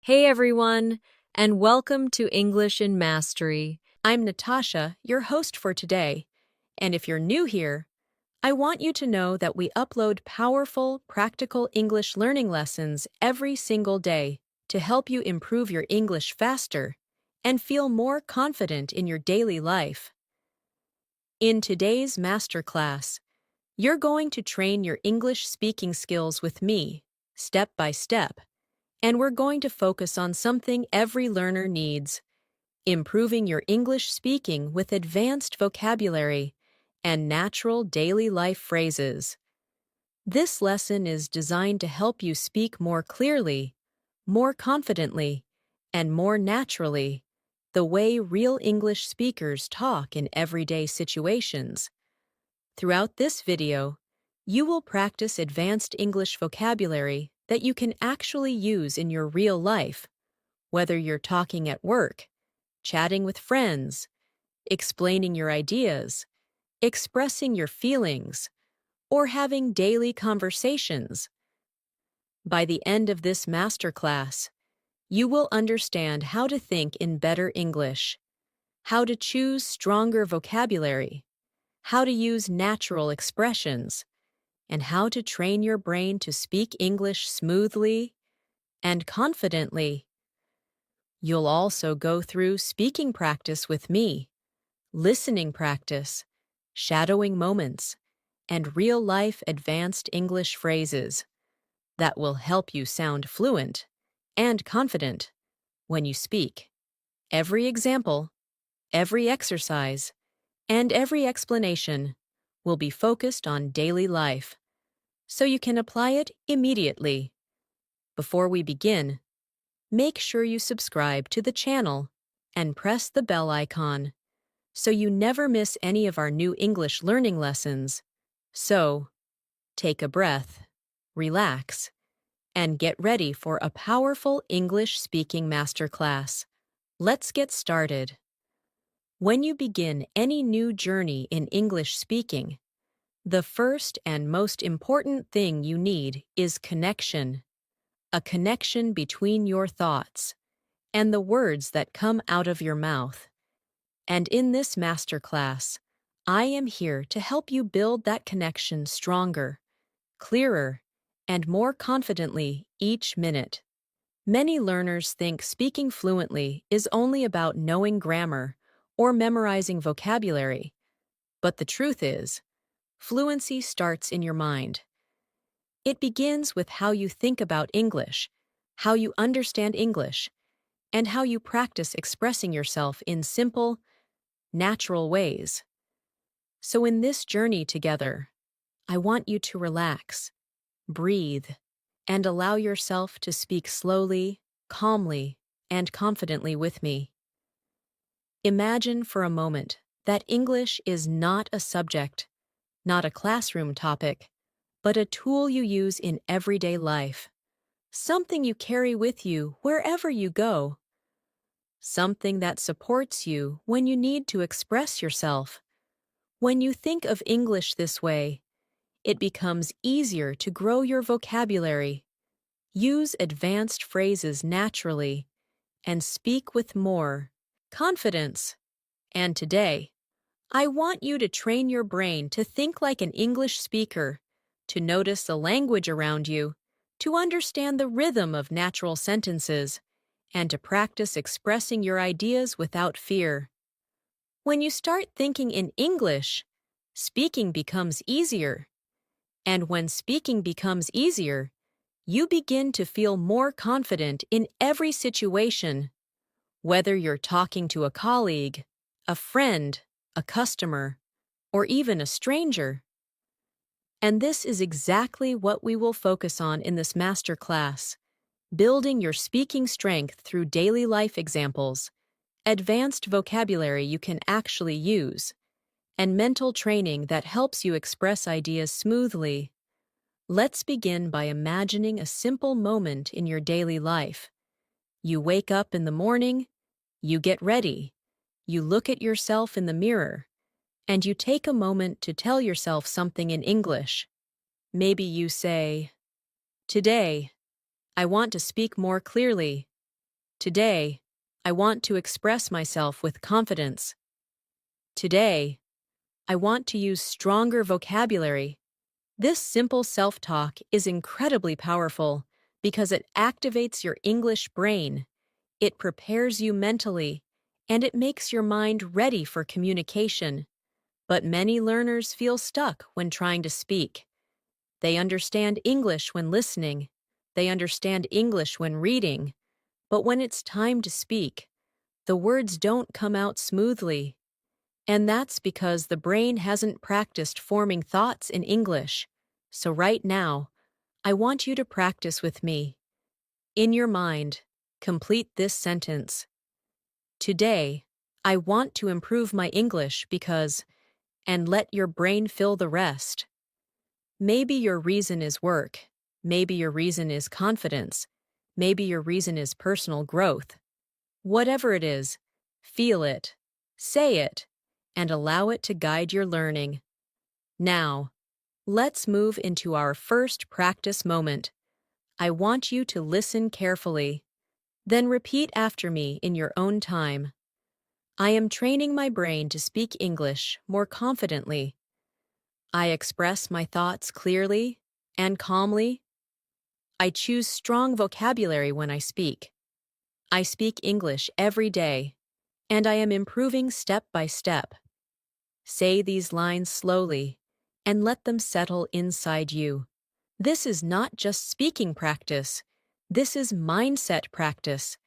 Hey everyone, and welcome to English in Mastery. I'm Natasha, your host for today. And if you're new here, I want you to know that we upload powerful, practical English learning lessons every single day to help you improve your English faster and feel more confident in your daily life. In today's masterclass, you're going to train your English speaking skills with me, step by step. And we're going to focus on something every learner needs: improving your English speaking with advanced vocabulary and natural daily life phrases. This lesson is designed to help you speak more clearly, more confidently, and more naturally, the way real English speakers talk in everyday situations. Throughout this video, you will practice advanced English vocabulary that you can actually use in your real life, whether you're talking at work, chatting with friends, explaining your ideas, expressing your feelings, or having daily conversations. By the end of this masterclass, you will understand how to think in better English, how to choose stronger vocabulary, how to use natural expressions, and how to train your brain to speak English smoothly and confidently. You'll also go through speaking practice with me, listening practice, shadowing moments, and real-life advanced English phrases that will help you sound fluent and confident when you speak. Every example, every exercise, and every explanation will be focused on daily life, so you can apply it immediately. Before we begin, make sure you subscribe to the channel and press the bell icon so you never miss any of our new English learning lessons. So, take a breath, relax, and get ready for a powerful English speaking masterclass. Let's get started. When you begin any new journey in English speaking, the first and most important thing you need is connection. A connection between your thoughts and the words that come out of your mouth. And in this masterclass, I am here to help you build that connection stronger, clearer, and more confidently each minute. Many learners think speaking fluently is only about knowing grammar or memorizing vocabulary, but the truth is, fluency starts in your mind. It begins with how you think about English, how you understand English, and how you practice expressing yourself in simple, natural ways. So in this journey together, I want you to relax, breathe, and allow yourself to speak slowly, calmly, and confidently with me. Imagine for a moment that English is not a subject, not a classroom topic, but a tool you use in everyday life, something you carry with you wherever you go, something that supports you when you need to express yourself. When you think of English this way, it becomes easier to grow your vocabulary, use advanced phrases naturally, and speak with more confidence. And today, I want you to train your brain to think like an English speaker, to notice the language around you, to understand the rhythm of natural sentences, and to practice expressing your ideas without fear. When you start thinking in English, speaking becomes easier. And when speaking becomes easier, you begin to feel more confident in every situation, whether you're talking to a colleague, a friend, a customer, or even a stranger. And this is exactly what we will focus on in this masterclass: building your speaking strength through daily life examples, advanced vocabulary you can actually use, and mental training that helps you express ideas smoothly. Let's begin by imagining a simple moment in your daily life. You wake up in the morning, you get ready, you look at yourself in the mirror, and you take a moment to tell yourself something in English. Maybe you say, "Today, I want to speak more clearly," Today, I want to express myself with confidence. Today, I want to use stronger vocabulary. This simple self-talk is incredibly powerful because it activates your English brain. It prepares you mentally, and it makes your mind ready for communication. But many learners feel stuck when trying to speak. They understand English when listening. They understand English when reading. But when it's time to speak, the words don't come out smoothly. And that's because the brain hasn't practiced forming thoughts in English. So right now, I want you to practice with me. In your mind, complete this sentence. Today, I want to improve my English because, and let your brain fill the rest. Maybe your reason is work. Maybe your reason is confidence. Maybe your reason is personal growth. Whatever it is, feel it, say it, and allow it to guide your learning. Now, let's move into our first practice moment. I want you to listen carefully. Then repeat after me in your own time. I am training my brain to speak English more confidently. I express my thoughts clearly and calmly. I choose strong vocabulary when I speak. I speak English every day, and I am improving step by step. Say these lines slowly and let them settle inside you. This is not just speaking practice. This is mindset practice,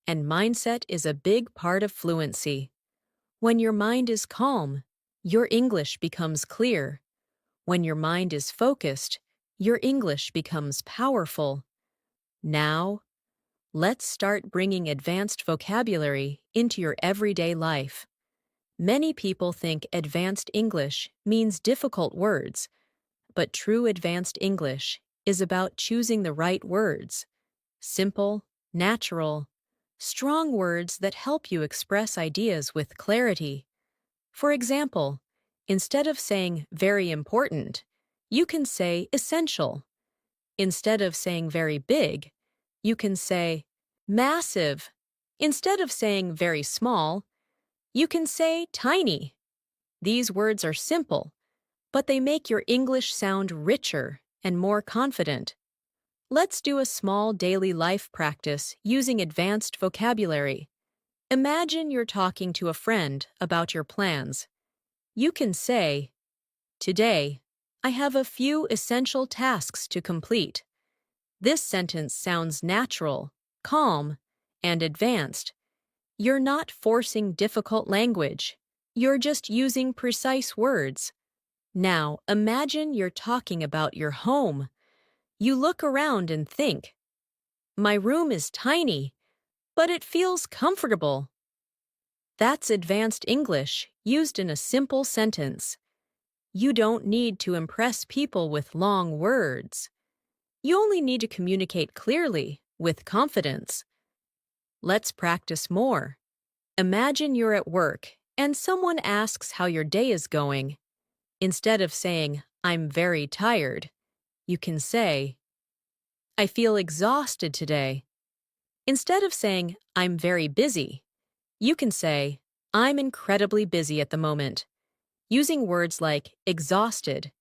and mindset is a big part of fluency. When your mind is calm, your English becomes clear. When your mind is focused, your English becomes powerful. Now, let's start bringing advanced vocabulary into your everyday life. Many people think advanced English means difficult words, but true advanced English is about choosing the right words. Simple, natural, strong words that help you express ideas with clarity. For example, instead of saying very important, you can say essential. Instead of saying very big, you can say massive. Instead of saying very small, you can say tiny. These words are simple, but they make your English sound richer and more confident. Let's do a small daily life practice using advanced vocabulary. Imagine you're talking to a friend about your plans. You can say, "Today, I have a few essential tasks to complete." This sentence sounds natural, calm, and advanced. You're not forcing difficult language. You're just using precise words. Now, imagine you're talking about your home. You look around and think, "My room is tiny, but it feels comfortable." That's advanced English used in a simple sentence. You don't need to impress people with long words. You only need to communicate clearly, with confidence. Let's practice more. Imagine you're at work and someone asks how your day is going. Instead of saying, "I'm very tired," you can say, "I feel exhausted today." Instead of saying, "I'm very busy," you can say, "I'm incredibly busy at the moment." Using words like exhausted,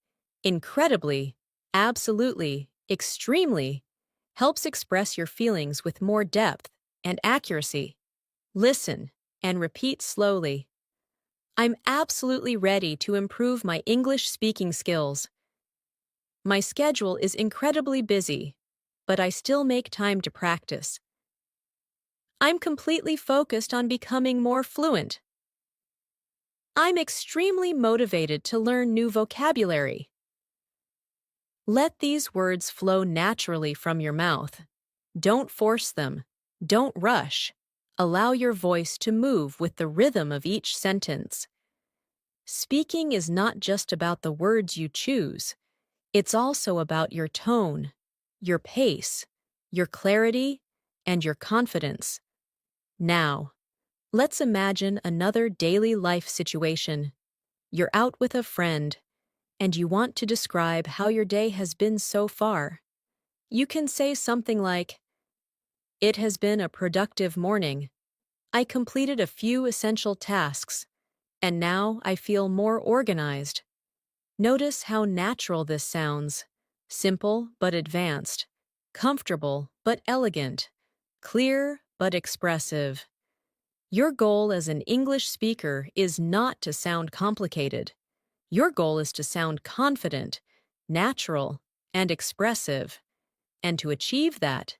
incredibly, absolutely, extremely helps express your feelings with more depth and accuracy. Listen and repeat slowly. I'm absolutely ready to improve my English speaking skills. My schedule is incredibly busy, but I still make time to practice. I'm completely focused on becoming more fluent. I'm extremely motivated to learn new vocabulary. Let these words flow naturally from your mouth. Don't force them. Don't rush. Allow your voice to move with the rhythm of each sentence. Speaking is not just about the words you choose. It's also about your tone, your pace, your clarity, and your confidence. Now, let's imagine another daily life situation. You're out with a friend, and you want to describe how your day has been so far. You can say something like, It has been a productive morning. I completed a few essential tasks, and now I feel more organized. Notice how natural this sounds. Simple but advanced. Comfortable but elegant. Clear but expressive. Your goal as an English speaker is not to sound complicated. Your goal is to sound confident, natural, and expressive. And to achieve that,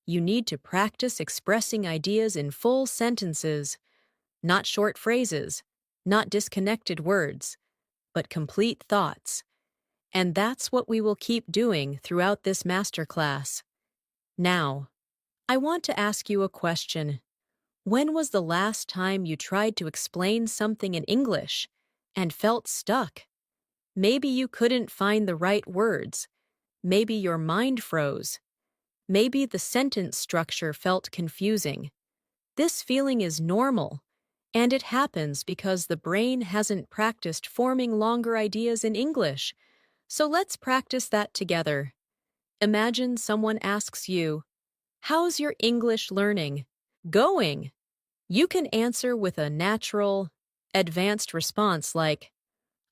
you need to practice expressing ideas in full sentences, not short phrases, not disconnected words, but complete thoughts. And that's what we will keep doing throughout this masterclass. Now, I want to ask you a question. When was the last time you tried to explain something in English and felt stuck? Maybe you couldn't find the right words. Maybe your mind froze. Maybe the sentence structure felt confusing. This feeling is normal, and it happens because the brain hasn't practiced forming longer ideas in English. So let's practice that together. Imagine someone asks you, "How's your English learning going?" You can answer with a natural, advanced response like,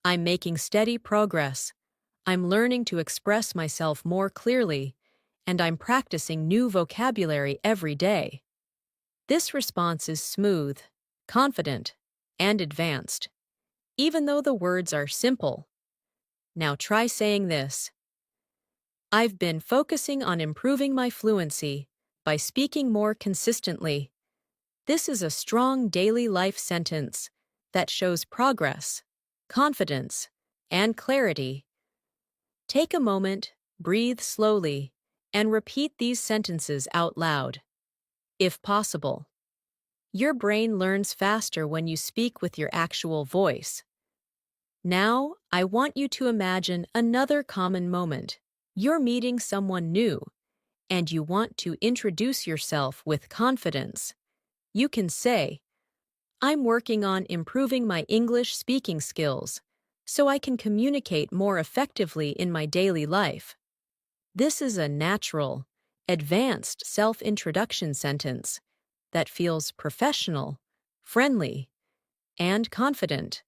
"I'm making steady progress. I'm learning to express myself more clearly, and I'm practicing new vocabulary every day." This response is smooth, confident, and advanced, even though the words are simple. Now try saying this. "I've been focusing on improving my fluency by speaking more consistently." This is a strong daily life sentence that shows progress, confidence, and clarity. Take a moment, breathe slowly, and repeat these sentences out loud, if possible. Your brain learns faster when you speak with your actual voice. Now, I want you to imagine another common moment. You're meeting someone new, and you want to introduce yourself with confidence. You can say, "I'm working on improving my English speaking skills so I can communicate more effectively in my daily life." This is a natural, advanced self-introduction sentence that feels professional, friendly, and confident.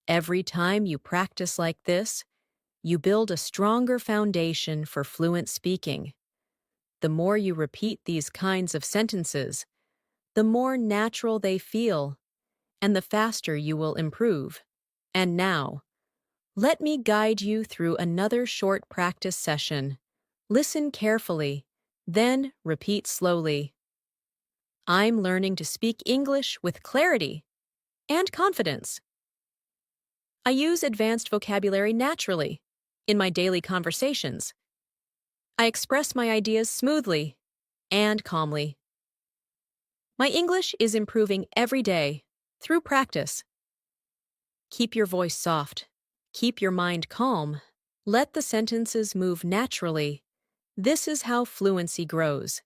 Every time you practice like this, you build a stronger foundation for fluent speaking. The more you repeat these kinds of sentences, the more natural they feel, and the faster you will improve. And now, let me guide you through another short practice session. Listen carefully, then repeat slowly. I'm learning to speak English with clarity and confidence. I use advanced vocabulary naturally in my daily conversations. I express my ideas smoothly and calmly. My English is improving every day through practice. Keep your voice soft. Keep your mind calm. Let the sentences move naturally. This is how fluency grows.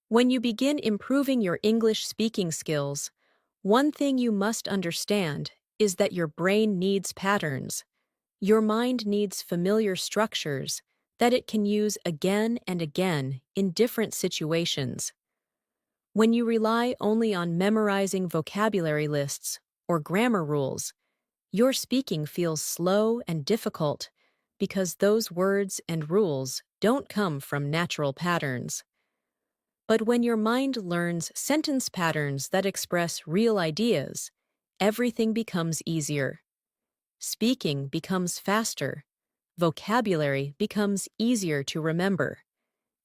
When you begin improving your English speaking skills, one thing you must understand is that your brain needs patterns. Your mind needs familiar structures that it can use again and again in different situations. When you rely only on memorizing vocabulary lists or grammar rules, your speaking feels slow and difficult because those words and rules don't come from natural patterns. But when your mind learns sentence patterns that express real ideas, everything becomes easier. Speaking becomes faster, vocabulary becomes easier to remember,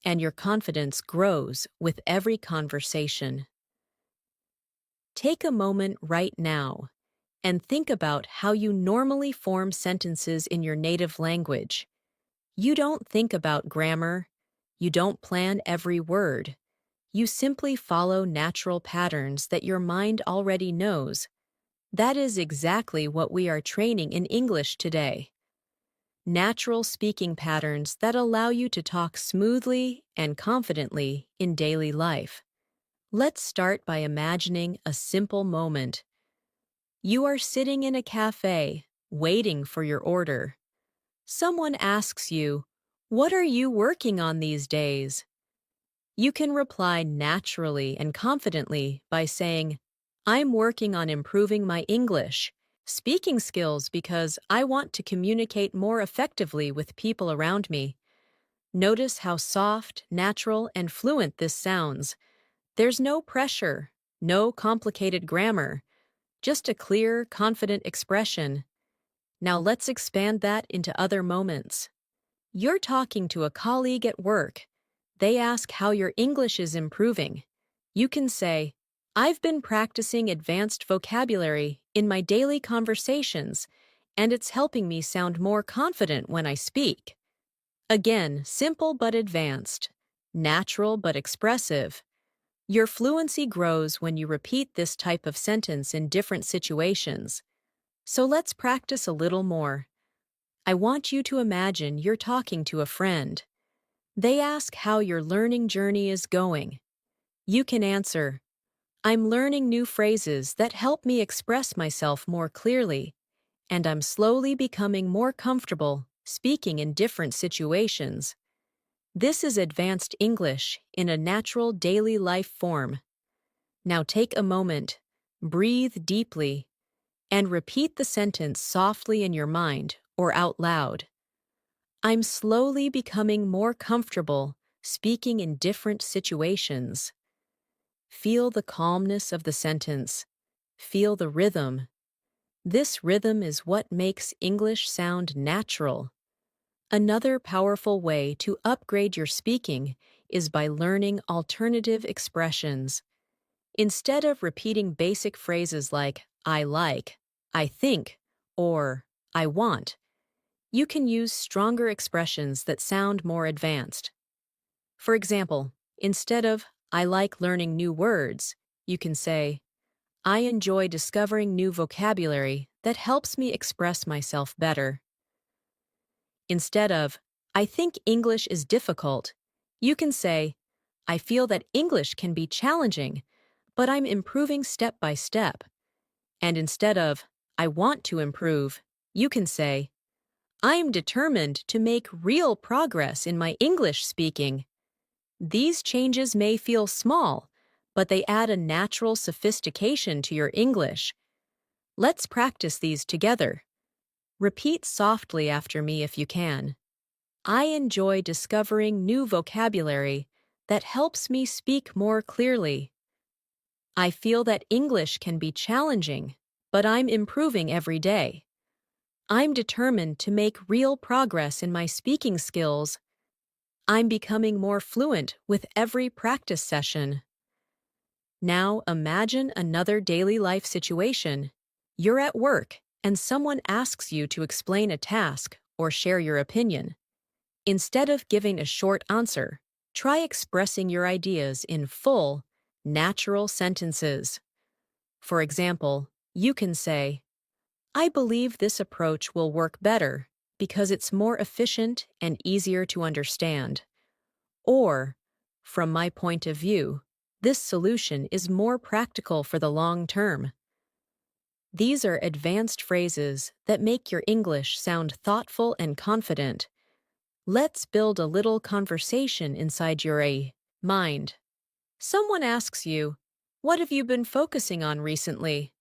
and your confidence grows with every conversation. Take a moment right now and think about how you normally form sentences in your native language. You don't think about grammar. You don't plan every word. You simply follow natural patterns that your mind already knows. That is exactly what we are training in English today. Natural speaking patterns that allow you to talk smoothly and confidently in daily life. Let's start by imagining a simple moment. You are sitting in a cafe, waiting for your order. Someone asks you, "What are you working on these days?" You can reply naturally and confidently by saying, I'm working on improving my English speaking skills because I want to communicate more effectively with people around me. Notice how soft, natural, and fluent this sounds. There's no pressure, no complicated grammar, just a clear, confident expression. Now let's expand that into other moments. You're talking to a colleague at work. They ask how your English is improving. You can say, I've been practicing advanced vocabulary in my daily conversations, and it's helping me sound more confident when I speak. Again, simple but advanced, natural but expressive. Your fluency grows when you repeat this type of sentence in different situations. So let's practice a little more. I want you to imagine you're talking to a friend. They ask how your learning journey is going. You can answer, I'm learning new phrases that help me express myself more clearly, and I'm slowly becoming more comfortable speaking in different situations. This is advanced English in a natural daily life form. Now take a moment, breathe deeply, and repeat the sentence softly in your mind or out loud. I'm slowly becoming more comfortable speaking in different situations. Feel the calmness of the sentence. Feel the rhythm. This rhythm is what makes English sound natural. Another powerful way to upgrade your speaking is by learning alternative expressions. Instead of repeating basic phrases like I like, I think, or I want, you can use stronger expressions that sound more advanced. For example, instead of I like learning new words, you can say, I enjoy discovering new vocabulary that helps me express myself better. Instead of I think English is difficult, you can say, I feel that English can be challenging, but I'm improving step by step. And instead of I want to improve, you can say, I am determined to make real progress in my English speaking. These changes may feel small, but they add a natural sophistication to your English. Let's practice these together. Repeat softly after me if you can. I enjoy discovering new vocabulary that helps me speak more clearly. I feel that English can be challenging, but I'm improving every day. I'm determined to make real progress in my speaking skills. I'm becoming more fluent with every practice session. Now imagine another daily life situation. You're at work, and someone asks you to explain a task or share your opinion. Instead of giving a short answer, try expressing your ideas in full, natural sentences. For example, you can say, I believe this approach will work better because it's more efficient and easier to understand. Or, from my point of view, this solution is more practical for the long term. These are advanced phrases that make your English sound thoughtful and confident. Let's build a little conversation inside your mind. Someone asks you, what have you been focusing on recently?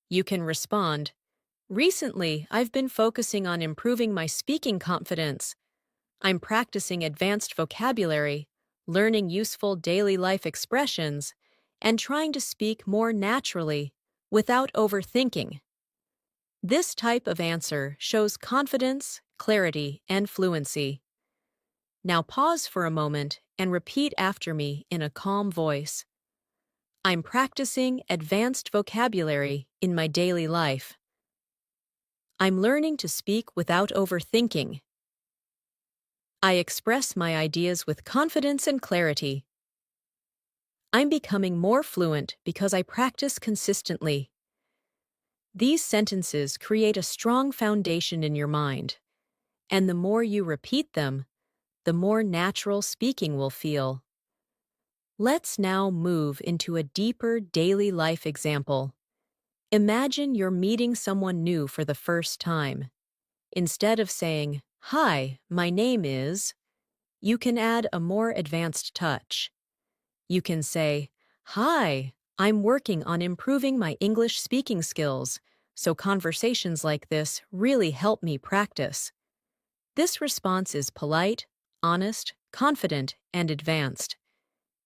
You can respond, recently, I've been focusing on improving my speaking confidence. I'm practicing advanced vocabulary, learning useful daily life expressions, and trying to speak more naturally without overthinking. This type of answer shows confidence, clarity, and fluency. Now pause for a moment and repeat after me in a calm voice. I'm practicing advanced vocabulary in my daily life. I'm learning to speak without overthinking. I express my ideas with confidence and clarity. I'm becoming more fluent because I practice consistently. These sentences create a strong foundation in your mind, and the more you repeat them, the more natural speaking will feel. Let's now move into a deeper daily life example. Imagine you're meeting someone new for the first time. Instead of saying, Hi, my name is, you can add a more advanced touch. You can say, "Hi, I'm working on improving my English speaking skills, so conversations like this really help me practice." This response is polite, honest, confident, and advanced.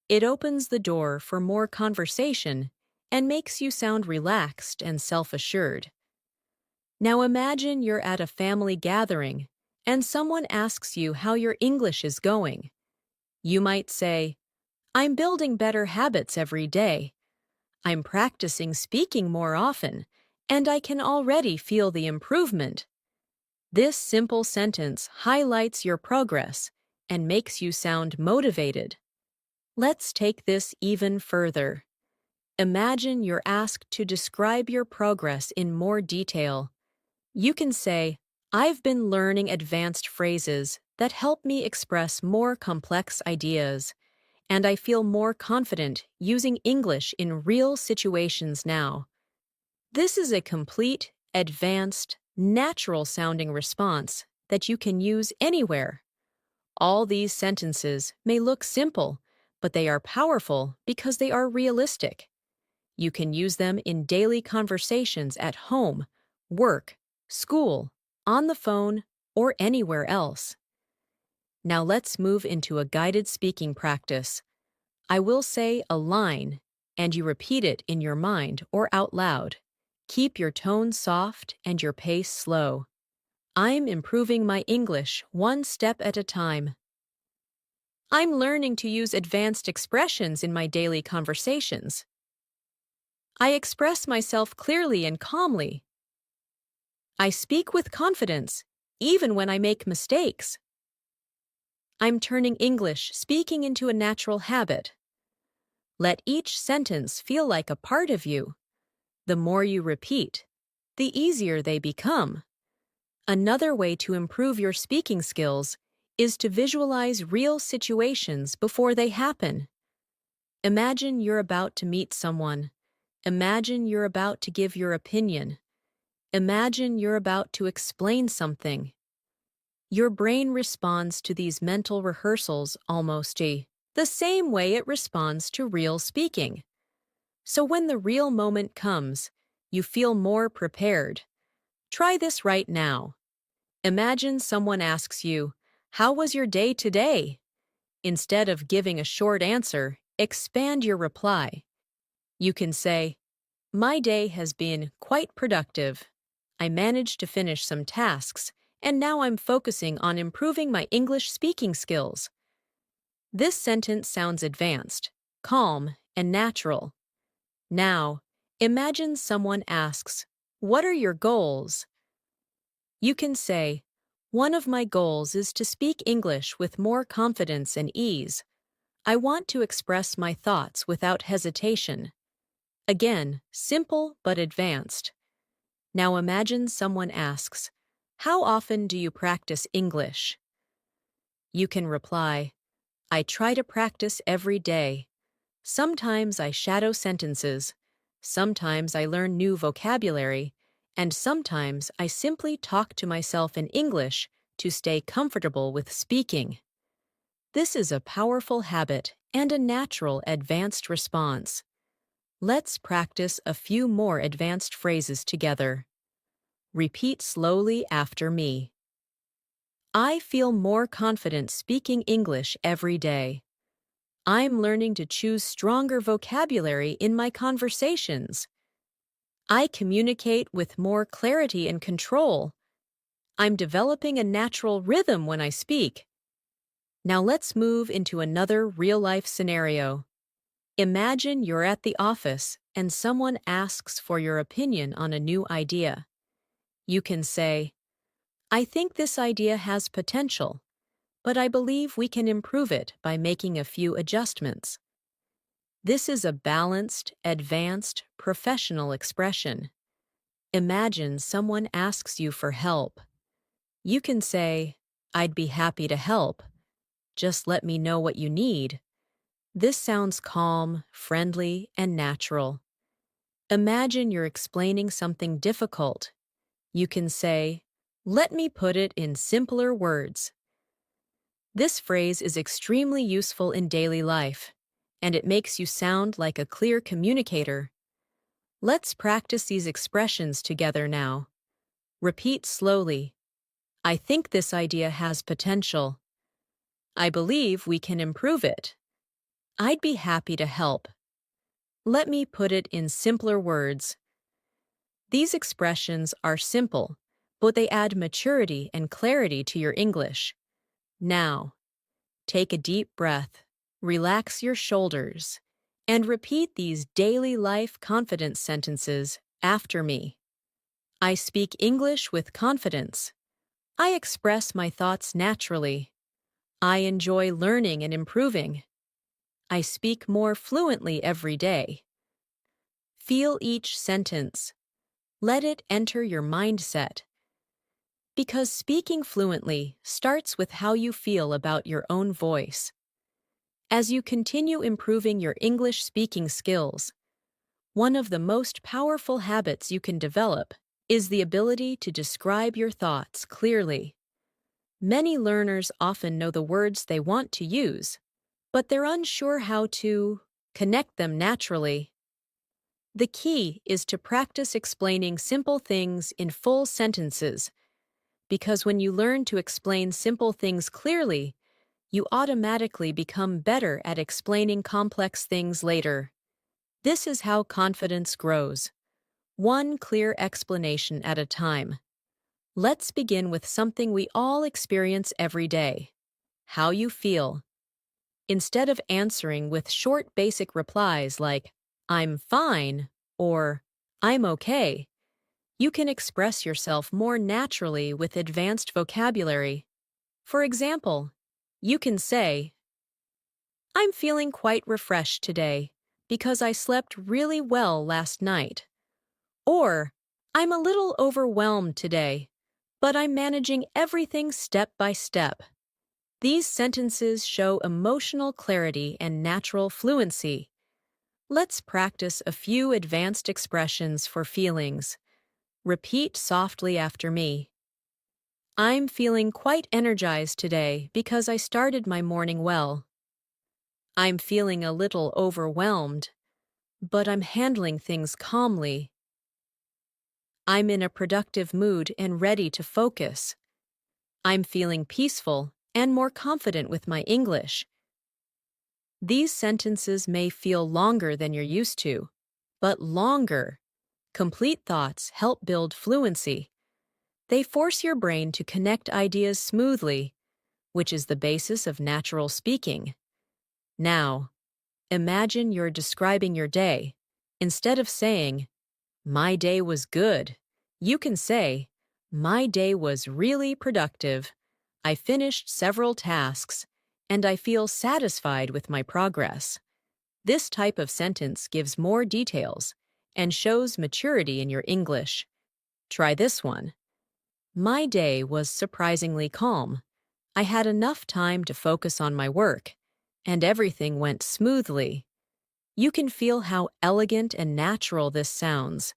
It opens the door for more conversation and makes you sound relaxed and self-assured. Now imagine you're at a family gathering and someone asks you how your English is going. You might say, "I'm building better habits every day. I'm practicing speaking more often, and I can already feel the improvement." This simple sentence highlights your progress and makes you sound motivated. Let's take this even further. Imagine you're asked to describe your progress in more detail. You can say, "I've been learning advanced phrases that help me express more complex ideas, and I feel more confident using English in real situations now." This is a complete, advanced, natural-sounding response that you can use anywhere. All these sentences may look simple, but they are powerful because they are realistic. You can use them in daily conversations at home, work, school, on the phone, or anywhere else. Now let's move into a guided speaking practice. I will say a line, and you repeat it in your mind or out loud. Keep your tone soft and your pace slow. I'm improving my English one step at a time. I'm learning to use advanced expressions in my daily conversations. I express myself clearly and calmly. I speak with confidence, even when I make mistakes. I'm turning English speaking into a natural habit. Let each sentence feel like a part of you. The more you repeat, the easier they become. Another way to improve your speaking skills is to visualize real situations before they happen. Imagine you're about to meet someone. Imagine you're about to give your opinion. Imagine you're about to explain something. Your brain responds to these mental rehearsals almost the same way it responds to real speaking. So when the real moment comes, you feel more prepared. Try this right now. Imagine someone asks you, "How was your day today?" Instead of giving a short answer, expand your reply. You can say, "My day has been quite productive. I managed to finish some tasks, and now I'm focusing on improving my English speaking skills." This sentence sounds advanced, calm, and natural. Now, imagine someone asks, "What are your goals?" You can say, "One of my goals is to speak English with more confidence and ease. I want to express my thoughts without hesitation." Again, simple but advanced. Now imagine someone asks, "How often do you practice English?" You can reply, "I try to practice every day. Sometimes I shadow sentences. Sometimes I learn new vocabulary. And sometimes I simply talk to myself in English to stay comfortable with speaking." This is a powerful habit and a natural advanced response. Let's practice a few more advanced phrases together. Repeat slowly after me. I feel more confident speaking English every day. I'm learning to choose stronger vocabulary in my conversations. I communicate with more clarity and control. I'm developing a natural rhythm when I speak. Now let's move into another real-life scenario. Imagine you're at the office and someone asks for your opinion on a new idea. You can say, "I think this idea has potential, but I believe we can improve it by making a few adjustments." This is a balanced, advanced, professional expression. Imagine someone asks you for help. You can say, "I'd be happy to help. Just let me know what you need." This sounds calm, friendly, and natural. Imagine you're explaining something difficult. You can say, "Let me put it in simpler words." This phrase is extremely useful in daily life. and it makes you sound like a clear communicator. Let's practice these expressions together now. Repeat slowly. I think this idea has potential. I believe we can improve it. I'd be happy to help. Let me put it in simpler words. These expressions are simple, but they add maturity and clarity to your English. Now, take a deep breath, relax your shoulders, and repeat these daily life confidence sentences after me. I speak English with confidence. I express my thoughts naturally. I enjoy learning and improving. I speak more fluently every day. Feel each sentence. Let it enter your mindset. Because speaking fluently starts with how you feel about your own voice. As you continue improving your English speaking skills, one of the most powerful habits you can develop is the ability to describe your thoughts clearly. Many learners often know the words they want to use, but they're unsure how to connect them naturally. The key is to practice explaining simple things in full sentences, because when you learn to explain simple things clearly, you automatically become better at explaining complex things later. This is how confidence grows, one clear explanation at a time. Let's begin with something we all experience every day: how you feel. Instead of answering with short basic replies like, I'm fine, or I'm okay, you can express yourself more naturally with advanced vocabulary. For example, you can say, I'm feeling quite refreshed today because I slept really well last night. Or, I'm a little overwhelmed today, but I'm managing everything step by step. These sentences show emotional clarity and natural fluency. Let's practice a few advanced expressions for feelings. Repeat softly after me. I'm feeling quite energized today because I started my morning well. I'm feeling a little overwhelmed, but I'm handling things calmly. I'm in a productive mood and ready to focus. I'm feeling peaceful and more confident with my English. These sentences may feel longer than you're used to, but longer, complete thoughts help build fluency. They force your brain to connect ideas smoothly, which is the basis of natural speaking. Now, imagine you're describing your day. Instead of saying, my day was good, you can say, my day was really productive. I finished several tasks, and I feel satisfied with my progress. This type of sentence gives more details and shows maturity in your English. Try this one. My day was surprisingly calm. I had enough time to focus on my work, and everything went smoothly. You can feel how elegant and natural this sounds,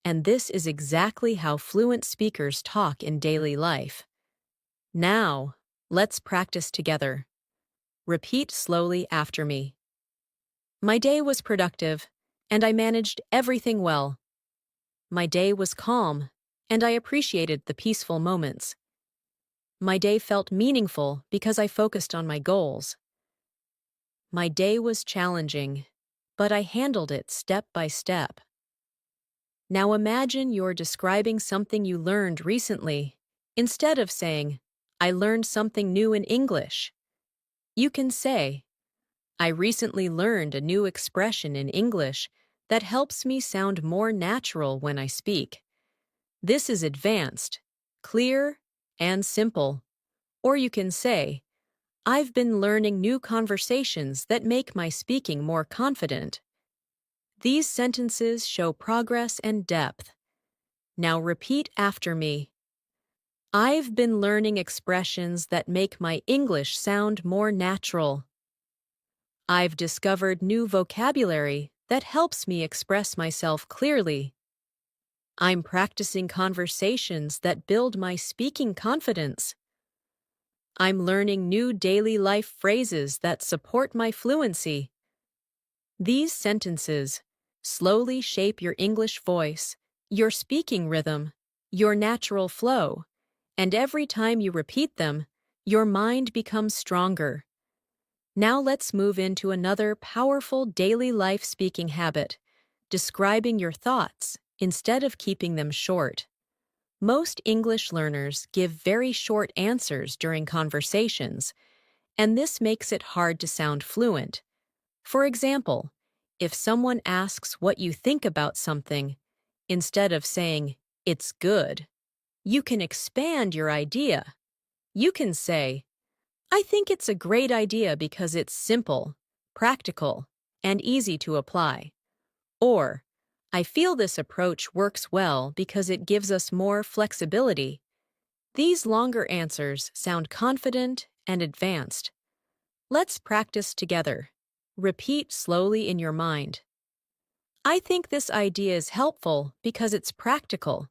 and this is exactly how fluent speakers talk in daily life. Now, let's practice together. Repeat slowly after me. My day was productive, and I managed everything well. My day was calm, and I appreciated the peaceful moments. My day felt meaningful because I focused on my goals. My day was challenging, but I handled it step by step. Now imagine you're describing something you learned recently. Instead of saying, I learned something new in English, you can say, I recently learned a new expression in English that helps me sound more natural when I speak. This is advanced, clear, and simple. Or you can say, I've been learning new conversations that make my speaking more confident. These sentences show progress and depth. Now repeat after me. I've been learning expressions that make my English sound more natural. I've discovered new vocabulary that helps me express myself clearly. I'm practicing conversations that build my speaking confidence. I'm learning new daily life phrases that support my fluency. These sentences slowly shape your English voice, your speaking rhythm, your natural flow, and every time you repeat them, your mind becomes stronger. Now let's move into another powerful daily life speaking habit, describing your thoughts instead of keeping them short. Most English learners give very short answers during conversations, and this makes it hard to sound fluent. For example, if someone asks what you think about something, instead of saying, "It's good," you can expand your idea. You can say, "I think it's a great idea because it's simple, practical, and easy to apply." Or, "I feel this approach works well because it gives us more flexibility." These longer answers sound confident and advanced. Let's practice together. Repeat slowly in your mind. "I think this idea is helpful because it's practical."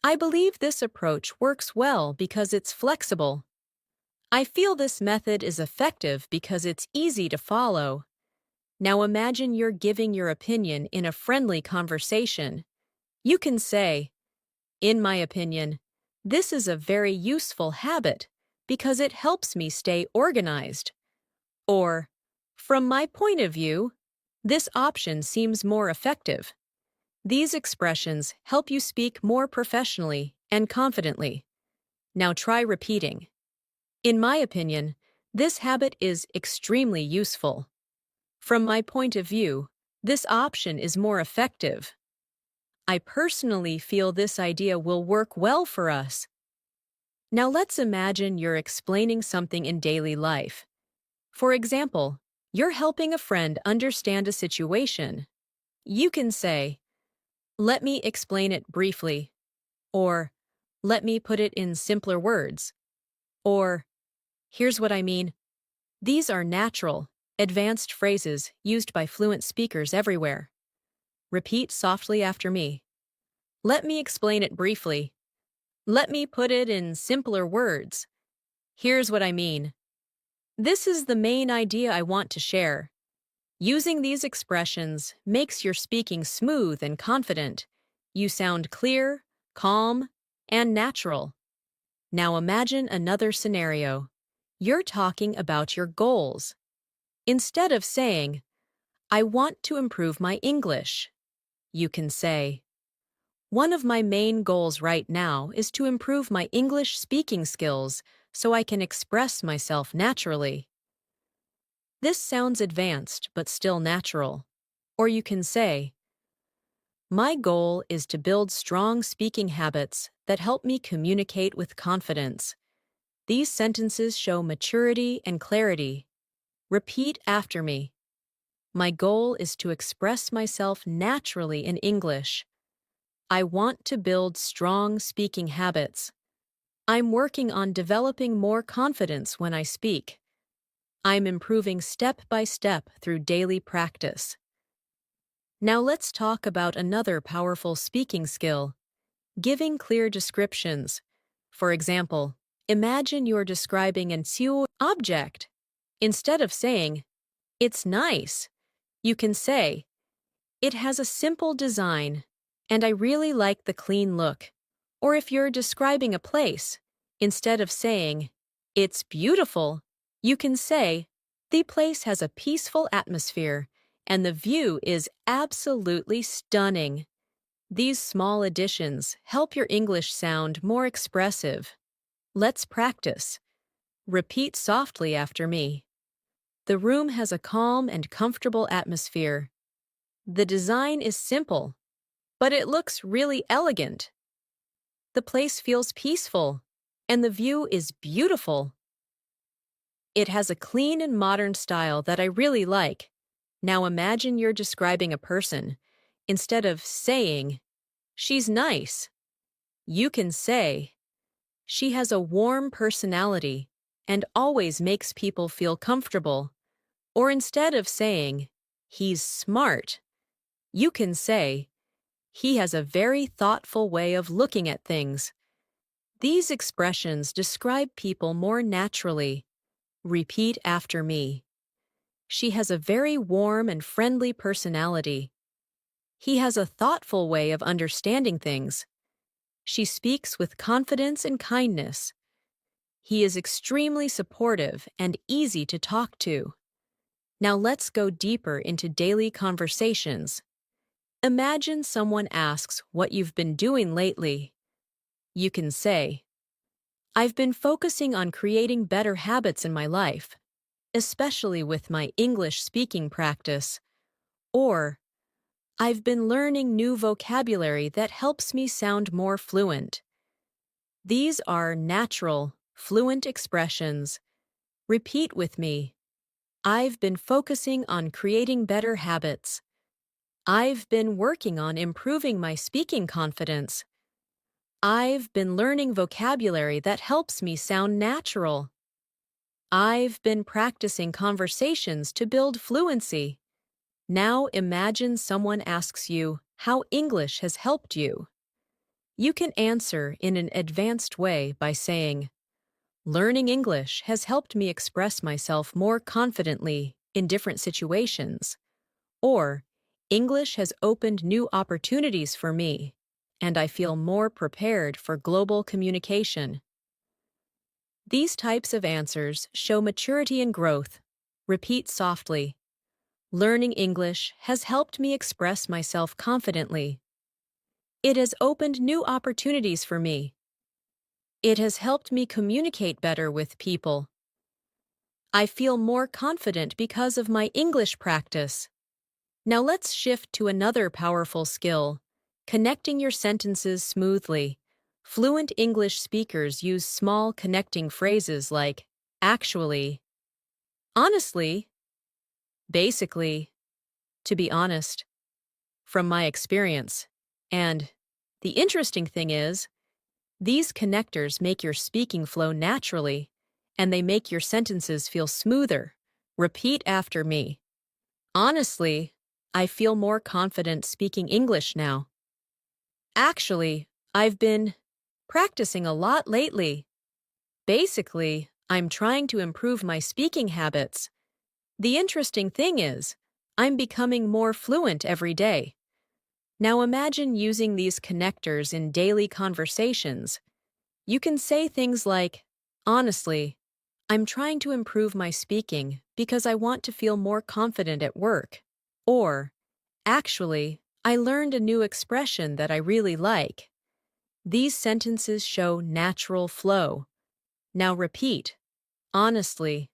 "I believe this approach works well because it's flexible." "I feel this method is effective because it's easy to follow." Now imagine you're giving your opinion in a friendly conversation. You can say, "In my opinion, this is a very useful habit because it helps me stay organized." Or, "From my point of view, this option seems more effective." These expressions help you speak more professionally and confidently. Now try repeating. "In my opinion, this habit is extremely useful." "From my point of view, this option is more effective." "I personally feel this idea will work well for us." Now let's imagine you're explaining something in daily life. For example, you're helping a friend understand a situation. You can say, "Let me explain it briefly," or "Let me put it in simpler words," or "Here's what I mean." These are natural, advanced phrases used by fluent speakers everywhere. Repeat softly after me. "Let me explain it briefly." "Let me put it in simpler words." "Here's what I mean." "This is the main idea I want to share." Using these expressions makes your speaking smooth and confident. You sound clear, calm, and natural. Now imagine another scenario. You're talking about your goals. Instead of saying, "I want to improve my English," you can say, "One of my main goals right now is to improve my English speaking skills so I can express myself naturally." This sounds advanced but still natural. Or you can say, "My goal is to build strong speaking habits that help me communicate with confidence." These sentences show maturity and clarity. Repeat after me. "My goal is to express myself naturally in English." "I want to build strong speaking habits." "I'm working on developing more confidence when I speak." "I'm improving step by step through daily practice." Now let's talk about another powerful speaking skill, giving clear descriptions. For example, imagine you're describing an object. Instead of saying, "It's nice," you can say, "It has a simple design, and I really like the clean look." Or if you're describing a place, instead of saying, "It's beautiful," you can say, "The place has a peaceful atmosphere, and the view is absolutely stunning." These small additions help your English sound more expressive. Let's practice. Repeat softly after me. "The room has a calm and comfortable atmosphere." "The design is simple, but it looks really elegant." "The place feels peaceful, and the view is beautiful." "It has a clean and modern style that I really like." Now imagine you're describing a person. Instead of saying, "She's nice," you can say, "She has a warm personality and always makes people feel comfortable." Or instead of saying, "He's smart," you can say, "He has a very thoughtful way of looking at things." These expressions describe people more naturally. Repeat after me. She has a very warm and friendly personality. He has a thoughtful way of understanding things. She speaks with confidence and kindness. He is extremely supportive and easy to talk to. Now let's go deeper into daily conversations. Imagine someone asks what you've been doing lately. You can say, I've been focusing on creating better habits in my life, especially with my English speaking practice. Or, I've been learning new vocabulary that helps me sound more fluent. These are natural, fluent expressions. Repeat with me. I've been focusing on creating better habits. I've been working on improving my speaking confidence. I've been learning vocabulary that helps me sound natural. I've been practicing conversations to build fluency. Now imagine someone asks you how English has helped you. You can answer in an advanced way by saying, Learning English has helped me express myself more confidently in different situations. Or, English has opened new opportunities for me, and I feel more prepared for global communication. These types of answers show maturity and growth. Repeat softly. Learning English has helped me express myself confidently. It has opened new opportunities for me. It has helped me communicate better with people. I feel more confident because of my English practice. Now let's shift to another powerful skill, connecting your sentences smoothly. Fluent English speakers use small connecting phrases like actually, honestly, basically, to be honest, from my experience. And the interesting thing is, these connectors make your speaking flow naturally, and they make your sentences feel smoother. Repeat after me. Honestly, I feel more confident speaking English now. Actually, I've been practicing a lot lately. Basically, I'm trying to improve my speaking habits. The interesting thing is, I'm becoming more fluent every day. Now imagine using these connectors in daily conversations. You can say things like, honestly, I'm trying to improve my speaking because I want to feel more confident at work. Or, actually, I learned a new expression that I really like. These sentences show natural flow. Now repeat. Honestly,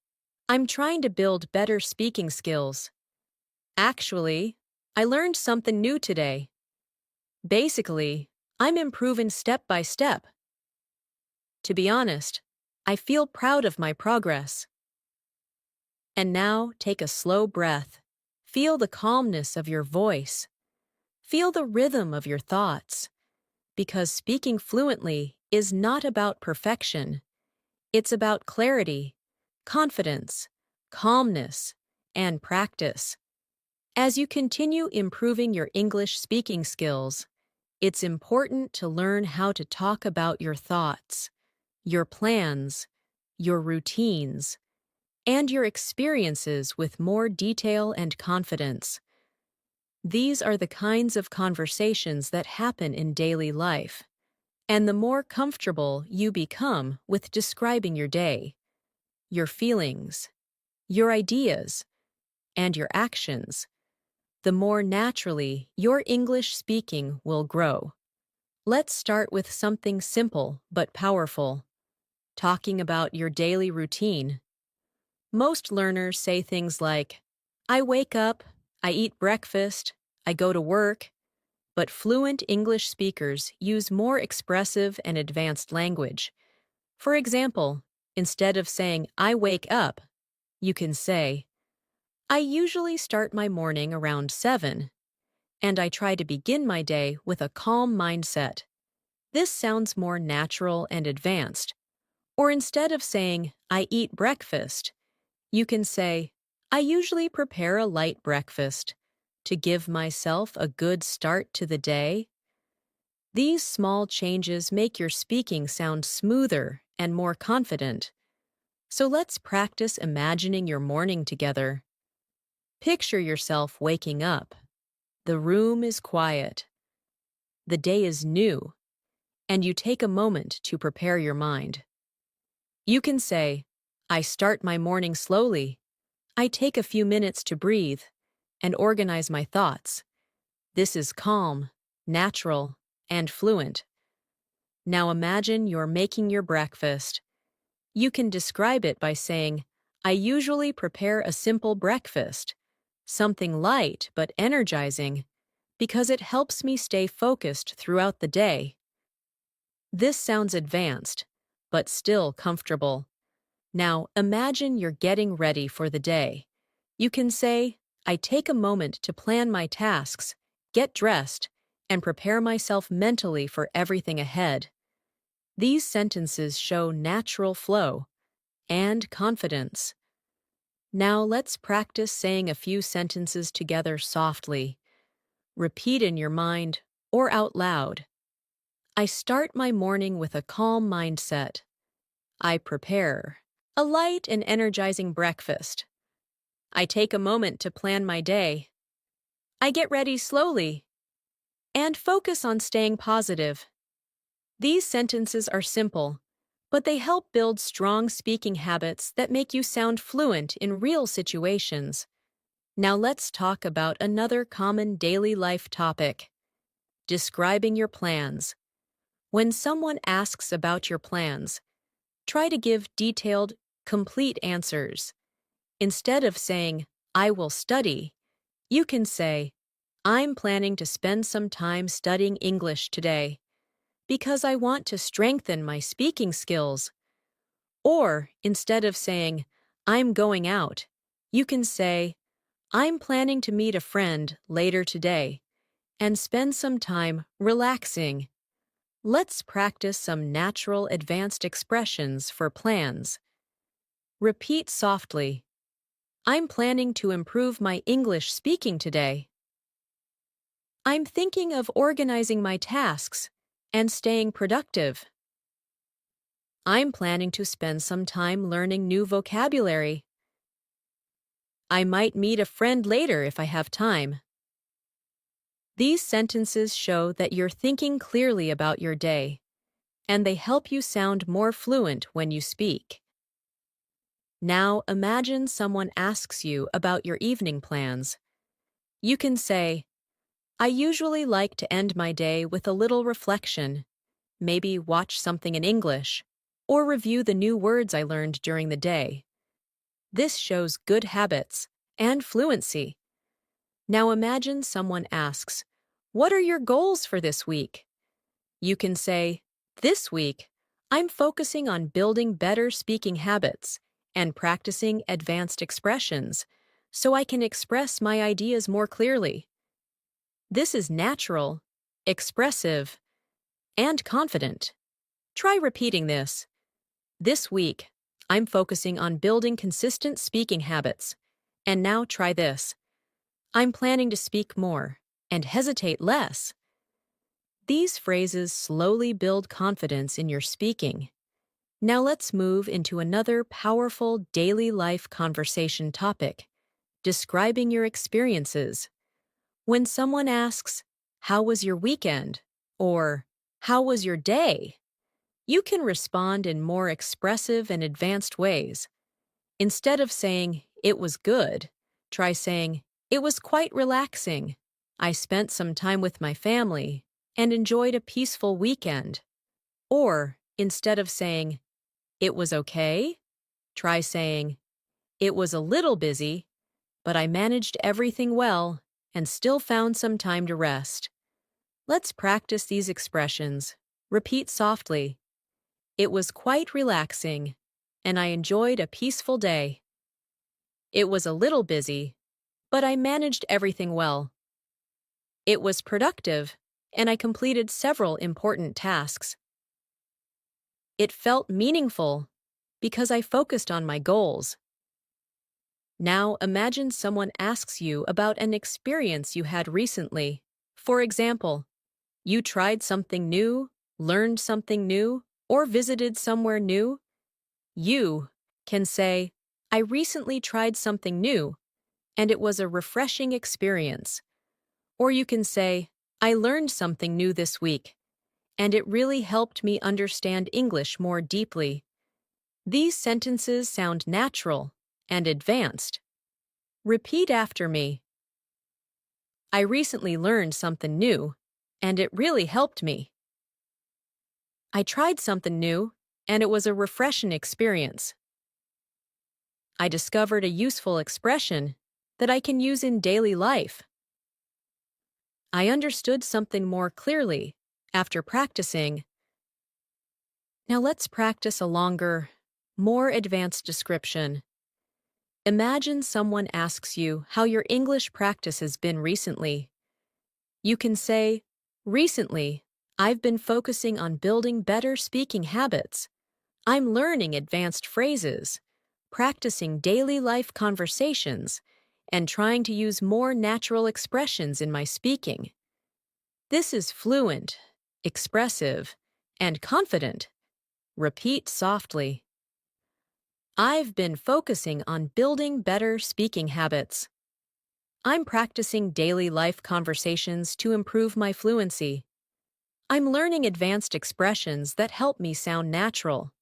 I'm trying to build better speaking skills. Actually, I learned something new today. Basically, I'm improving step by step. To be honest, I feel proud of my progress. And now take a slow breath. Feel the calmness of your voice. Feel the rhythm of your thoughts. Because speaking fluently is not about perfection. It's about clarity, confidence, calmness, and practice. As you continue improving your English speaking skills, it's important to learn how to talk about your thoughts, your plans, your routines, and your experiences with more detail and confidence. These are the kinds of conversations that happen in daily life. And the more comfortable you become with describing your day, your feelings, your ideas, and your actions, the more naturally your English speaking will grow. Let's start with something simple but powerful, talking about your daily routine. Most learners say things like, I wake up, I eat breakfast, I go to work, but fluent English speakers use more expressive and advanced language. For example, instead of saying, I wake up, you can say, I usually start my morning around 7, and I try to begin my day with a calm mindset. This sounds more natural and advanced. Or instead of saying, I eat breakfast, you can say, I usually prepare a light breakfast to give myself a good start to the day. These small changes make your speaking sound smoother and more confident. So let's practice imagining your morning together. Picture yourself waking up. The room is quiet. The day is new, and you take a moment to prepare your mind. You can say, I start my morning slowly. I take a few minutes to breathe and organize my thoughts. This is calm, natural, and fluent. Now imagine you're making your breakfast. You can describe it by saying, I usually prepare a simple breakfast, something light but energizing, because it helps me stay focused throughout the day. This sounds advanced, but still comfortable. Now imagine you're getting ready for the day. You can say, I take a moment to plan my tasks, get dressed, and prepare myself mentally for everything ahead. These sentences show natural flow and confidence. Now let's practice saying a few sentences together softly. Repeat in your mind or out loud. I start my morning with a calm mindset. I prepare a light and energizing breakfast. I take a moment to plan my day. I get ready slowly and focus on staying positive. These sentences are simple, but they help build strong speaking habits that make you sound fluent in real situations. Now let's talk about another common daily life topic: describing your plans. When someone asks about your plans, try to give detailed, complete answers. Instead of saying, I will study, you can say, I'm planning to spend some time studying English today because I want to strengthen my speaking skills. Or instead of saying, I'm going out, you can say, I'm planning to meet a friend later today and spend some time relaxing. Let's practice some natural advanced expressions for plans. Repeat softly. I'm planning to improve my English speaking today. I'm thinking of organizing my tasks and staying productive. I'm planning to spend some time learning new vocabulary. I might meet a friend later if I have time. These sentences show that you're thinking clearly about your day, and they help you sound more fluent when you speak. Now imagine someone asks you about your evening plans. You can say, I usually like to end my day with a little reflection, maybe watch something in English, or review the new words I learned during the day. This shows good habits and fluency. Now imagine someone asks, what are your goals for this week? You can say, this week, I'm focusing on building better speaking habits and practicing advanced expressions so I can express my ideas more clearly. This is natural, expressive, and confident. Try repeating this. This week, I'm focusing on building consistent speaking habits. And now try this. I'm planning to speak more and hesitate less. These phrases slowly build confidence in your speaking. Now let's move into another powerful daily life conversation topic: describing your experiences. When someone asks, how was your weekend? Or, how was your day? You can respond in more expressive and advanced ways. Instead of saying, it was good, try saying, it was quite relaxing. I spent some time with my family and enjoyed a peaceful weekend. Or, instead of saying, it was okay, try saying, it was a little busy, but I managed everything well and still found some time to rest. Let's practice these expressions. Repeat softly. It was quite relaxing, and I enjoyed a peaceful day. It was a little busy, but I managed everything well. It was productive, and I completed several important tasks. It felt meaningful because I focused on my goals. Now imagine someone asks you about an experience you had recently. For example, you tried something new, learned something new, or visited somewhere new. You can say, I recently tried something new, and it was a refreshing experience. Or you can say, I learned something new this week, and it really helped me understand English more deeply. These sentences sound natural and advanced. Repeat after me. I recently learned something new, and it really helped me. I tried something new, and it was a refreshing experience. I discovered a useful expression that I can use in daily life. I understood something more clearly after practicing. Now let's practice a longer, more advanced description. Imagine someone asks you how your English practice has been recently. You can say, recently, I've been focusing on building better speaking habits. I'm learning advanced phrases, practicing daily life conversations, and trying to use more natural expressions in my speaking. This is fluent, expressive, and confident. Repeat softly. I've been focusing on building better speaking habits. I'm practicing daily life conversations to improve my fluency. I'm learning advanced expressions that help me sound natural.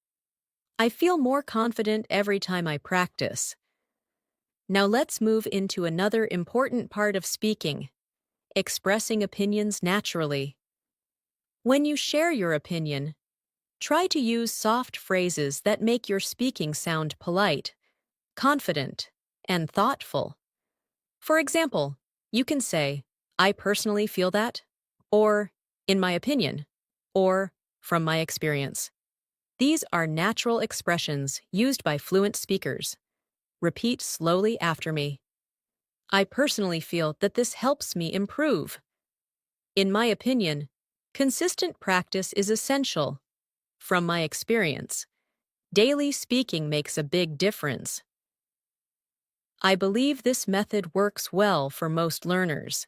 I feel more confident every time I practice. Now let's move into another important part of speaking, expressing opinions naturally. When you share your opinion, try to use soft phrases that make your speaking sound polite, confident, and thoughtful. For example, you can say, I personally feel that, or in my opinion, or from my experience. These are natural expressions used by fluent speakers. Repeat slowly after me. I personally feel that this helps me improve. In my opinion, consistent practice is essential. From my experience, daily speaking makes a big difference. I believe this method works well for most learners.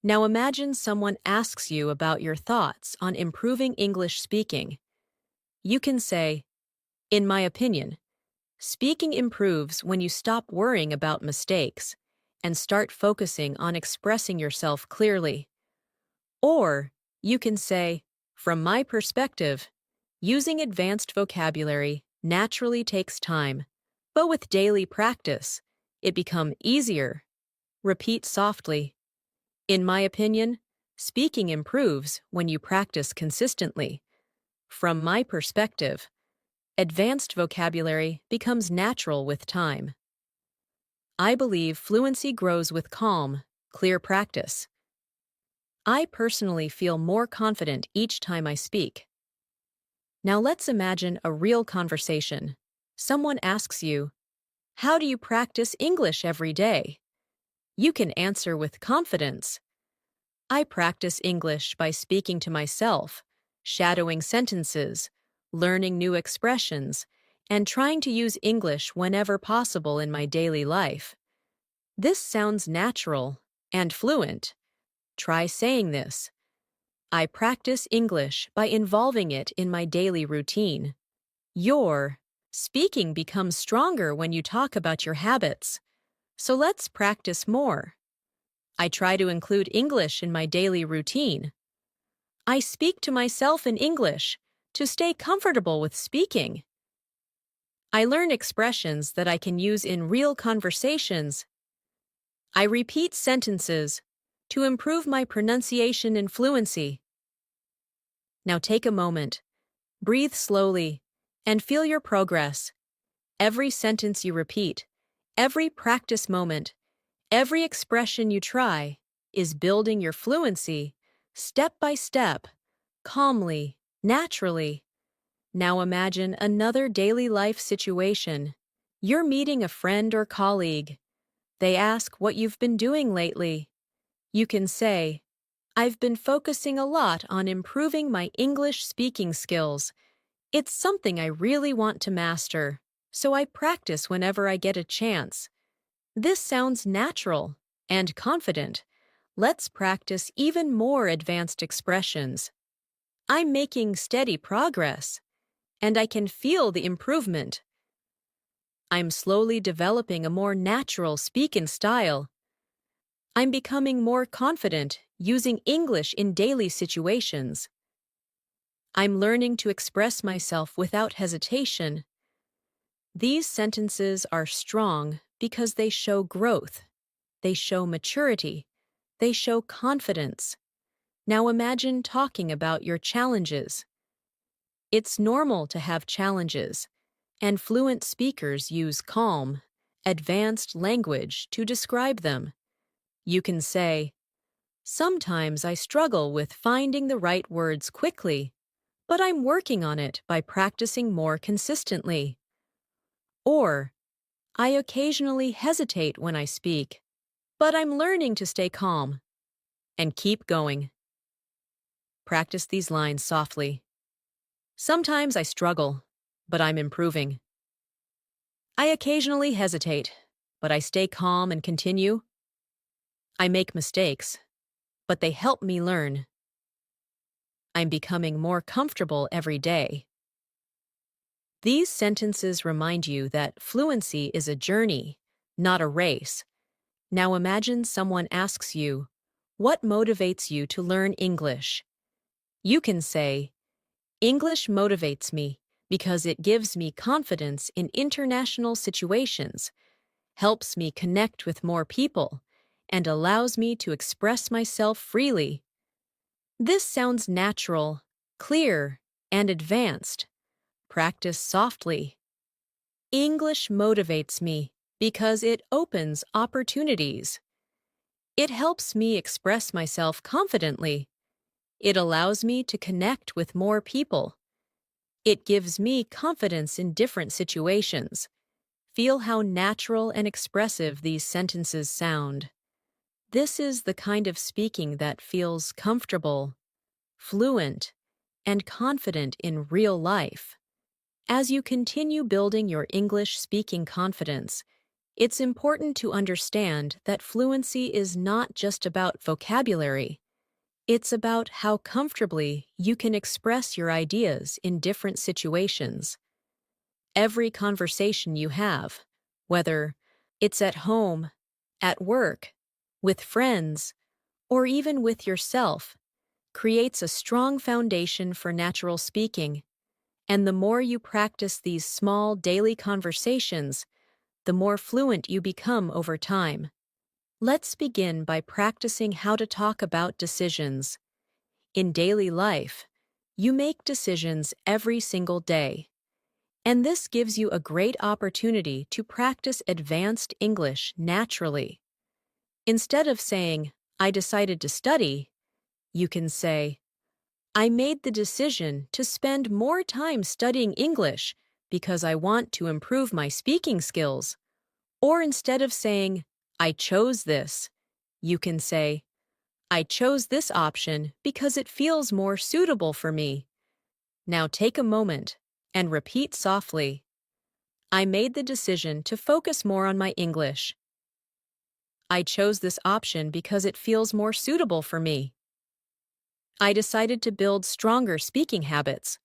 Now imagine someone asks you about your thoughts on improving English speaking. You can say, in my opinion, speaking improves when you stop worrying about mistakes and start focusing on expressing yourself clearly. Or you can say, from my perspective, using advanced vocabulary naturally takes time, but with daily practice, it becomes easier. Repeat softly. In my opinion, speaking improves when you practice consistently. From my perspective, advanced vocabulary becomes natural with time. I believe fluency grows with calm, clear practice. I personally feel more confident each time I speak. Now let's imagine a real conversation. Someone asks you, how do you practice English every day? You can answer with confidence. I practice English by speaking to myself, shadowing sentences, learning new expressions, and trying to use English whenever possible in my daily life. This sounds natural and fluent. Try saying this. I practice English by involving it in my daily routine. Your speaking becomes stronger when you talk about your habits. So let's practice more. I try to include English in my daily routine. I speak to myself in English to stay comfortable with speaking. I learn expressions that I can use in real conversations. I repeat sentences to improve my pronunciation and fluency. Now take a moment, breathe slowly, and feel your progress. Every sentence you repeat, every practice moment, every expression you try is building your fluency, step by step, calmly, naturally. Now imagine another daily life situation. You're meeting a friend or colleague. They ask what you've been doing lately. You can say, I've been focusing a lot on improving my English speaking skills. It's something I really want to master, so I practice whenever I get a chance. This sounds natural and confident. Let's practice even more advanced expressions. I'm making steady progress, and I can feel the improvement. I'm slowly developing a more natural speaking style. I'm becoming more confident using English in daily situations. I'm learning to express myself without hesitation. These sentences are strong because they show growth, they show maturity, they show confidence. Now imagine talking about your challenges. It's normal to have challenges, and fluent speakers use calm, advanced language to describe them. You can say, "Sometimes I struggle with finding the right words quickly, but I'm working on it by practicing more consistently." Or, "I occasionally hesitate when I speak, but I'm learning to stay calm." And keep going. Practice these lines softly. Sometimes I struggle, but I'm improving. I occasionally hesitate, but I stay calm and continue. I make mistakes, but they help me learn. I'm becoming more comfortable every day. These sentences remind you that fluency is a journey, not a race. Now imagine someone asks you, "What motivates you to learn English?" You can say, "English motivates me because it gives me confidence in international situations, helps me connect with more people, and allows me to express myself freely." This sounds natural, clear, and advanced. Practice softly. English motivates me because it opens opportunities. It helps me express myself confidently. It allows me to connect with more people. It gives me confidence in different situations. Feel how natural and expressive these sentences sound. This is the kind of speaking that feels comfortable, fluent, and confident in real life. As you continue building your English speaking confidence, it's important to understand that fluency is not just about vocabulary. It's about how comfortably you can express your ideas in different situations. Every conversation you have, whether it's at home, at work, with friends, or even with yourself, creates a strong foundation for natural speaking. And the more you practice these small daily conversations, the more fluent you become over time. Let's begin by practicing how to talk about decisions. In daily life, you make decisions every single day. And this gives you a great opportunity to practice advanced English naturally. Instead of saying, "I decided to study," you can say, "I made the decision to spend more time studying English because I want to improve my speaking skills." Or instead of saying, "I chose this," you can say, "I chose this option because it feels more suitable for me." Now take a moment and repeat softly, "I made the decision to focus more on my English. I chose this option because it feels more suitable for me. I decided to build stronger speaking habits.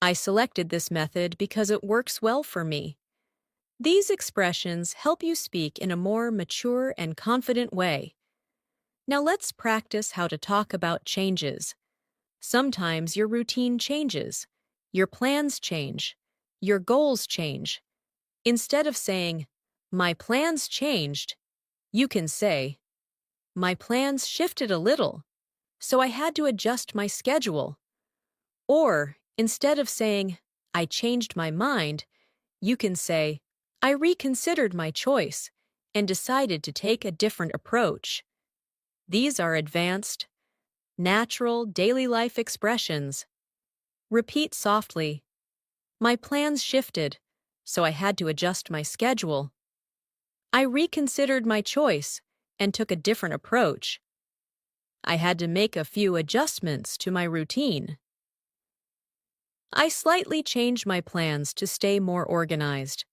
I selected this method because it works well for me." These expressions help you speak in a more mature and confident way. Now let's practice how to talk about changes. Sometimes your routine changes, your plans change, your goals change. Instead of saying, "My plans changed," you can say, "My plans shifted a little, so I had to adjust my schedule." Or, instead of saying, "I changed my mind," you can say, "I reconsidered my choice and decided to take a different approach." These are advanced, natural daily life expressions. Repeat softly, "My plans shifted, so I had to adjust my schedule. I reconsidered my choice and took a different approach. I had to make a few adjustments to my routine. I slightly changed my plans to stay more organized."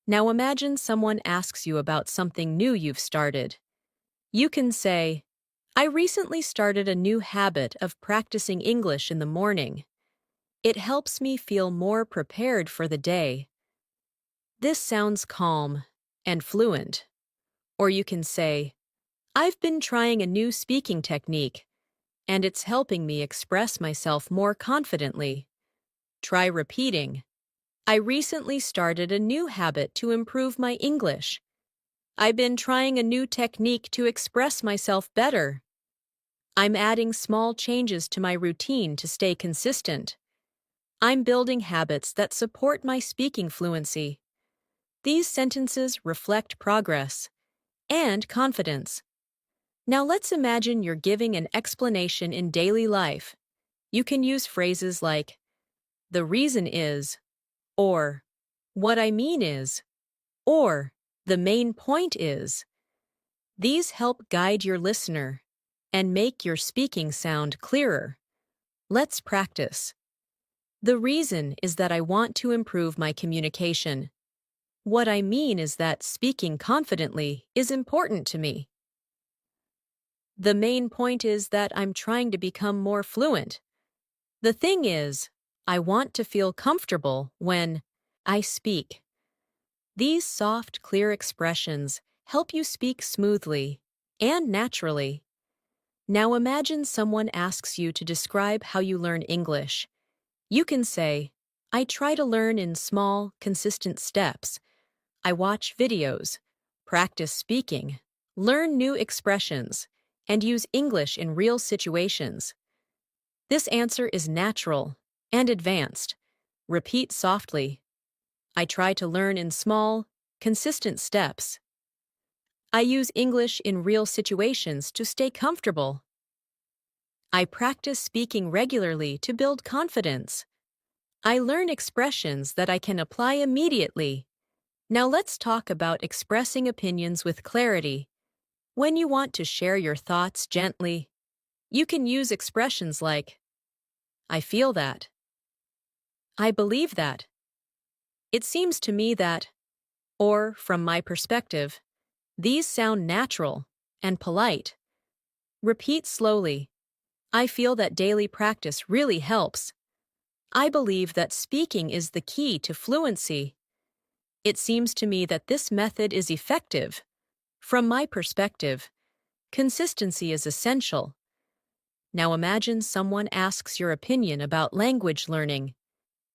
Now imagine someone asks you about something new you've started. You can say, "I recently started a new habit of practicing English in the morning. It helps me feel more prepared for the day." This sounds calm and fluent. Or you can say, I've been trying a new speaking technique, and it's helping me express myself more confidently. Try repeating, I recently started a new habit to improve my English. I've been trying a new technique to express myself better. I'm adding small changes to my routine to stay consistent. I'm building habits that support my speaking fluency. These sentences reflect progress and confidence. Now let's imagine you're giving an explanation in daily life. You can use phrases like, the reason is, or what I mean is, or the main point is. These help guide your listener and make your speaking sound clearer. Let's practice. The reason is that I want to improve my communication. What I mean is that speaking confidently is important to me. The main point is that I'm trying to become more fluent. The thing is, I want to feel comfortable when I speak. These soft, clear expressions help you speak smoothly and naturally. Now imagine someone asks you to describe how you learn English. You can say, I try to learn in small, consistent steps. I watch videos, practice speaking, learn new expressions, and use English in real situations. This answer is natural and advanced. Repeat softly. I try to learn in small, consistent steps. I use English in real situations to stay comfortable. I practice speaking regularly to build confidence. I learn expressions that I can apply immediately. Now let's talk about expressing opinions with clarity. When you want to share your thoughts gently, you can use expressions like, I feel that. I believe that. It seems to me that, or from my perspective. These sound natural and polite. Repeat slowly. I feel that daily practice really helps. I believe that speaking is the key to fluency. It seems to me that this method is effective. From my perspective, consistency is essential. Now imagine someone asks your opinion about language learning.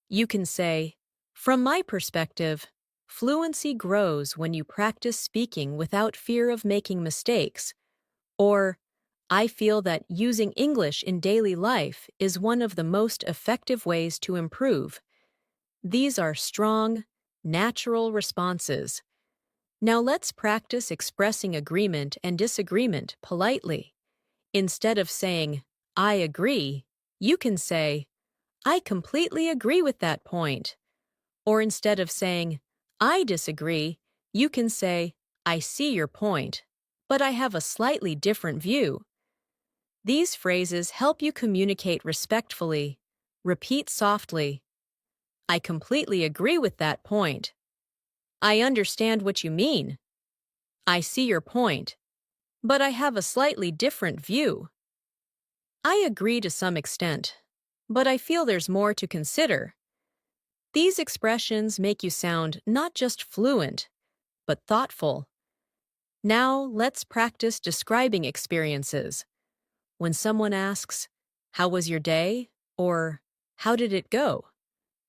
You can say, from my perspective, fluency grows when you practice speaking without fear of making mistakes. Or, I feel that using English in daily life is one of the most effective ways to improve. These are strong, natural responses. Now let's practice expressing agreement and disagreement politely. Instead of saying, I agree, you can say, I completely agree with that point. Or instead of saying, I disagree, you can say, I see your point, but I have a slightly different view. These phrases help you communicate respectfully. Repeat softly. I completely agree with that point. I understand what you mean. I see your point, but I have a slightly different view. I agree to some extent, but I feel there's more to consider. These expressions make you sound not just fluent, but thoughtful. Now let's practice describing experiences. When someone asks, how was your day? Or, how did it go?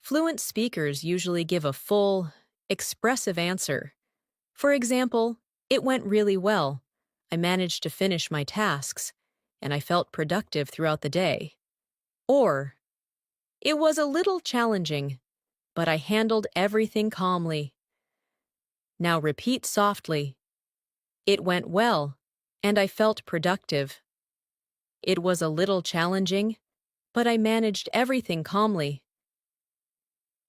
Fluent speakers usually give a full, expressive answer. For example, it went really well. I managed to finish my tasks, and I felt productive throughout the day. Or, it was a little challenging, but I handled everything calmly. Now repeat softly. It went well, and I felt productive. It was a little challenging, but I managed everything calmly.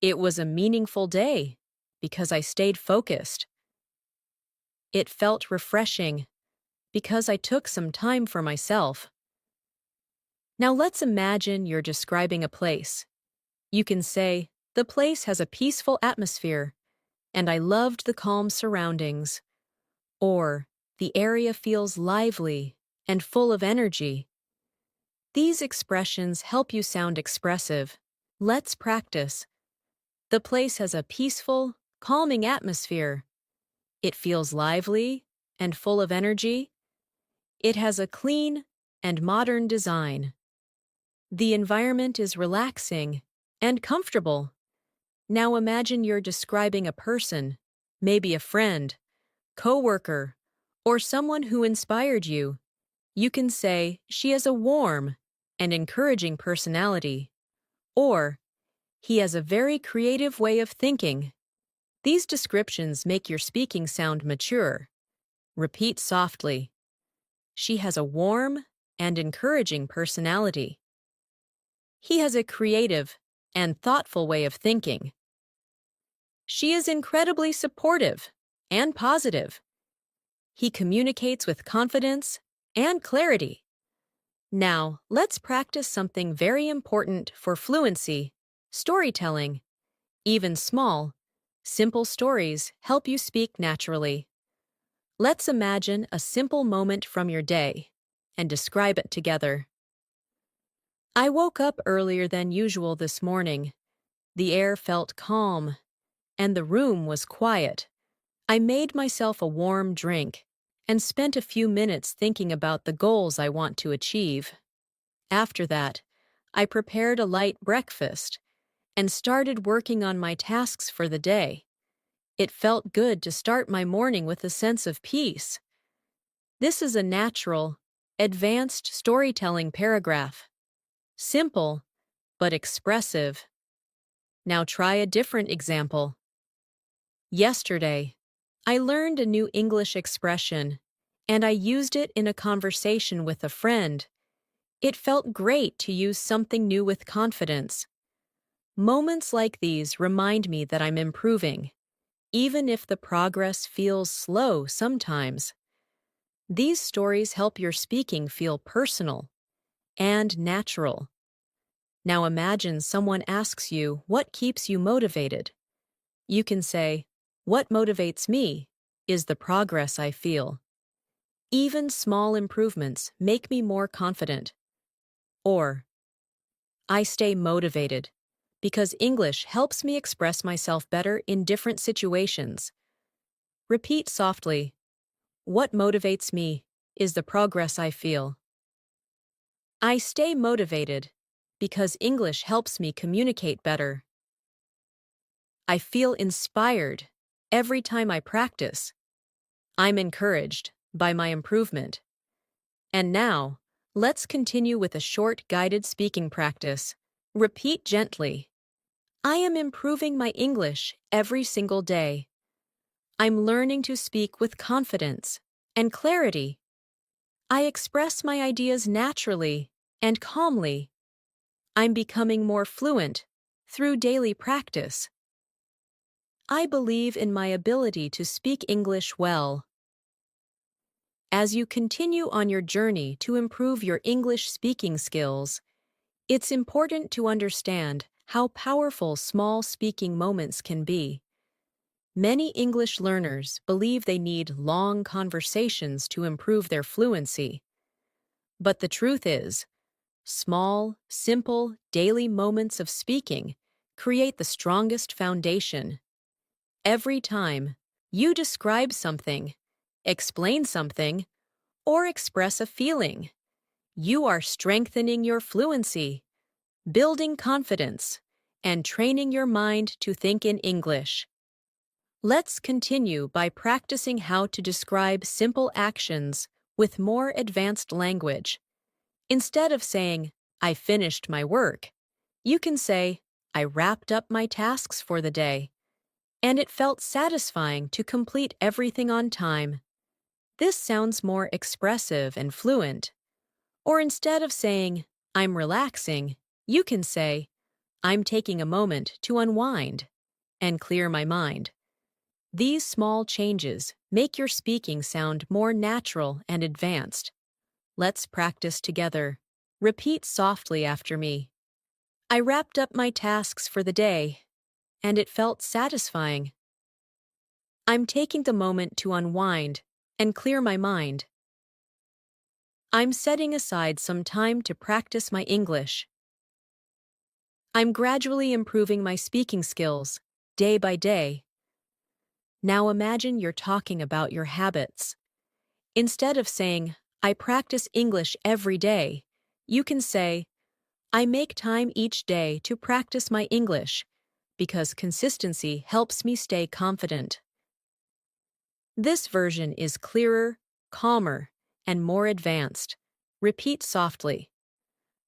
It was a meaningful day because I stayed focused. It felt refreshing because I took some time for myself. Now let's imagine you're describing a place. You can say, the place has a peaceful atmosphere, and I loved the calm surroundings. Or, the area feels lively and full of energy. These expressions help you sound expressive. Let's practice. The place has a peaceful, calming atmosphere. It feels lively and full of energy. It has a clean and modern design. The environment is relaxing and comfortable. Now imagine you're describing a person, maybe a friend, coworker, or someone who inspired you. You can say she has a warm and encouraging personality, or he has a very creative way of thinking. These descriptions make your speaking sound mature. Repeat softly. She has a warm and encouraging personality. He has a creative and thoughtful way of thinking. She is incredibly supportive and positive. He communicates with confidence and clarity. Now, let's practice something very important for fluency: storytelling. Even small, simple stories help you speak naturally. Let's imagine a simple moment from your day and describe it together. I woke up earlier than usual this morning. The air felt calm, and the room was quiet. I made myself a warm drink and spent a few minutes thinking about the goals I want to achieve. After that, I prepared a light breakfast and started working on my tasks for the day. It felt good to start my morning with a sense of peace. This is a natural, advanced storytelling paragraph. Simple, but expressive. Now try a different example. Yesterday, I learned a new English expression, and I used it in a conversation with a friend. It felt great to use something new with confidence. Moments like these remind me that I'm improving, even if the progress feels slow sometimes. These stories help your speaking feel personal and natural. Now imagine someone asks you what keeps you motivated. You can say, "What motivates me is the progress I feel. Even small improvements make me more confident." Or, "I stay motivated because English helps me express myself better in different situations." Repeat softly, "What motivates me is the progress I feel. I stay motivated because English helps me communicate better. I feel inspired every time I practice. I'm encouraged by my improvement." And now, let's continue with a short guided speaking practice. Repeat gently. I am improving my English every single day. I'm learning to speak with confidence and clarity. I express my ideas naturally and calmly. I'm becoming more fluent through daily practice. I believe in my ability to speak English well. As you continue on your journey to improve your English speaking skills, it's important to understand how powerful small speaking moments can be. Many English learners believe they need long conversations to improve their fluency. But the truth is, small, simple, daily moments of speaking create the strongest foundation. Every time you describe something, explain something, or express a feeling, you are strengthening your fluency, building confidence, and training your mind to think in English. Let's continue by practicing how to describe simple actions with more advanced language. Instead of saying, "I finished my work," you can say, "I wrapped up my tasks for the day, and it felt satisfying to complete everything on time." This sounds more expressive and fluent. Or instead of saying, "I'm relaxing," you can say, "I'm taking a moment to unwind and clear my mind." These small changes make your speaking sound more natural and advanced. Let's practice together. Repeat softly after me. I wrapped up my tasks for the day, and it felt satisfying. I'm taking the moment to unwind and clear my mind. I'm setting aside some time to practice my English. I'm gradually improving my speaking skills, day by day. Now imagine you're talking about your habits. Instead of saying, I practice English every day, you can say, I make time each day to practice my English because consistency helps me stay confident. This version is clearer, calmer, and more advanced. Repeat softly.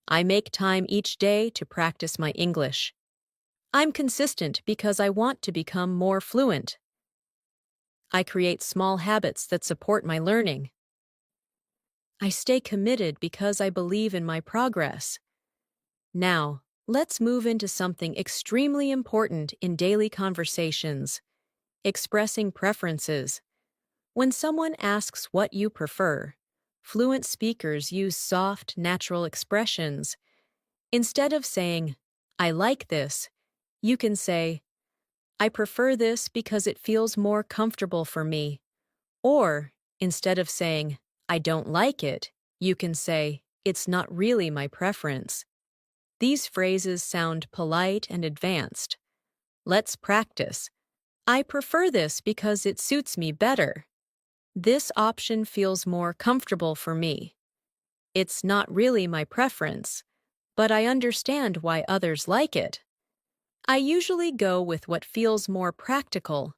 I make time each day to practice my English. I'm consistent because I want to become more fluent. I create small habits that support my learning. I stay committed because I believe in my progress. Now, let's move into something extremely important in daily conversations: expressing preferences. When someone asks what you prefer, fluent speakers use soft, natural expressions. Instead of saying, I like this, you can say, I prefer this because it feels more comfortable for me. Or, instead of saying, I don't like it, you can say, it's not really my preference. These phrases sound polite and advanced. Let's practice. I prefer this because it suits me better. This option feels more comfortable for me. It's not really my preference, but I understand why others like it. I usually go with what feels more practical.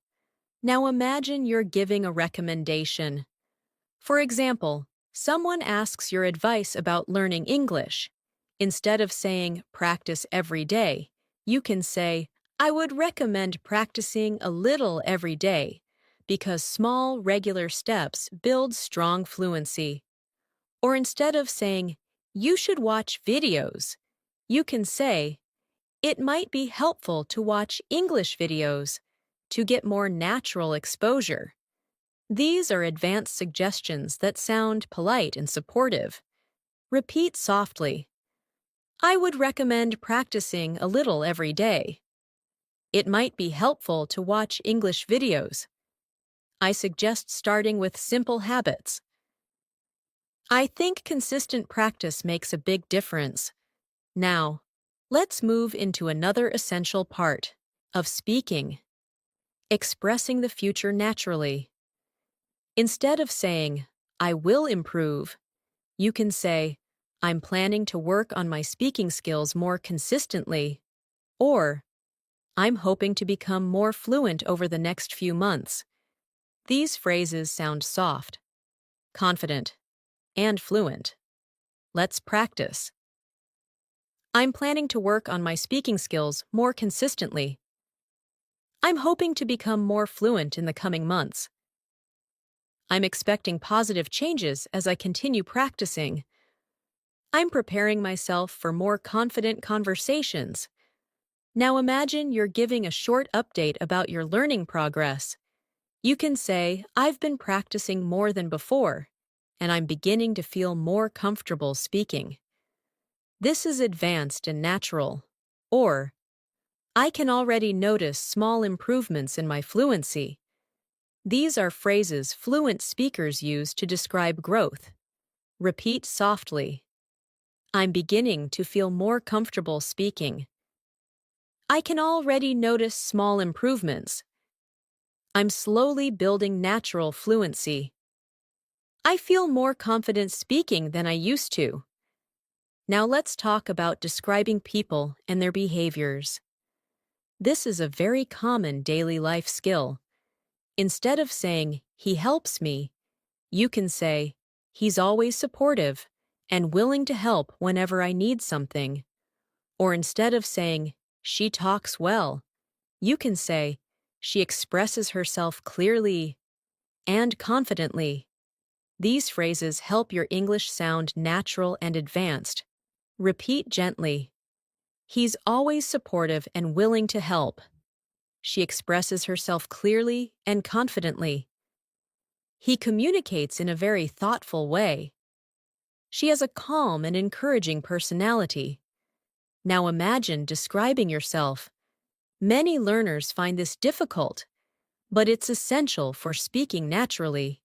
Now imagine you're giving a recommendation. For example, someone asks your advice about learning English. Instead of saying, practice every day, you can say, I would recommend practicing a little every day, because small, regular steps build strong fluency. Or instead of saying, you should watch videos, you can say, it might be helpful to watch English videos to get more natural exposure. These are advanced suggestions that sound polite and supportive. Repeat softly. I would recommend practicing a little every day. It might be helpful to watch English videos. I suggest starting with simple habits. I think consistent practice makes a big difference. Now, let's move into another essential part of speaking: expressing the future naturally. Instead of saying, I will improve, you can say, I'm planning to work on my speaking skills more consistently, or I'm hoping to become more fluent over the next few months. These phrases sound soft, confident, and fluent. Let's practice. I'm planning to work on my speaking skills more consistently. I'm hoping to become more fluent in the coming months. I'm expecting positive changes as I continue practicing. I'm preparing myself for more confident conversations. Now imagine you're giving a short update about your learning progress. You can say, I've been practicing more than before, and I'm beginning to feel more comfortable speaking. This is advanced and natural. Or, I can already notice small improvements in my fluency. These are phrases fluent speakers use to describe growth. Repeat softly. I'm beginning to feel more comfortable speaking. I can already notice small improvements. I'm slowly building natural fluency. I feel more confident speaking than I used to. Now let's talk about describing people and their behaviors. This is a very common daily life skill. Instead of saying, he helps me, you can say, he's always supportive and willing to help whenever I need something. Or instead of saying, she talks well, you can say, she expresses herself clearly and confidently. These phrases help your English sound natural and advanced. Repeat gently. He's always supportive and willing to help. She expresses herself clearly and confidently. He communicates in a very thoughtful way. She has a calm and encouraging personality. Now imagine describing yourself. Many learners find this difficult, but it's essential for speaking naturally.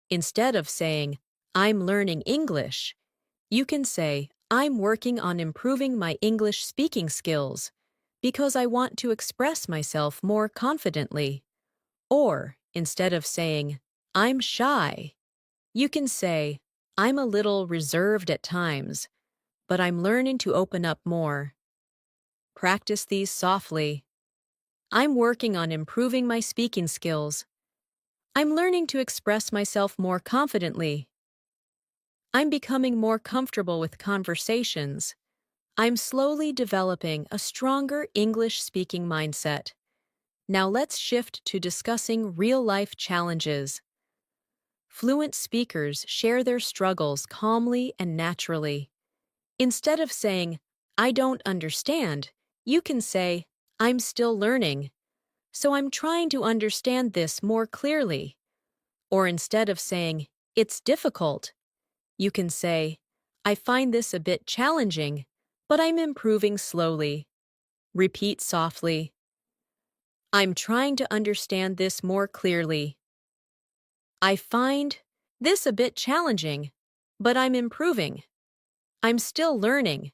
Instead of saying, I'm learning English, you can say, I'm working on improving my English speaking skills because I want to express myself more confidently. Or, instead of saying, I'm shy, you can say, I'm a little reserved at times, but I'm learning to open up more. Practice these softly. I'm working on improving my speaking skills. I'm learning to express myself more confidently. I'm becoming more comfortable with conversations. I'm slowly developing a stronger English-speaking mindset. Now let's shift to discussing real-life challenges. Fluent speakers share their struggles calmly and naturally. Instead of saying, I don't understand, you can say, I'm still learning, so I'm trying to understand this more clearly. Or instead of saying, it's difficult, you can say, I find this a bit challenging, but I'm improving slowly. Repeat softly. I'm trying to understand this more clearly. I find this a bit challenging, but I'm improving. I'm still learning,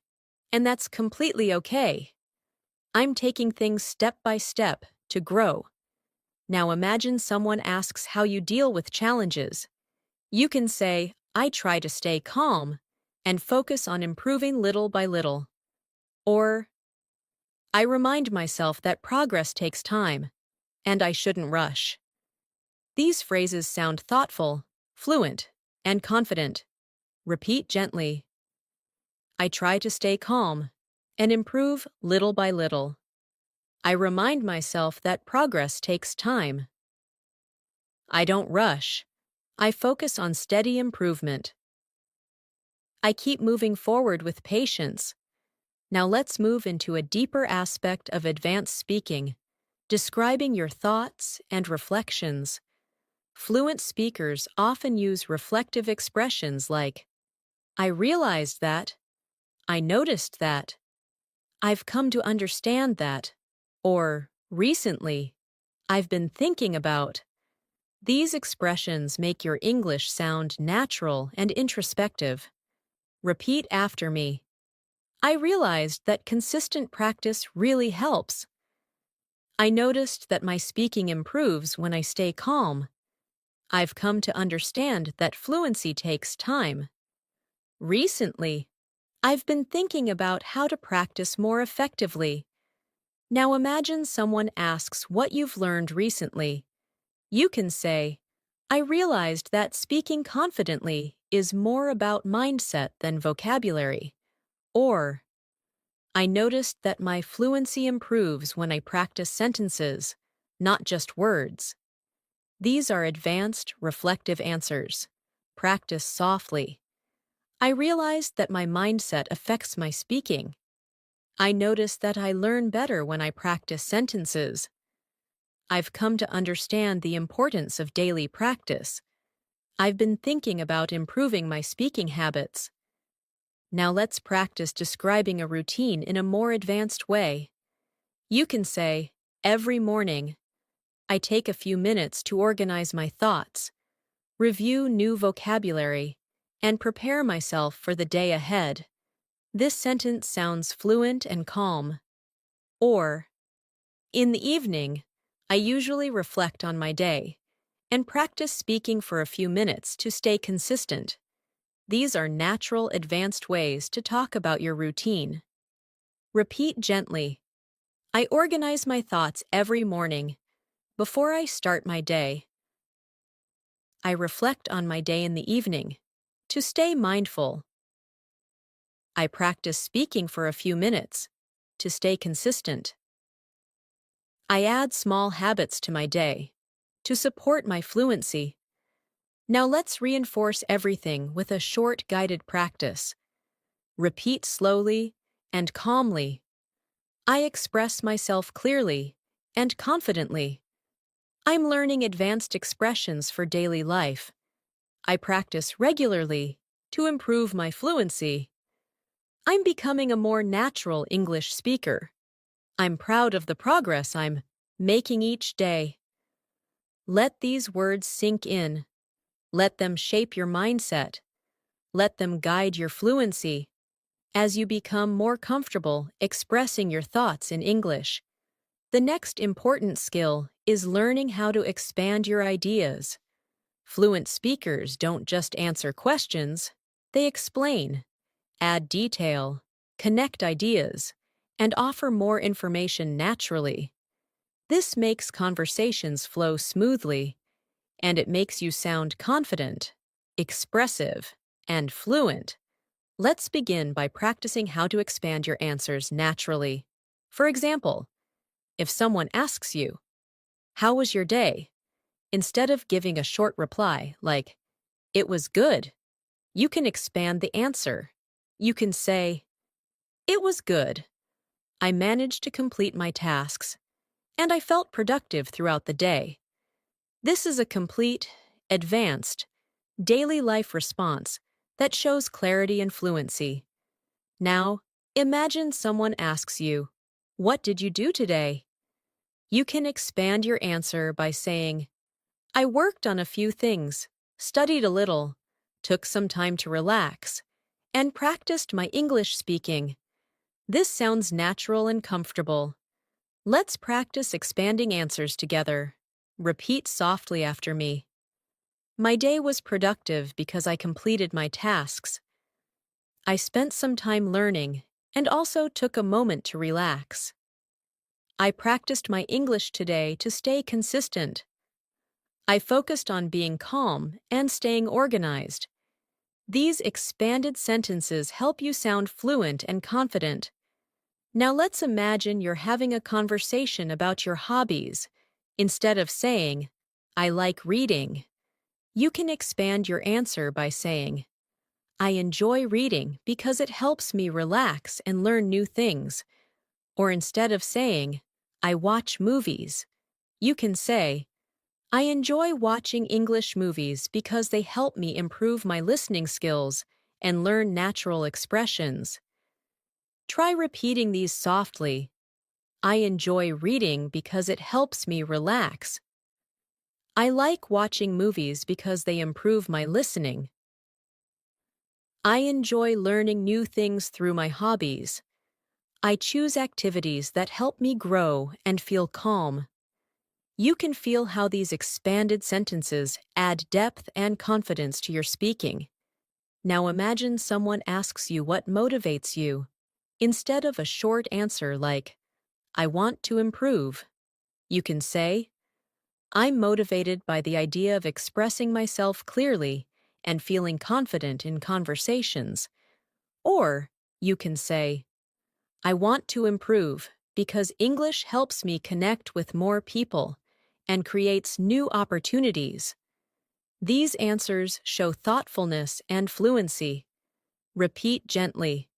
and that's completely okay. I'm taking things step by step to grow. Now imagine someone asks how you deal with challenges. You can say, I try to stay calm and focus on improving little by little. Or, I remind myself that progress takes time, and I shouldn't rush. These phrases sound thoughtful, fluent, and confident. Repeat gently. I try to stay calm and improve little by little. I remind myself that progress takes time. I don't rush. I focus on steady improvement. I keep moving forward with patience. Now let's move into a deeper aspect of advanced speaking, describing your thoughts and reflections. Fluent speakers often use reflective expressions like, I realized that, I noticed that, I've come to understand that, or, recently, I've been thinking about. These expressions make your English sound natural and introspective. Repeat after me. I realized that consistent practice really helps. I noticed that my speaking improves when I stay calm. I've come to understand that fluency takes time. Recently, I've been thinking about how to practice more effectively. Now imagine someone asks what you've learned recently. You can say, I realized that speaking confidently is more about mindset than vocabulary. Or, I noticed that my fluency improves when I practice sentences, not just words. These are advanced, reflective answers. Practice softly. I realized that my mindset affects my speaking. I notice that I learn better when I practice sentences. I've come to understand the importance of daily practice. I've been thinking about improving my speaking habits. Now let's practice describing a routine in a more advanced way. You can say, every morning, I take a few minutes to organize my thoughts, review new vocabulary, and prepare myself for the day ahead. This sentence sounds fluent and calm. Or, in the evening, I usually reflect on my day and practice speaking for a few minutes to stay consistent. These are natural, advanced ways to talk about your routine. Repeat gently. I organize my thoughts every morning. Before I start my day, I reflect on my day in the evening. To stay mindful, I practice speaking for a few minutes. To stay consistent, I add small habits to my day. To support my fluency. Now let's reinforce everything with a short guided practice. Repeat slowly and calmly. I express myself clearly and confidently. I'm learning advanced expressions for daily life. I practice regularly to improve my fluency. I'm becoming a more natural English speaker. I'm proud of the progress I'm making each day. Let these words sink in. Let them shape your mindset. Let them guide your fluency. As you become more comfortable expressing your thoughts in English, The next important skill is learning how to expand your ideas. Fluent speakers don't just answer questions, they explain, add detail, connect ideas, and offer more information naturally. This makes conversations flow smoothly, and it makes you sound confident, expressive, and fluent. Let's begin by practicing how to expand your answers naturally. For example, if someone asks you, "How was your day?" instead of giving a short reply like, "It was good," you can expand the answer. You can say, "It was good. I managed to complete my tasks, and I felt productive throughout the day." This is a complete, advanced, daily life response that shows clarity and fluency. Now, imagine someone asks you, "What did you do today?" You can expand your answer by saying, "I worked on a few things, studied a little, took some time to relax, and practiced my English speaking." This sounds natural and comfortable. Let's practice expanding answers together. Repeat softly after me. My day was productive because I completed my tasks. I spent some time learning and also took a moment to relax. I practiced my English today to stay consistent. I focused on being calm and staying organized. These expanded sentences help you sound fluent and confident. Now let's imagine you're having a conversation about your hobbies. Instead of saying, "I like reading," you can expand your answer by saying, "I enjoy reading because it helps me relax and learn new things." Or instead of saying, "I watch movies," you can say, "I enjoy watching English movies because they help me improve my listening skills and learn natural expressions." Try repeating these softly. I enjoy reading because it helps me relax. I like watching movies because they improve my listening. I enjoy learning new things through my hobbies. I choose activities that help me grow and feel calm. You can feel how these expanded sentences add depth and confidence to your speaking. Now imagine someone asks you what motivates you. Instead of a short answer like, "I want to improve," you can say, "I'm motivated by the idea of expressing myself clearly and feeling confident in conversations." Or you can say, "I want to improve because English helps me connect with more people and creates new opportunities." These answers show thoughtfulness and fluency. Repeat gently.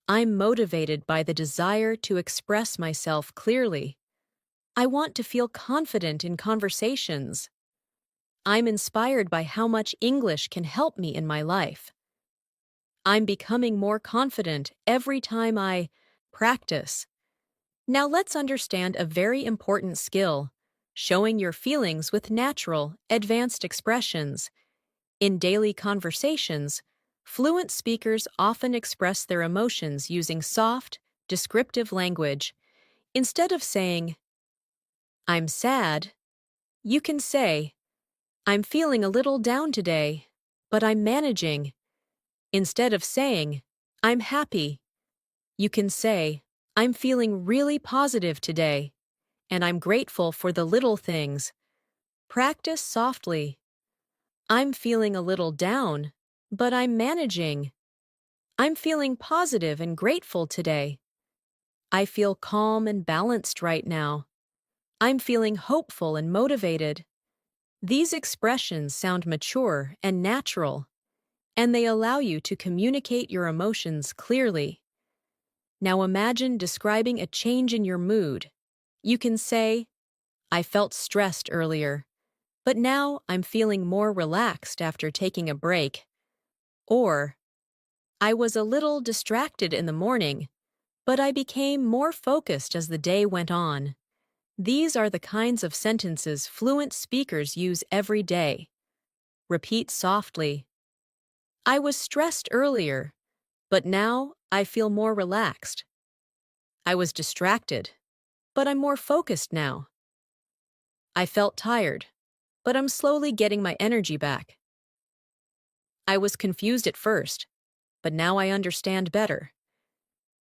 I'm motivated by the desire to express myself clearly. I want to feel confident in conversations. I'm inspired by how much English can help me in my life. I'm becoming more confident every time I practice. Now let's understand a very important skill, showing your feelings with natural, advanced expressions. In daily conversations, fluent speakers often express their emotions using soft, descriptive language. Instead of saying, "I'm sad," you can say, "I'm feeling a little down today, but I'm managing." Instead of saying, "I'm happy," you can say, "I'm feeling really positive today, and I'm grateful for the little things." Practice softly. I'm feeling a little down, but I'm managing. I'm feeling positive and grateful today. I feel calm and balanced right now. I'm feeling hopeful and motivated. These expressions sound mature and natural, and they allow you to communicate your emotions clearly. Now imagine describing a change in your mood. You can say, "I felt stressed earlier, but now I'm feeling more relaxed after taking a break." Or, "I was a little distracted in the morning, but I became more focused as the day went on." These are the kinds of sentences fluent speakers use every day. Repeat softly. I was stressed earlier, but now I feel more relaxed. I was distracted, but I'm more focused now. I felt tired, but I'm slowly getting my energy back. I was confused at first, but now I understand better.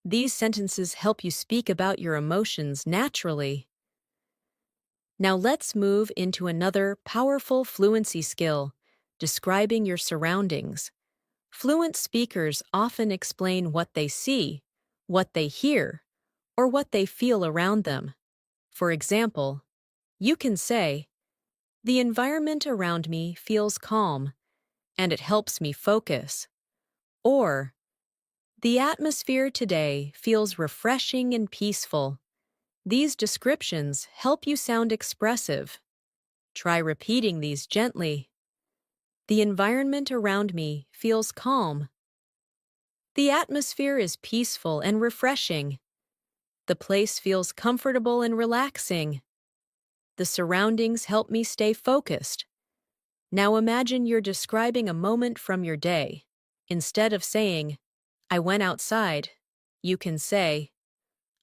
These sentences help you speak about your emotions naturally. Now let's move into another powerful fluency skill, describing your surroundings. Fluent speakers often explain what they see, what they hear, or what they feel around them. For example, you can say, "The environment around me feels calm, and it helps me focus." Or, "The atmosphere today feels refreshing and peaceful." These descriptions help you sound expressive. Try repeating these gently. The environment around me feels calm. The atmosphere is peaceful and refreshing. The place feels comfortable and relaxing. The surroundings help me stay focused. Now imagine you're describing a moment from your day. Instead of saying, "I went outside," you can say,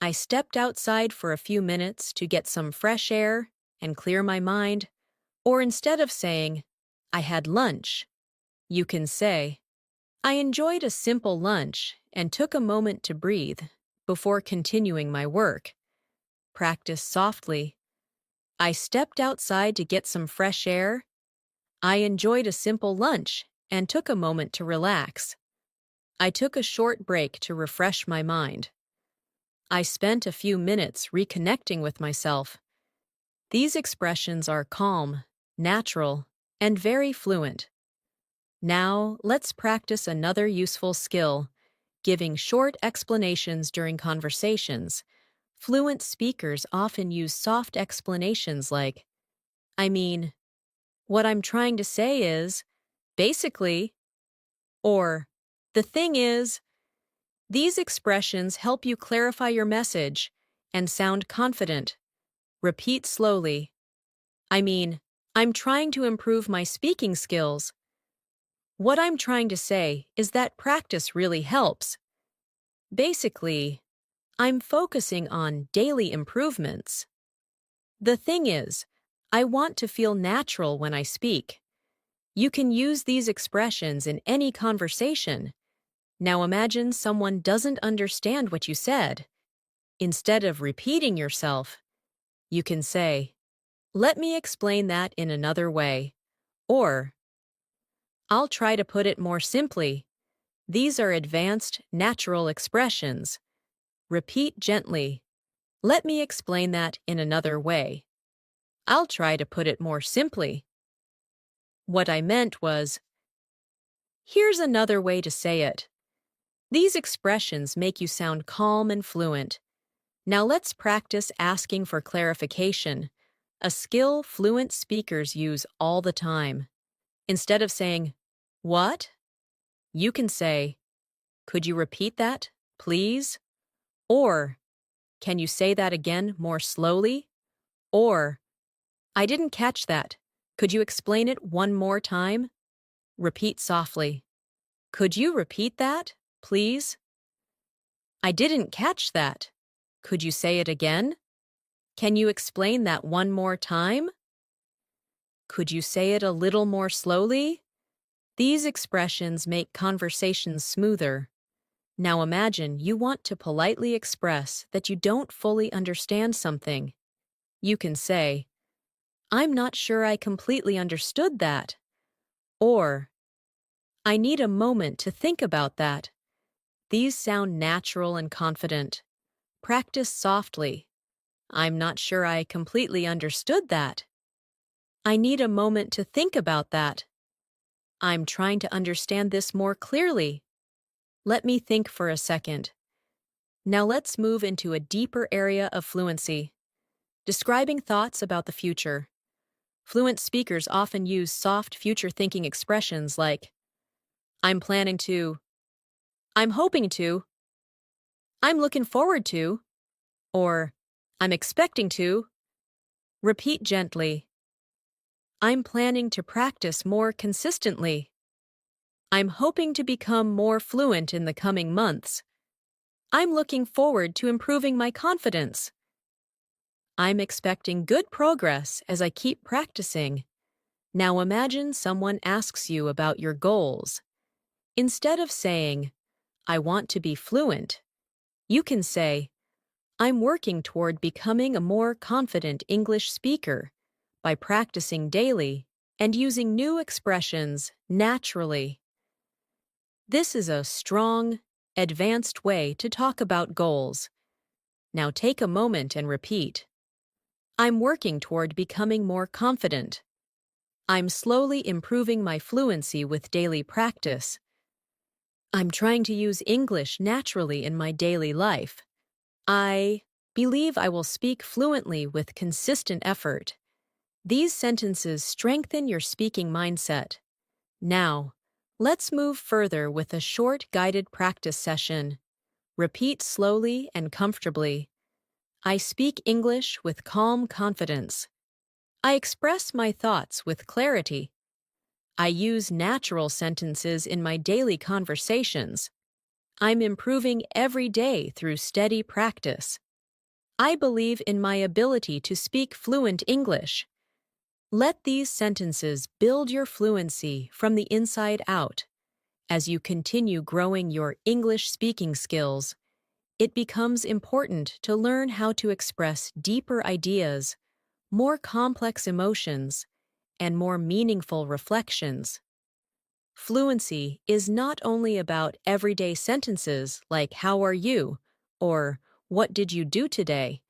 "I stepped outside for a few minutes to get some fresh air and clear my mind." Or instead of saying, "I had lunch," you can say, "I enjoyed a simple lunch and took a moment to breathe before continuing my work." Practice softly. "I stepped outside to get some fresh air. I enjoyed a simple lunch and took a moment to relax. I took a short break to refresh my mind. I spent a few minutes reconnecting with myself." These expressions are calm, natural, and very fluent. Now, let's practice another useful skill, giving short explanations during conversations. Fluent speakers often use soft explanations like, "I mean, what I'm trying to say is, basically," or "the thing is." These expressions help you clarify your message and sound confident. Repeat slowly. "I mean, I'm trying to improve my speaking skills. What I'm trying to say is that practice really helps. Basically, I'm focusing on daily improvements. The thing is, I want to feel natural when I speak." You can use these expressions in any conversation. Now imagine someone doesn't understand what you said. Instead of repeating yourself, you can say, "Let me explain that in another way." Or, "I'll try to put it more simply." These are advanced, natural expressions. Repeat gently. "Let me explain that in another way. I'll try to put it more simply. What I meant was, here's another way to say it." These expressions make you sound calm and fluent. Now let's practice asking for clarification, a skill fluent speakers use all the time. Instead of saying, "What?" you can say, "Could you repeat that, please?" Or, "Can you say that again more slowly?" Or, "I didn't catch that. Could you explain it one more time?" Repeat softly. "Could you repeat that, please?" "I didn't catch that. Could you say it again?" "Can you explain that one more time?" "Could you say it a little more slowly?" These expressions make conversations smoother. Now imagine you want to politely express that you don't fully understand something. You can say, "I'm not sure I completely understood that." Or, "I need a moment to think about that." These sound natural and confident. Practice softly. "I'm not sure I completely understood that." "I need a moment to think about that." "I'm trying to understand this more clearly." "Let me think for a second." Now let's move into a deeper area of fluency, describing thoughts about the future. Fluent speakers often use soft future-thinking expressions like, "I'm planning to," "I'm hoping to," "I'm looking forward to," or "I'm expecting to." Repeat gently. "I'm planning to practice more consistently." "I'm hoping to become more fluent in the coming months." "I'm looking forward to improving my confidence." I'm expecting good progress as I keep practicing. Now imagine someone asks you about your goals. Instead of saying, I want to be fluent, you can say, I'm working toward becoming a more confident English speaker by practicing daily and using new expressions naturally. This is a strong, advanced way to talk about goals. Now take a moment and repeat. I'm working toward becoming more confident. I'm slowly improving my fluency with daily practice. I'm trying to use English naturally in my daily life. I believe I will speak fluently with consistent effort. These sentences strengthen your speaking mindset. Now, let's move further with a short guided practice session. Repeat slowly and comfortably. I speak English with calm confidence. I express my thoughts with clarity. I use natural sentences in my daily conversations. I'm improving every day through steady practice. I believe in my ability to speak fluent English. Let these sentences build your fluency from the inside out. As you continue growing your English speaking skills, it becomes important to learn how to express deeper ideas, more complex emotions, and more meaningful reflections. Fluency is not only about everyday sentences like "How are you?" or "What did you do today?"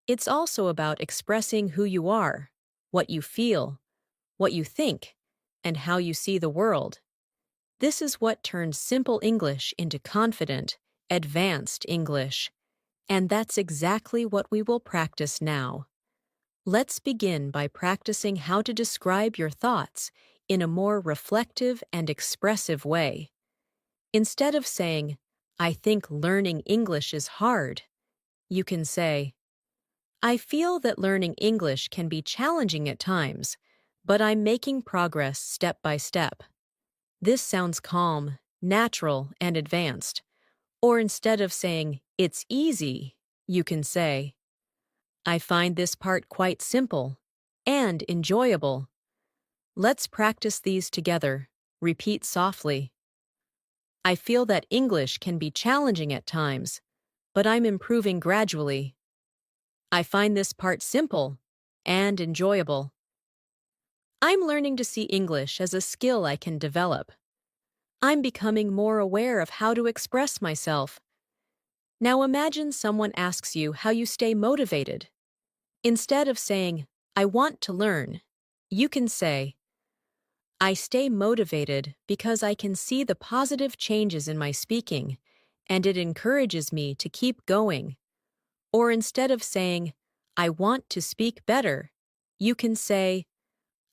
It's also about expressing who you are, what you feel, what you think, and how you see the world. This is what turns simple English into confident, advanced English. And that's exactly what we will practice now. Let's begin by practicing how to describe your thoughts in a more reflective and expressive way. Instead of saying, I think learning English is hard, you can say, I feel that learning English can be challenging at times, but I'm making progress step by step. This sounds calm, natural, and advanced. Or instead of saying, it's easy, you can say, I find this part quite simple and enjoyable. Let's practice these together. Repeat softly. I feel that English can be challenging at times, but I'm improving gradually. I find this part simple and enjoyable. I'm learning to see English as a skill I can develop. I'm becoming more aware of how to express myself. Now imagine someone asks you how you stay motivated. Instead of saying, I want to learn, you can say, I stay motivated because I can see the positive changes in my speaking, and it encourages me to keep going. Or instead of saying, I want to speak better, you can say,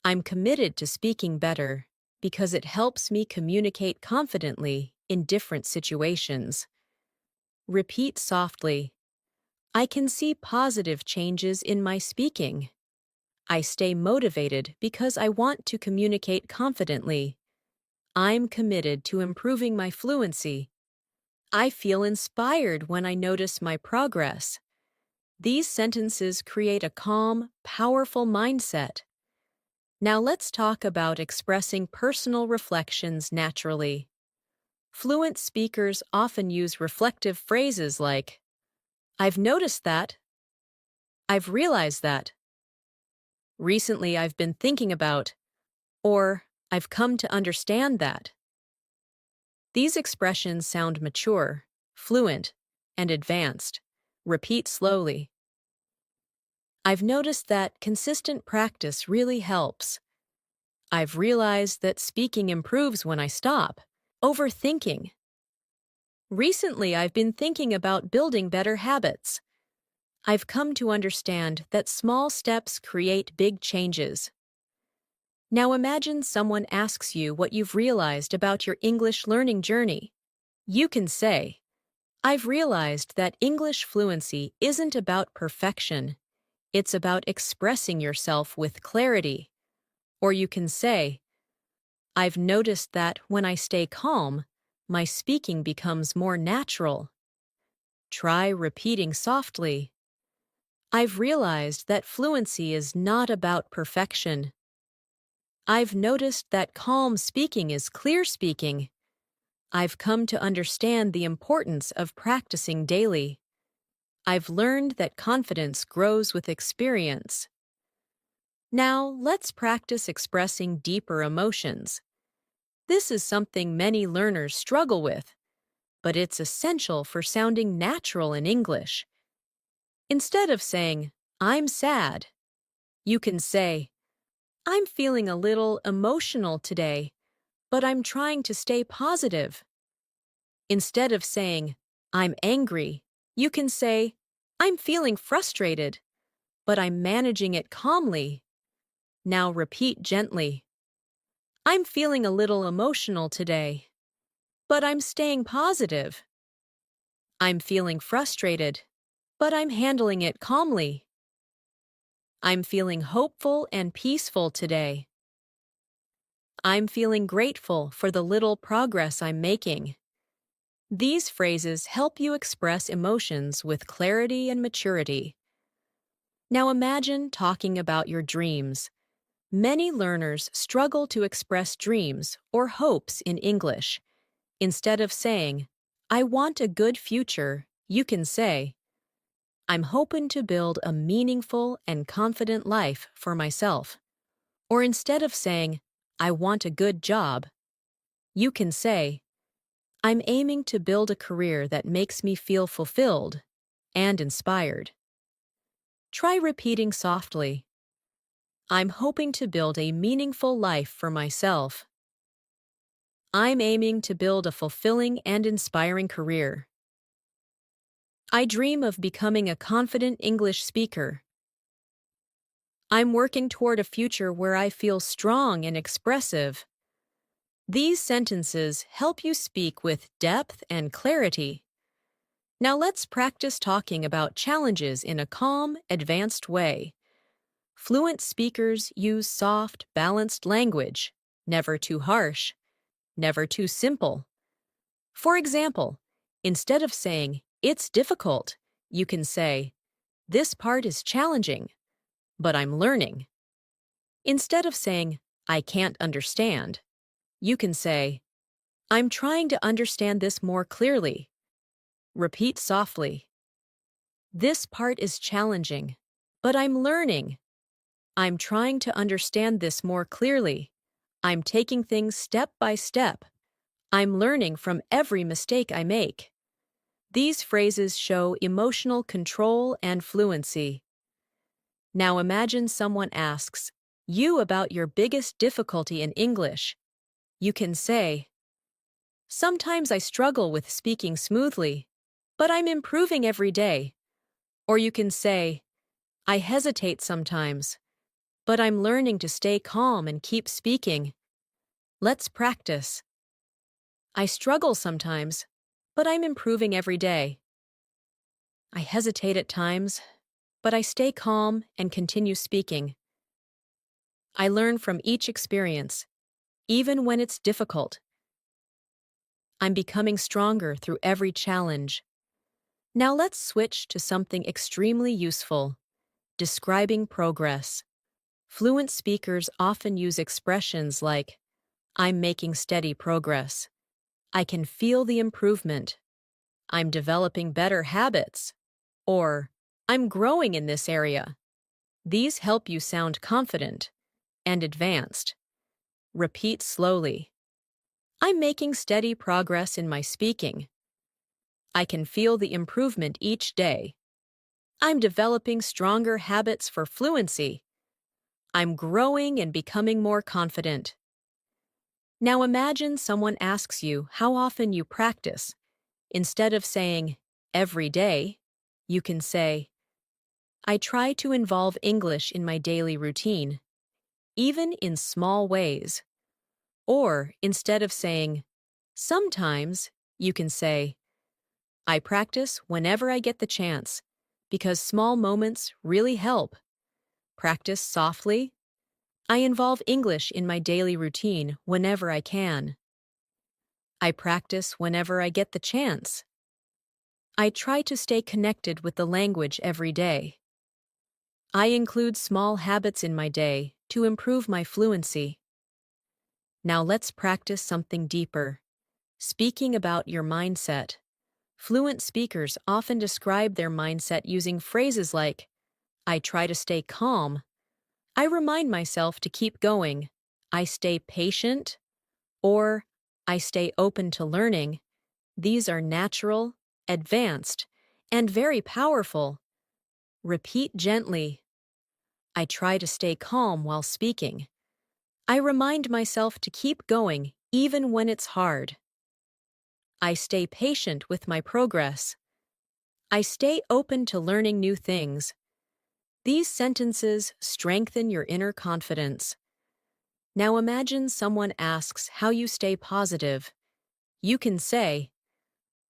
I'm committed to speaking better because it helps me communicate confidently in different situations. Repeat softly. I can see positive changes in my speaking. I stay motivated because I want to communicate confidently. I'm committed to improving my fluency. I feel inspired when I notice my progress. These sentences create a calm, powerful mindset. Now let's talk about expressing personal reflections naturally. Fluent speakers often use reflective phrases like, I've noticed that. I've realized that. Recently I've been thinking about, or I've come to understand that. These expressions sound mature, fluent, and advanced. Repeat slowly. I've noticed that consistent practice really helps. I've realized that speaking improves when I stop. Overthinking. Recently, I've been thinking about building better habits. I've come to understand that small steps create big changes. Now imagine someone asks you what you've realized about your English learning journey. You can say, I've realized that English fluency isn't about perfection. It's about expressing yourself with clarity. Or you can say, I've noticed that when I stay calm, my speaking becomes more natural. Try repeating softly. I've realized that fluency is not about perfection. I've noticed that calm speaking is clear speaking. I've come to understand the importance of practicing daily. I've learned that confidence grows with experience. Now, let's practice expressing deeper emotions. This is something many learners struggle with, but it's essential for sounding natural in English. Instead of saying, I'm sad, you can say, I'm feeling a little emotional today, but I'm trying to stay positive. Instead of saying, I'm angry, you can say, I'm feeling frustrated, but I'm managing it calmly. Now repeat gently. I'm feeling a little emotional today, but I'm staying positive. I'm feeling frustrated, but I'm handling it calmly. I'm feeling hopeful and peaceful today. I'm feeling grateful for the little progress I'm making. These phrases help you express emotions with clarity and maturity. Now imagine talking about your dreams. Many learners struggle to express dreams or hopes in English. Instead of saying, I want a good future, you can say, I'm hoping to build a meaningful and confident life for myself. Or instead of saying, I want a good job, you can say, I'm aiming to build a career that makes me feel fulfilled and inspired. Try repeating softly, I'm hoping to build a meaningful life for myself. I'm aiming to build a fulfilling and inspiring career. I dream of becoming a confident English speaker. I'm working toward a future where I feel strong and expressive. These sentences help you speak with depth and clarity. Now let's practice talking about challenges in a calm, advanced way. Fluent speakers use soft, balanced language, never too harsh, never too simple. For example, instead of saying, it's difficult, you can say, this part is challenging, but I'm learning. Instead of saying, I can't understand, you can say, I'm trying to understand this more clearly. Repeat softly. This part is challenging, but I'm learning. I'm trying to understand this more clearly. I'm taking things step by step. I'm learning from every mistake I make. These phrases show emotional control and fluency. Now imagine someone asks you about your biggest difficulty in English. You can say, sometimes I struggle with speaking smoothly, but I'm improving every day. Or you can say, I hesitate sometimes, but I'm learning to stay calm and keep speaking. Let's practice. I struggle sometimes, but I'm improving every day. I hesitate at times, but I stay calm and continue speaking. I learn from each experience, even when it's difficult. I'm becoming stronger through every challenge. Now let's switch to something extremely useful, describing progress. Fluent speakers often use expressions like, I'm making steady progress. I can feel the improvement. I'm developing better habits. Or, I'm growing in this area. These help you sound confident and advanced. Repeat slowly. I'm making steady progress in my speaking. I can feel the improvement each day. I'm developing stronger habits for fluency. I'm growing and becoming more confident. Now imagine someone asks you how often you practice. Instead of saying, every day, you can say, I try to involve English in my daily routine, even in small ways. Or instead of saying, sometimes, you can say, I practice whenever I get the chance, because small moments really help. Practice softly. I involve English in my daily routine whenever I can. I practice whenever I get the chance. I try to stay connected with the language every day. I include small habits in my day to improve my fluency. Now let's practice something deeper. Speaking about your mindset. Fluent speakers often describe their mindset using phrases like, I try to stay calm. I remind myself to keep going. I stay patient. Or, I stay open to learning. These are natural, advanced, and very powerful. Repeat gently. I try to stay calm while speaking. I remind myself to keep going even when it's hard. I stay patient with my progress. I stay open to learning new things. These sentences strengthen your inner confidence. Now imagine someone asks how you stay positive. You can say,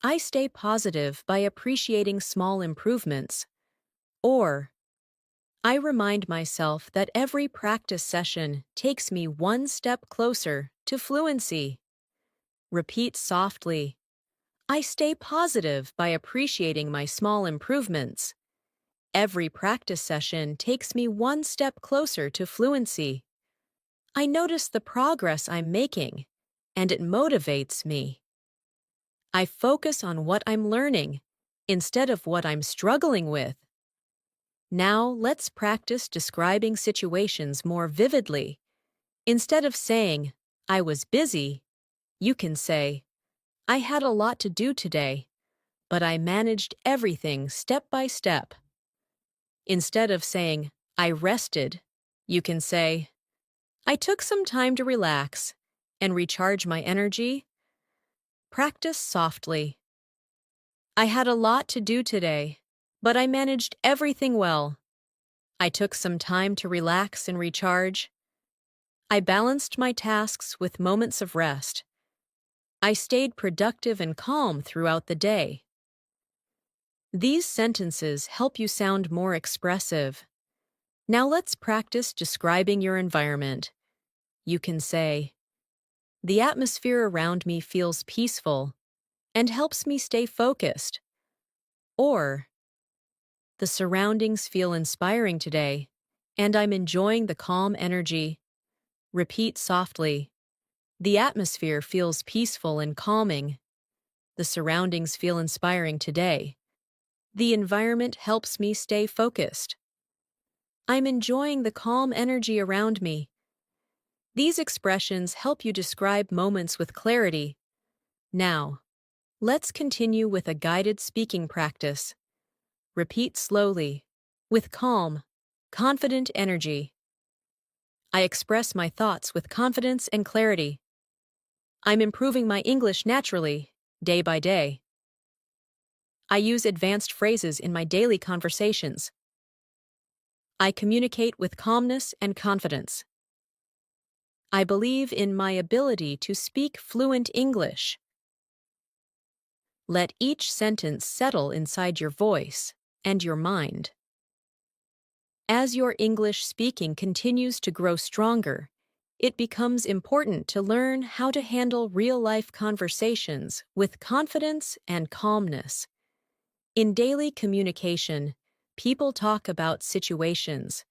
I stay positive by appreciating small improvements. Or, I remind myself that every practice session takes me one step closer to fluency. Repeat softly. I stay positive by appreciating my small improvements. Every practice session takes me one step closer to fluency. I notice the progress I'm making, and it motivates me. I focus on what I'm learning instead of what I'm struggling with. Now let's practice describing situations more vividly. Instead of saying, I was busy, you can say, I had a lot to do today, but I managed everything step by step. Instead of saying, I rested, you can say, I took some time to relax and recharge my energy. Practice softly. I had a lot to do today, but I managed everything well. I took some time to relax and recharge. I balanced my tasks with moments of rest. I stayed productive and calm throughout the day. These sentences help you sound more expressive. Now let's practice describing your environment. You can say, the atmosphere around me feels peaceful and helps me stay focused. Or, the surroundings feel inspiring today, and I'm enjoying the calm energy. Repeat softly. The atmosphere feels peaceful and calming. The surroundings feel inspiring today. The environment helps me stay focused. I'm enjoying the calm energy around me. These expressions help you describe moments with clarity. Now, let's continue with a guided speaking practice. Repeat slowly, with calm, confident energy. I express my thoughts with confidence and clarity. I'm improving my English naturally, day by day. I use advanced phrases in my daily conversations. I communicate with calmness and confidence. I believe in my ability to speak fluent English. Let each sentence settle inside your voice and your mind. As your English speaking continues to grow stronger, it becomes important to learn how to handle real-life conversations with confidence and calmness. In daily communication, people talk about situations,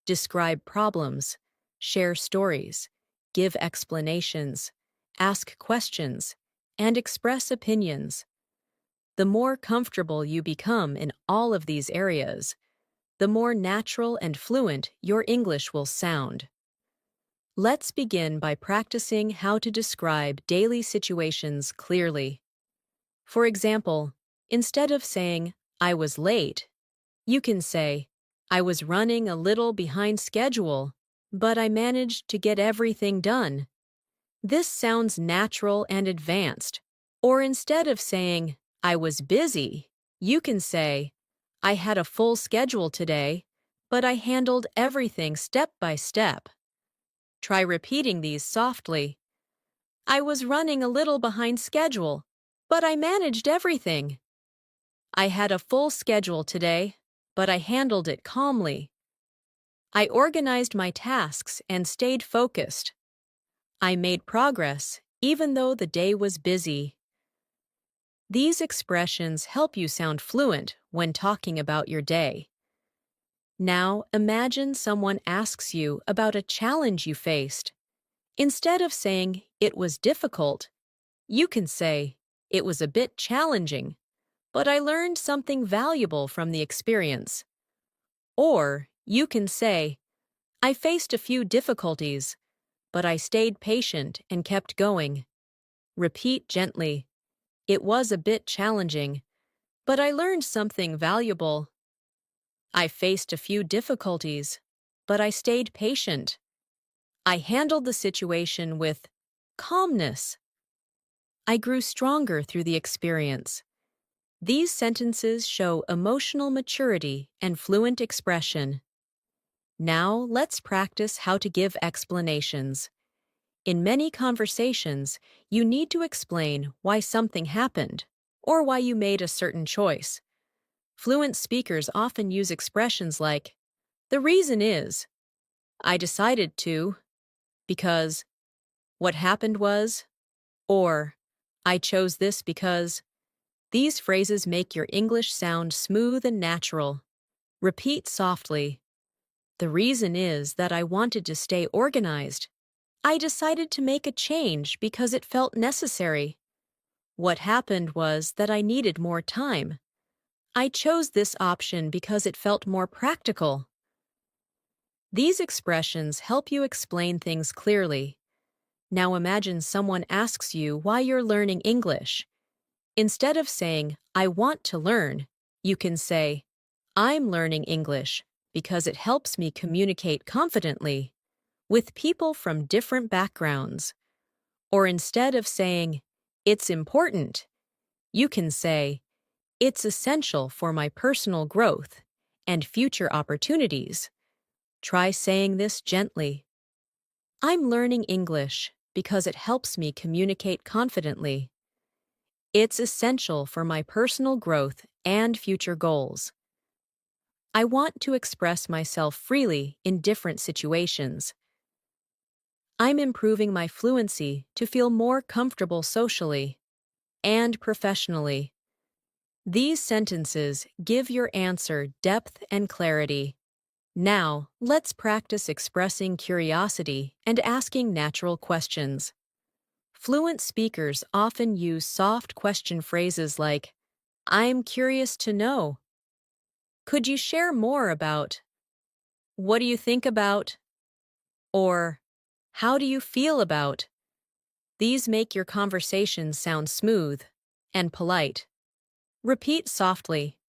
describe problems, share stories, give explanations, ask questions, and express opinions. The more comfortable you become in all of these areas, the more natural and fluent your English will sound. Let's begin by practicing how to describe daily situations clearly. For example, instead of saying, I was late, you can say, I was running a little behind schedule, but I managed to get everything done. This sounds natural and advanced. Or instead of saying, I was busy, you can say, I had a full schedule today, but I handled everything step by step. Try repeating these softly. I was running a little behind schedule, but I managed everything. I had a full schedule today, but I handled it calmly. I organized my tasks and stayed focused. I made progress even though the day was busy. These expressions help you sound fluent when talking about your day. Now, imagine someone asks you about a challenge you faced. Instead of saying, "It was difficult," you can say, "It was a bit challenging, but I learned something valuable from the experience." Or you can say, "I faced a few difficulties, but I stayed patient and kept going." Repeat gently, "It was a bit challenging, but I learned something valuable." "I faced a few difficulties, but I stayed patient." "I handled the situation with calmness." "I grew stronger through the experience." These sentences show emotional maturity and fluent expression. Now, let's practice how to give explanations. In many conversations, you need to explain why something happened or why you made a certain choice. Fluent speakers often use expressions like, "The reason is," "I decided to," "because," "what happened was," or "I chose this because." These phrases make your English sound smooth and natural. Repeat softly. "The reason is that I wanted to stay organized. I decided to make a change because it felt necessary. What happened was that I needed more time. I chose this option because it felt more practical." These expressions help you explain things clearly. Now imagine someone asks you why you're learning English. Instead of saying, "I want to learn," you can say, "I'm learning English because it helps me communicate confidently with people from different backgrounds." Or instead of saying, "It's important," you can say, "It's essential for my personal growth and future opportunities." Try saying this gently. "I'm learning English because it helps me communicate confidently. It's essential for my personal growth and future goals. I want to express myself freely in different situations. I'm improving my fluency to feel more comfortable socially and professionally." These sentences give your answer depth and clarity. Now, let's practice expressing curiosity and asking natural questions. Fluent speakers often use soft question phrases like, "I'm curious to know." "Could you share more about?" "What do you think about?" Or, "How do you feel about?" These make your conversation sound smooth and polite. Repeat softly,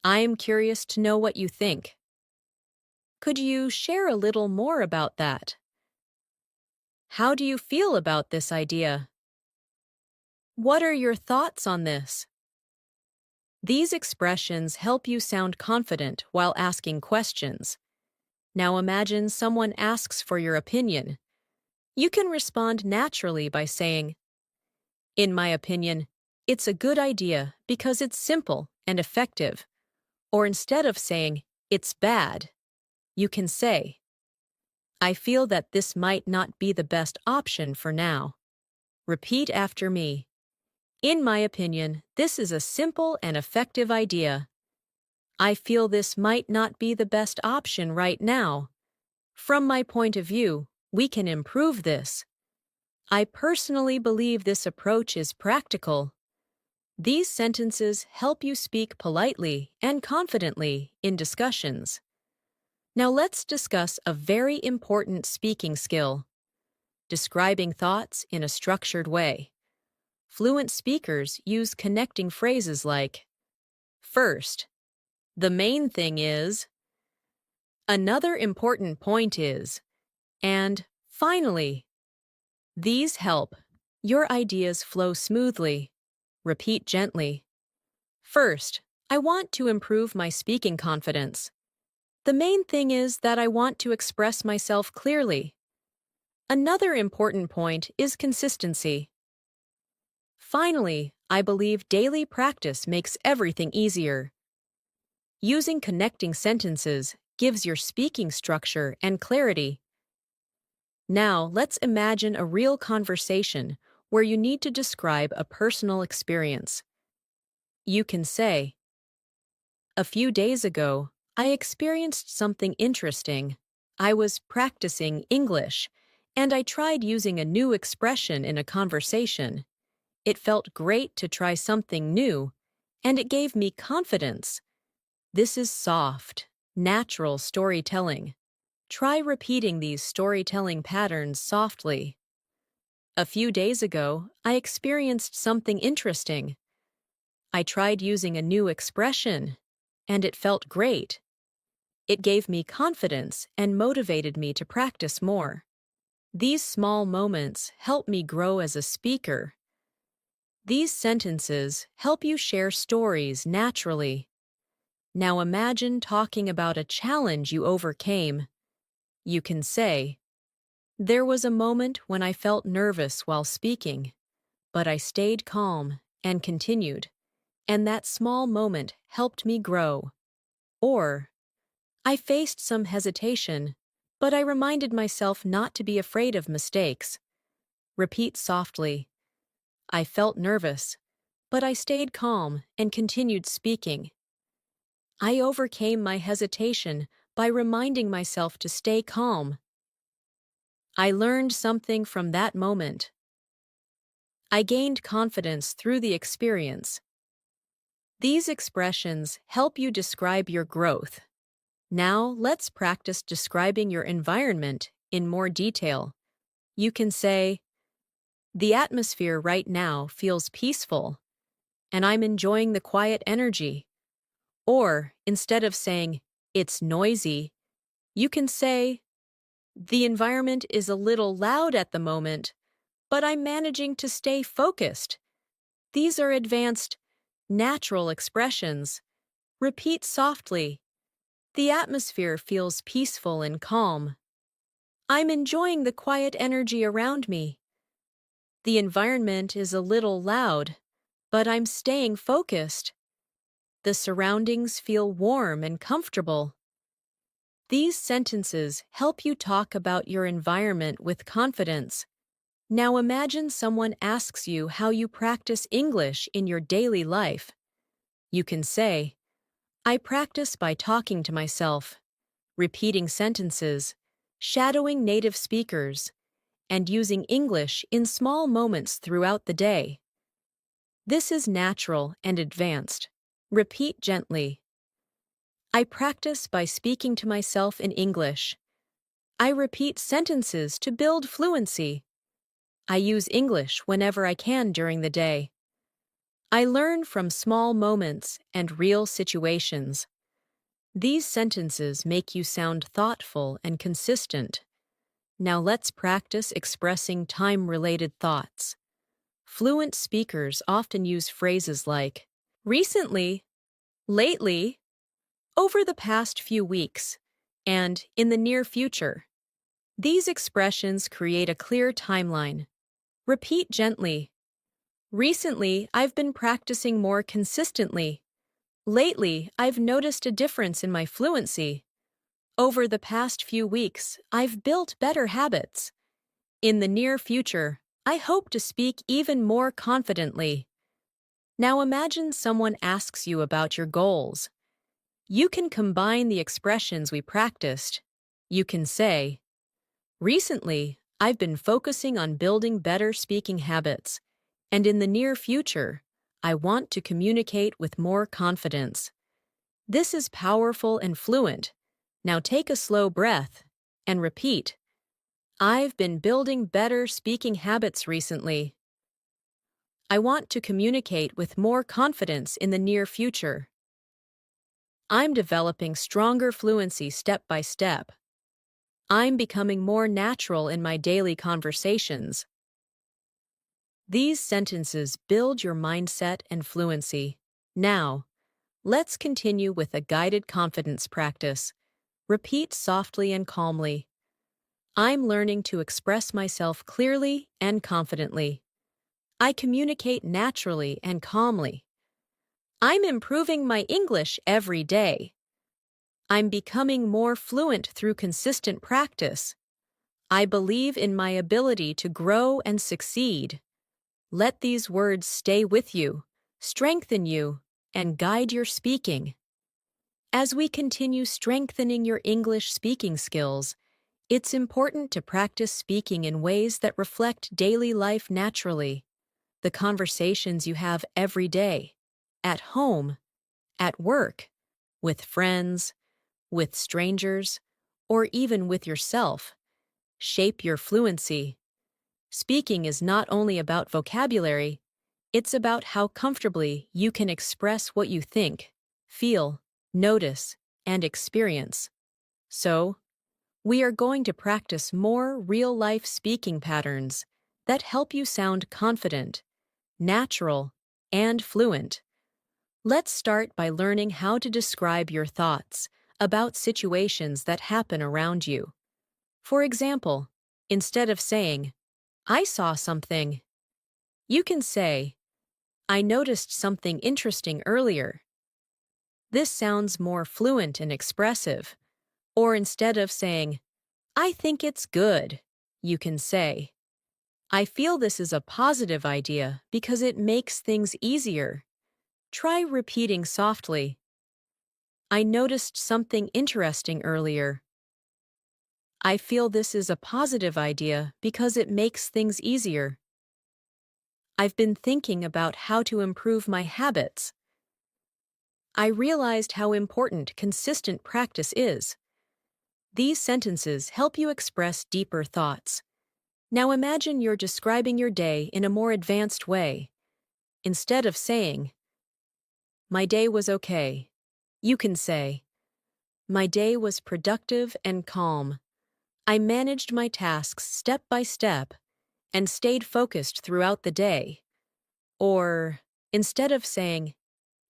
"I am curious to know what you think." "Could you share a little more about that?" "How do you feel about this idea?" "What are your thoughts on this?" These expressions help you sound confident while asking questions. Now imagine someone asks for your opinion. You can respond naturally by saying, "In my opinion, it's a good idea because it's simple and effective." Or instead of saying, "It's bad," you can say, "I feel that this might not be the best option for now." Repeat after me. "In my opinion, this is a simple and effective idea. I feel this might not be the best option right now. From my point of view, we can improve this. I personally believe this approach is practical." These sentences help you speak politely and confidently in discussions. Now let's discuss a very important speaking skill: describing thoughts in a structured way. Fluent speakers use connecting phrases like, "First," "The main thing is," "Another important point is," and "Finally." These help your ideas flow smoothly. Repeat gently. "First, I want to improve my speaking confidence. The main thing is that I want to express myself clearly. Another important point is consistency. Finally, I believe daily practice makes everything easier." Using connecting sentences gives your speaking structure and clarity. Now, let's imagine a real conversation where you need to describe a personal experience. You can say, "A few days ago, I experienced something interesting. I was practicing English, and I tried using a new expression in a conversation. It felt great to try something new, and it gave me confidence. This is soft, natural storytelling. Try repeating these storytelling patterns softly. A few days ago, I experienced something interesting. I tried using a new expression, and it felt great. It gave me confidence and motivated me to practice more. These small moments help me grow as a speaker. These sentences help you share stories naturally. Now imagine talking about a challenge you overcame. You can say, "There was a moment when I felt nervous while speaking, but I stayed calm and continued, and that small moment helped me grow." Or, "I faced some hesitation, but I reminded myself not to be afraid of mistakes." Repeat softly, "I felt nervous, but I stayed calm and continued speaking. I overcame my hesitation by reminding myself to stay calm. I learned something from that moment. I gained confidence through the experience." These expressions help you describe your growth. Now let's practice describing your environment in more detail. You can say, "The atmosphere right now feels peaceful, and I'm enjoying the quiet energy." Or, instead of saying, "It's noisy," you can say, "The environment is a little loud at the moment, but I'm managing to stay focused." These are advanced, natural expressions. Repeat softly. "The atmosphere feels peaceful and calm. I'm enjoying the quiet energy around me. The environment is a little loud, but I'm staying focused. The surroundings feel warm and comfortable." These sentences help you talk about your environment with confidence. Now imagine someone asks you how you practice English in your daily life. You can say, "I practice by talking to myself, repeating sentences, shadowing native speakers, and using English in small moments throughout the day." This is natural and advanced. Repeat gently. "I practice by speaking to myself in English. I repeat sentences to build fluency. I use English whenever I can during the day. I learn from small moments and real situations." These sentences make you sound thoughtful and consistent. Now let's practice expressing time-related thoughts. Fluent speakers often use phrases like recently, lately, over the past few weeks, and in the near future. These expressions create a clear timeline. Repeat gently. "Recently, I've been practicing more consistently. Lately, I've noticed a difference in my fluency. Over the past few weeks, I've built better habits. In the near future, I hope to speak even more confidently." Now imagine someone asks you about your goals. You can combine the expressions we practiced. You can say, "Recently, I've been focusing on building better speaking habits, and in the near future, I want to communicate with more confidence." This is powerful and fluent. Now take a slow breath and repeat, "I've been building better speaking habits recently. I want to communicate with more confidence in the near future. I'm developing stronger fluency step by step. I'm becoming more natural in my daily conversations." These sentences build your mindset and fluency. Now, let's continue with a guided confidence practice. Repeat softly and calmly. I'm learning to express myself clearly and confidently. I communicate naturally and calmly. I'm improving my English every day. I'm becoming more fluent through consistent practice. I believe in my ability to grow and succeed. Let these words stay with you, strengthen you, and guide your speaking. As we continue strengthening your English speaking skills, it's important to practice speaking in ways that reflect daily life naturally. The conversations you have every day, at home, at work, with friends, with strangers, or even with yourself, shape your fluency. Speaking is not only about vocabulary, it's about how comfortably you can express what you think, feel, notice, and experience. So, we are going to practice more real-life speaking patterns that help you sound confident, natural, and fluent. Let's start by learning how to describe your thoughts about situations that happen around you. For example, instead of saying, "I saw something," you can say, "I noticed something interesting earlier." This sounds more fluent and expressive. Or instead of saying, "I think it's good," you can say, "I feel this is a positive idea because it makes things easier." Try repeating softly, "I noticed something interesting earlier." "I feel this is a positive idea because it makes things easier." "I've been thinking about how to improve my habits." "I realized how important consistent practice is." These sentences help you express deeper thoughts. Now imagine you're describing your day in a more advanced way. Instead of saying, "My day was okay," you can say, "My day was productive and calm. I managed my tasks step by step and stayed focused throughout the day." Or, instead of saying,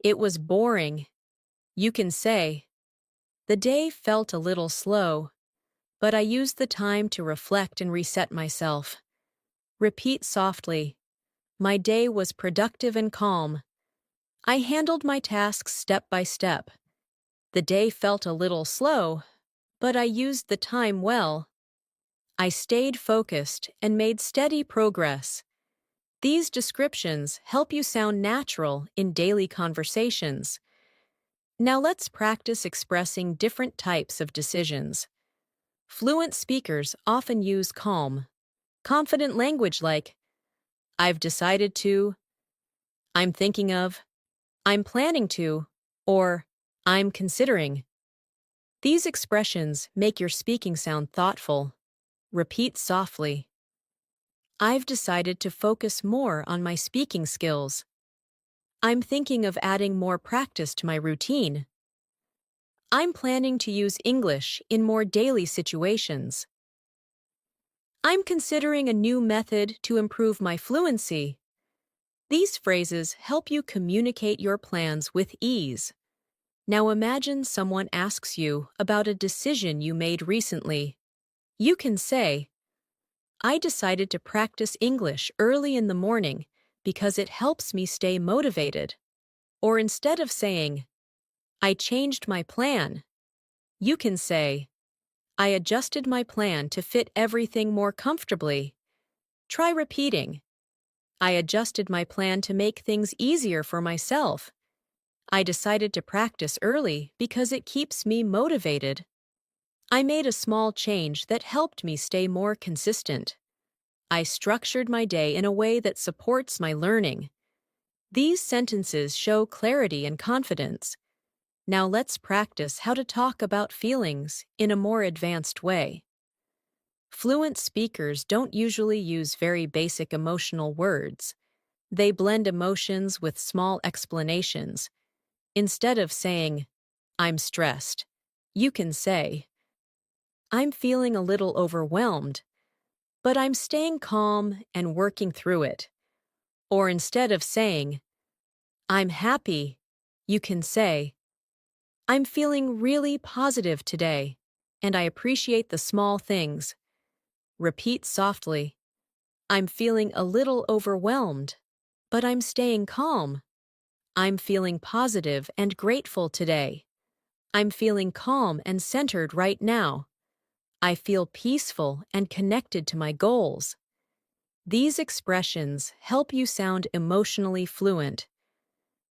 "It was boring," you can say, "The day felt a little slow, but I used the time to reflect and reset myself." Repeat softly, "My day was productive and calm. I handled my tasks step by step. The day felt a little slow, but I used the time well. I stayed focused and made steady progress." These descriptions help you sound natural in daily conversations. Now let's practice expressing different types of decisions. Fluent speakers often use calm, confident language like, "I've decided to," "I'm thinking of," "I'm planning to," or "I'm considering." These expressions make your speaking sound thoughtful. Repeat softly, "I've decided to focus more on my speaking skills." "I'm thinking of adding more practice to my routine." "I'm planning to use English in more daily situations." "I'm considering a new method to improve my fluency." These phrases help you communicate your plans with ease. Now imagine someone asks you about a decision you made recently. You can say, "I decided to practice English early in the morning because it helps me stay motivated." Or instead of saying, "I changed my plan," you can say, "I adjusted my plan to fit everything more comfortably." Try repeating, "I adjusted my plan to make things easier for myself." "I decided to practice early because it keeps me motivated." "I made a small change that helped me stay more consistent." "I structured my day in a way that supports my learning." These sentences show clarity and confidence. Now let's practice how to talk about feelings in a more advanced way. Fluent speakers don't usually use very basic emotional words. They blend emotions with small explanations. Instead of saying, "I'm stressed," you can say, "I'm feeling a little overwhelmed, but I'm staying calm and working through it." Or instead of saying, "I'm happy," you can say, "I'm feeling really positive today, and I appreciate the small things." Repeat softly, "I'm feeling a little overwhelmed, but I'm staying calm." "I'm feeling positive and grateful today." "I'm feeling calm and centered right now." "I feel peaceful and connected to my goals." These expressions help you sound emotionally fluent.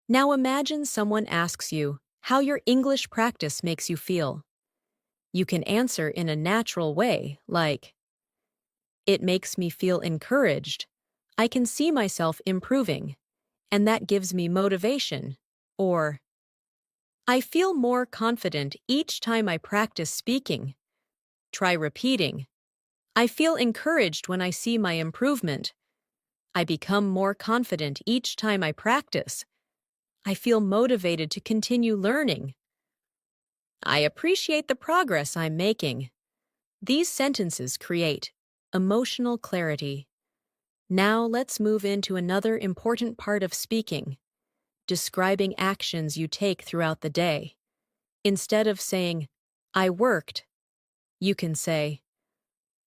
Now imagine someone asks you, how your English practice makes you feel. You can answer in a natural way, like, "It makes me feel encouraged. I can see myself improving, and that gives me motivation." Or, "I feel more confident each time I practice speaking." Try repeating, "I feel encouraged when I see my improvement. I become more confident each time I practice. I feel motivated to continue learning. I appreciate the progress I'm making." These sentences create emotional clarity. Now let's move into another important part of speaking, describing actions you take throughout the day. Instead of saying, "I worked," you can say,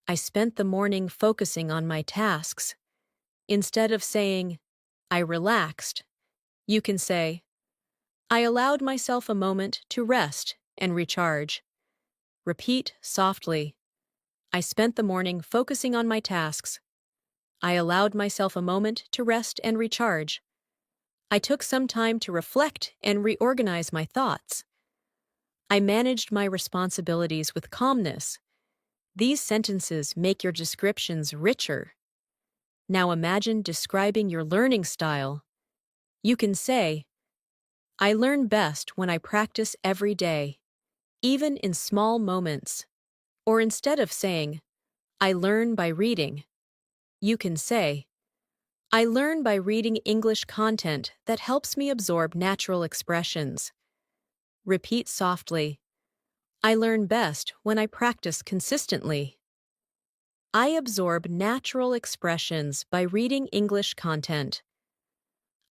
"I spent the morning focusing on my tasks." Instead of saying, "I relaxed," you can say, "I allowed myself a moment to rest and recharge." Repeat softly, "I spent the morning focusing on my tasks. I allowed myself a moment to rest and recharge. I took some time to reflect and reorganize my thoughts. I managed my responsibilities with calmness." These sentences make your descriptions richer. Now imagine describing your learning style. You can say, "I learn best when I practice every day, even in small moments." Or instead of saying, "I learn by reading," you can say, "I learn by reading English content that helps me absorb natural expressions." Repeat softly, "I learn best when I practice consistently. I absorb natural expressions by reading English content.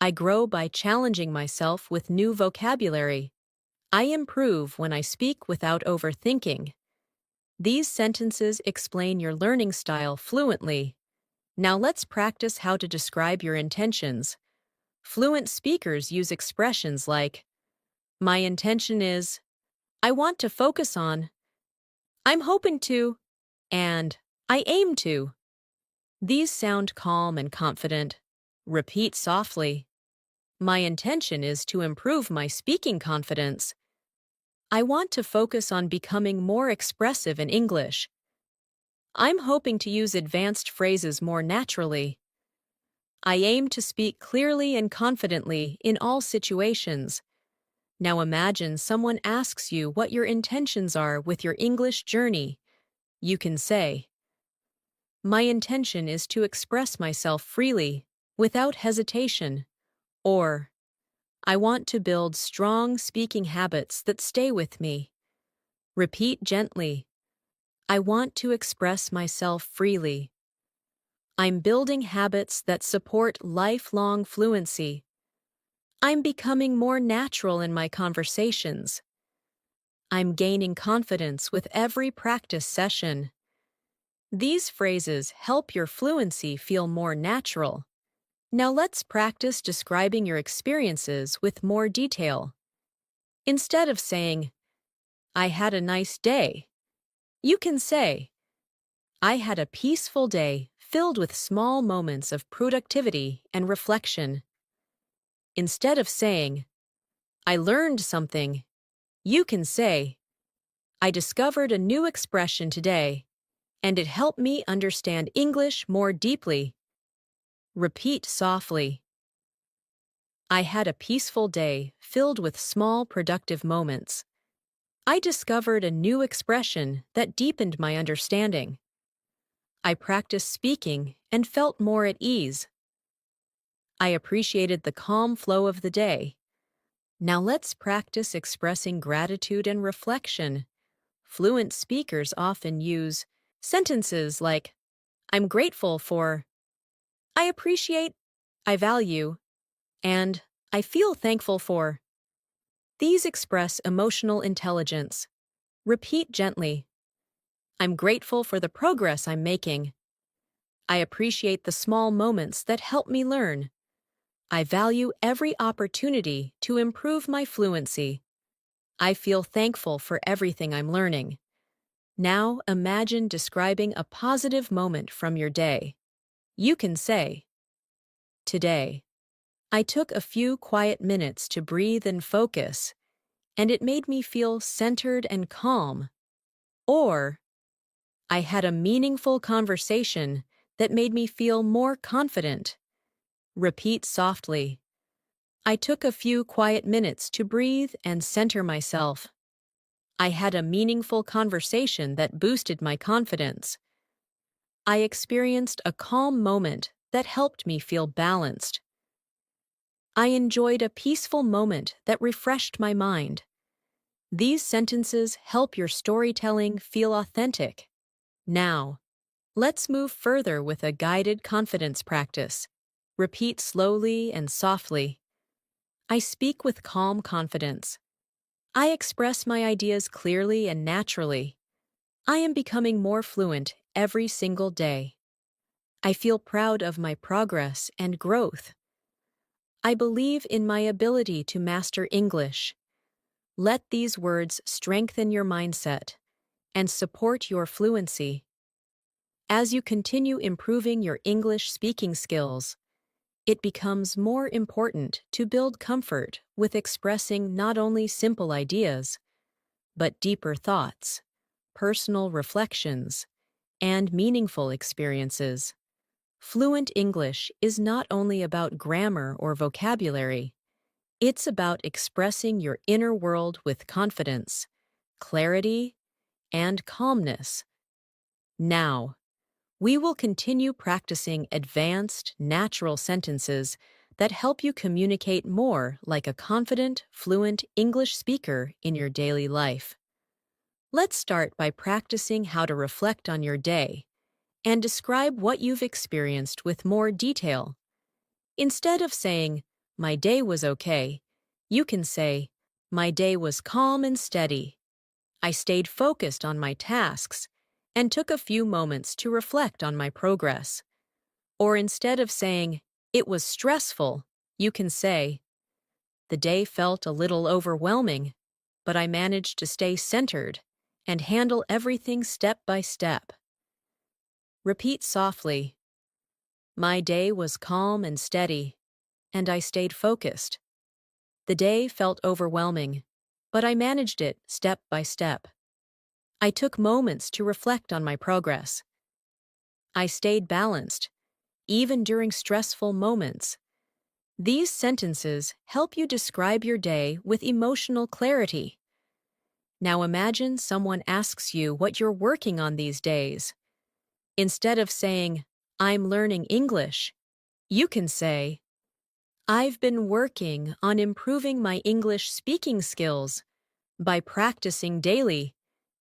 I grow by challenging myself with new vocabulary. I improve when I speak without overthinking." These sentences explain your learning style fluently. Now let's practice how to describe your intentions. Fluent speakers use expressions like, "My intention is," "I want to focus on," "I'm hoping to," and "I aim to." These sound calm and confident. Repeat softly, "My intention is to improve my speaking confidence." "I want to focus on becoming more expressive in English." "I'm hoping to use advanced phrases more naturally." "I aim to speak clearly and confidently in all situations." Now imagine someone asks you what your intentions are with your English journey. You can say, "My intention is to express myself freely, without hesitation." Or, "I want to build strong speaking habits that stay with me." Repeat gently, "I want to express myself freely." "I'm building habits that support lifelong fluency." "I'm becoming more natural in my conversations." "I'm gaining confidence with every practice session." These phrases help your fluency feel more natural. Now let's practice describing your experiences with more detail. Instead of saying, "I had a nice day," you can say, "I had a peaceful day filled with small moments of productivity and reflection." Instead of saying, "I learned something," you can say, "I discovered a new expression today, and it helped me understand English more deeply." Repeat softly, "I had a peaceful day filled with small productive moments. I discovered a new expression that deepened my understanding. I practiced speaking and felt more at ease. I appreciated the calm flow of the day." Now let's practice expressing gratitude and reflection. Fluent speakers often use sentences like, "I'm grateful for," "I appreciate," "I value," and "I feel thankful for." These express emotional intelligence. Repeat gently, "I'm grateful for the progress I'm making." "I appreciate the small moments that help me learn." "I value every opportunity to improve my fluency." "I feel thankful for everything I'm learning." Now imagine describing a positive moment from your day. You can say, "Today, I took a few quiet minutes to breathe and focus, and it made me feel centered and calm. Or, I had a meaningful conversation that made me feel more confident. Repeat softly. I took a few quiet minutes to breathe and center myself. I had a meaningful conversation that boosted my confidence. I experienced a calm moment that helped me feel balanced. I enjoyed a peaceful moment that refreshed my mind. These sentences help your storytelling feel authentic. Now, let's move further with a guided confidence practice. Repeat slowly and softly. I speak with calm confidence. I express my ideas clearly and naturally. I am becoming more fluent every single day. I feel proud of my progress and growth. I believe in my ability to master English. Let these words strengthen your mindset and support your fluency. As you continue improving your English speaking skills, it becomes more important to build comfort with expressing not only simple ideas, but deeper thoughts, personal reflections, and meaningful experiences. Fluent English is not only about grammar or vocabulary, it's about expressing your inner world with confidence, clarity, and calmness. Now, we will continue practicing advanced, natural sentences that help you communicate more like a confident, fluent English speaker in your daily life. Let's start by practicing how to reflect on your day and describe what you've experienced with more detail. Instead of saying, "My day was okay," you can say, "My day was calm and steady. I stayed focused on my tasks and took a few moments to reflect on my progress." Or instead of saying, "It was stressful," you can say, "The day felt a little overwhelming, but I managed to stay centered and handle everything step by step." Repeat softly. My day was calm and steady, and I stayed focused. The day felt overwhelming, but I managed it step by step. I took moments to reflect on my progress. I stayed balanced, even during stressful moments. These sentences help you describe your day with emotional clarity. Now imagine someone asks you what you're working on these days. Instead of saying, "I'm learning English," you can say, "I've been working on improving my English speaking skills by practicing daily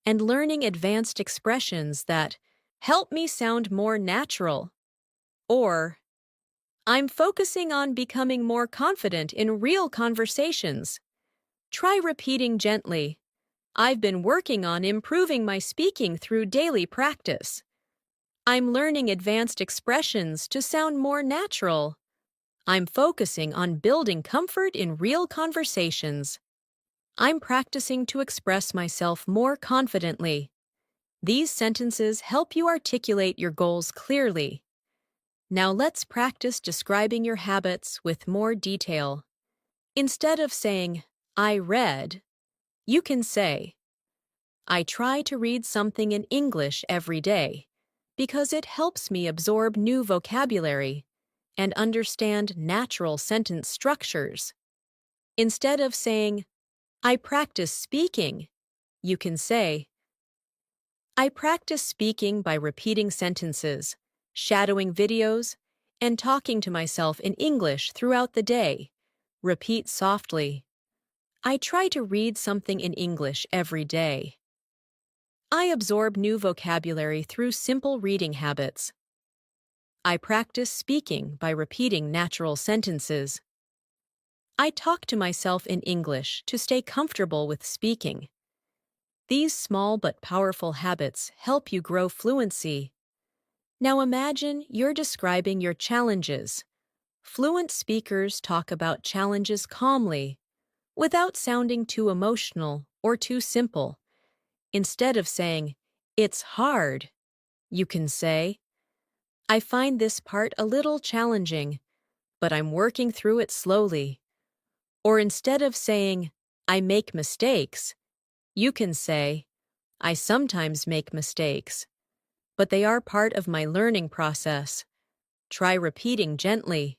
and learning advanced expressions that help me sound more natural." Or, "I'm focusing on becoming more confident in real conversations." Try repeating gently, "I've been working on improving my speaking through daily practice. I'm learning advanced expressions to sound more natural. I'm focusing on building comfort in real conversations. I'm practicing to express myself more confidently." These sentences help you articulate your goals clearly. Now let's practice describing your habits with more detail. Instead of saying, "I read," you can say, "I try to read something in English every day because it helps me absorb new vocabulary and understand natural sentence structures." Instead of saying, "I practice speaking," you can say, "I practice speaking by repeating sentences, shadowing videos, and talking to myself in English throughout the day." Repeat softly. I try to read something in English every day. I absorb new vocabulary through simple reading habits. I practice speaking by repeating natural sentences. I talk to myself in English to stay comfortable with speaking. These small but powerful habits help you grow fluency. Now imagine you're describing your challenges. Fluent speakers talk about challenges calmly, without sounding too emotional or too simple. Instead of saying, "It's hard," you can say, "I find this part a little challenging, but I'm working through it slowly." Or instead of saying, I make mistakes, you can say, I sometimes make mistakes, but they are part of my learning process. Try repeating gently.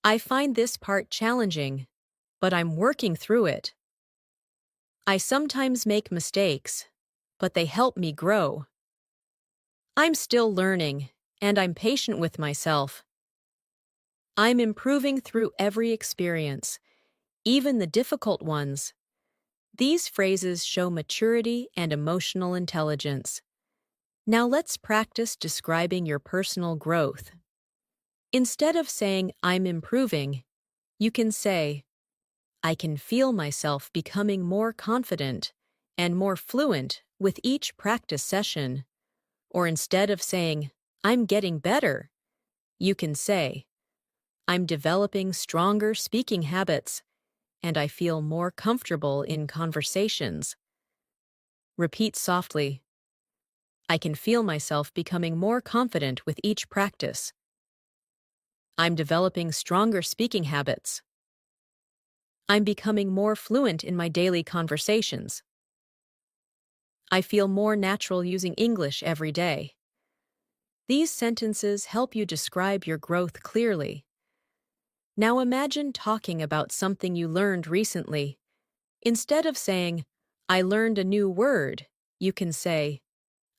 I find this part challenging, but I'm working through it. I sometimes make mistakes, but they help me grow. I'm still learning, and I'm patient with myself. I'm improving through every experience, even the difficult ones. These phrases show maturity and emotional intelligence. Now let's practice describing your personal growth. Instead of saying, I'm improving, you can say, I can feel myself becoming more confident and more fluent with each practice session. Or instead of saying, I'm getting better, you can say, I'm developing stronger speaking habits, and I feel more comfortable in conversations. Repeat softly. I can feel myself becoming more confident with each practice. I'm developing stronger speaking habits. I'm becoming more fluent in my daily conversations. I feel more natural using English every day. These sentences help you describe your growth clearly. Now imagine talking about something you learned recently. Instead of saying, I learned a new word, you can say,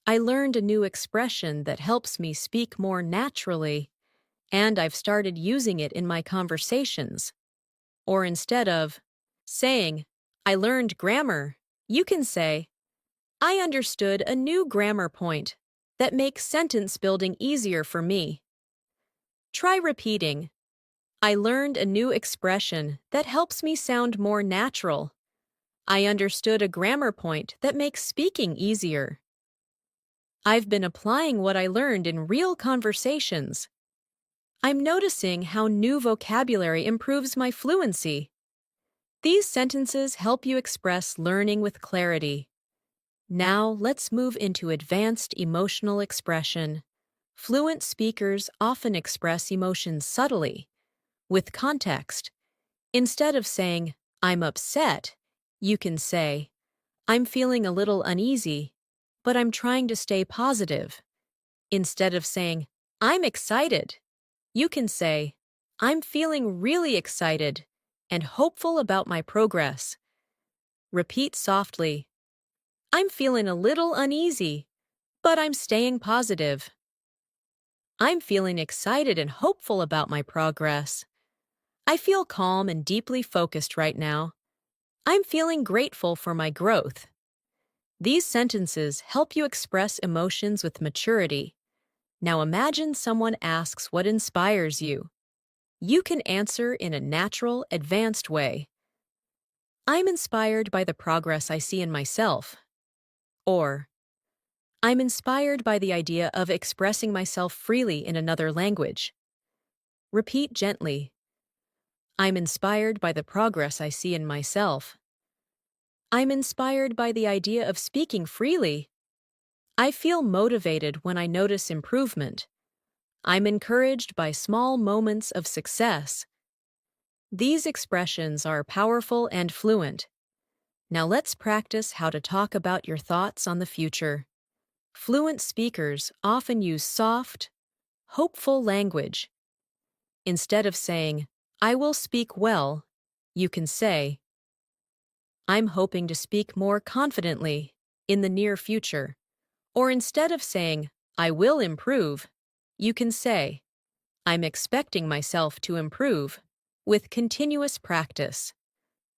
I learned a new expression that helps me speak more naturally, and I've started using it in my conversations. Or instead of saying, I learned grammar, you can say, I understood a new grammar point that makes sentence building easier for me. Try repeating, I learned a new expression that helps me sound more natural. I understood a grammar point that makes speaking easier. I've been applying what I learned in real conversations. I'm noticing how new vocabulary improves my fluency. These sentences help you express learning with clarity. Now let's move into advanced emotional expression. Fluent speakers often express emotions subtly, with context. Instead of saying, I'm upset, you can say, I'm feeling a little uneasy, but I'm trying to stay positive. Instead of saying, I'm excited, you can say, I'm feeling really excited and hopeful about my progress. Repeat softly, I'm feeling a little uneasy, but I'm staying positive. I'm feeling excited and hopeful about my progress. I feel calm and deeply focused right now. I'm feeling grateful for my growth. These sentences help you express emotions with maturity. Now imagine someone asks what inspires you. You can answer in a natural, advanced way. I'm inspired by the progress I see in myself. Or, I'm inspired by the idea of expressing myself freely in another language. Repeat gently. I'm inspired by the progress I see in myself. I'm inspired by the idea of speaking freely. I feel motivated when I notice improvement. I'm encouraged by small moments of success. These expressions are powerful and fluent. Now let's practice how to talk about your thoughts on the future. Fluent speakers often use soft, hopeful language. Instead of saying, I will speak well, you can say, I'm hoping to speak more confidently in the near future. Or instead of saying, I will improve, you can say, I'm expecting myself to improve with continuous practice.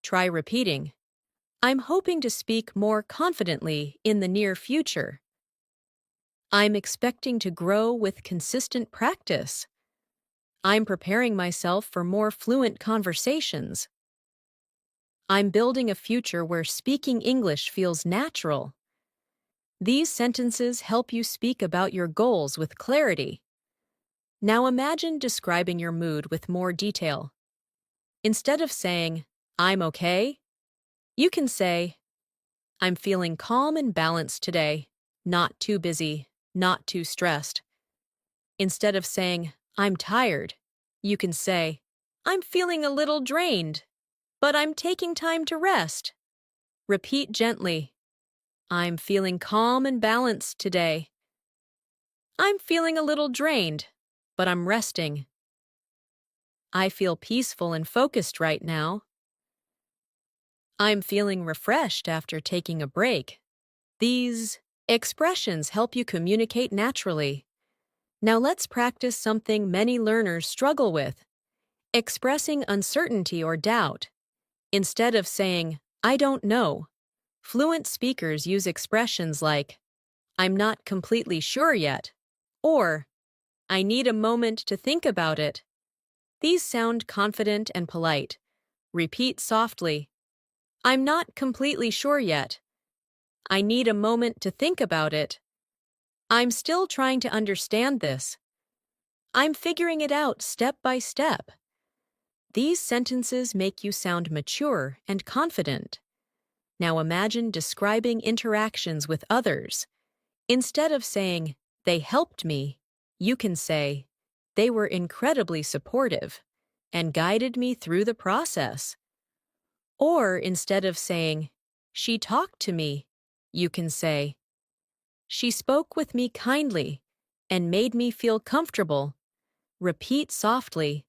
Try repeating, I'm hoping to speak more confidently in the near future. I'm expecting to grow with consistent practice. I'm preparing myself for more fluent conversations. I'm building a future where speaking English feels natural. These sentences help you speak about your goals with clarity. Now imagine describing your mood with more detail. Instead of saying, I'm okay, you can say, I'm feeling calm and balanced today, not too busy, not too stressed. Instead of saying, I'm tired, you can say, I'm feeling a little drained. but I'm taking time to rest. Repeat gently. I'm feeling calm and balanced today. I'm feeling a little drained, but I'm resting. I feel peaceful and focused right now. I'm feeling refreshed after taking a break. These expressions help you communicate naturally. Now let's practice something many learners struggle with: expressing uncertainty or doubt. Instead of saying, "I don't know," fluent speakers use expressions like, "I'm not completely sure yet," or "I need a moment to think about it." These sound confident and polite. Repeat softly. I'm not completely sure yet. I need a moment to think about it. I'm still trying to understand this. I'm figuring it out step by step. These sentences make you sound mature and confident. Now imagine describing interactions with others. Instead of saying, "They helped me," you can say, "They were incredibly supportive and guided me through the process." Or instead of saying, "She talked to me," you can say, "She spoke with me kindly and made me feel comfortable." Repeat softly,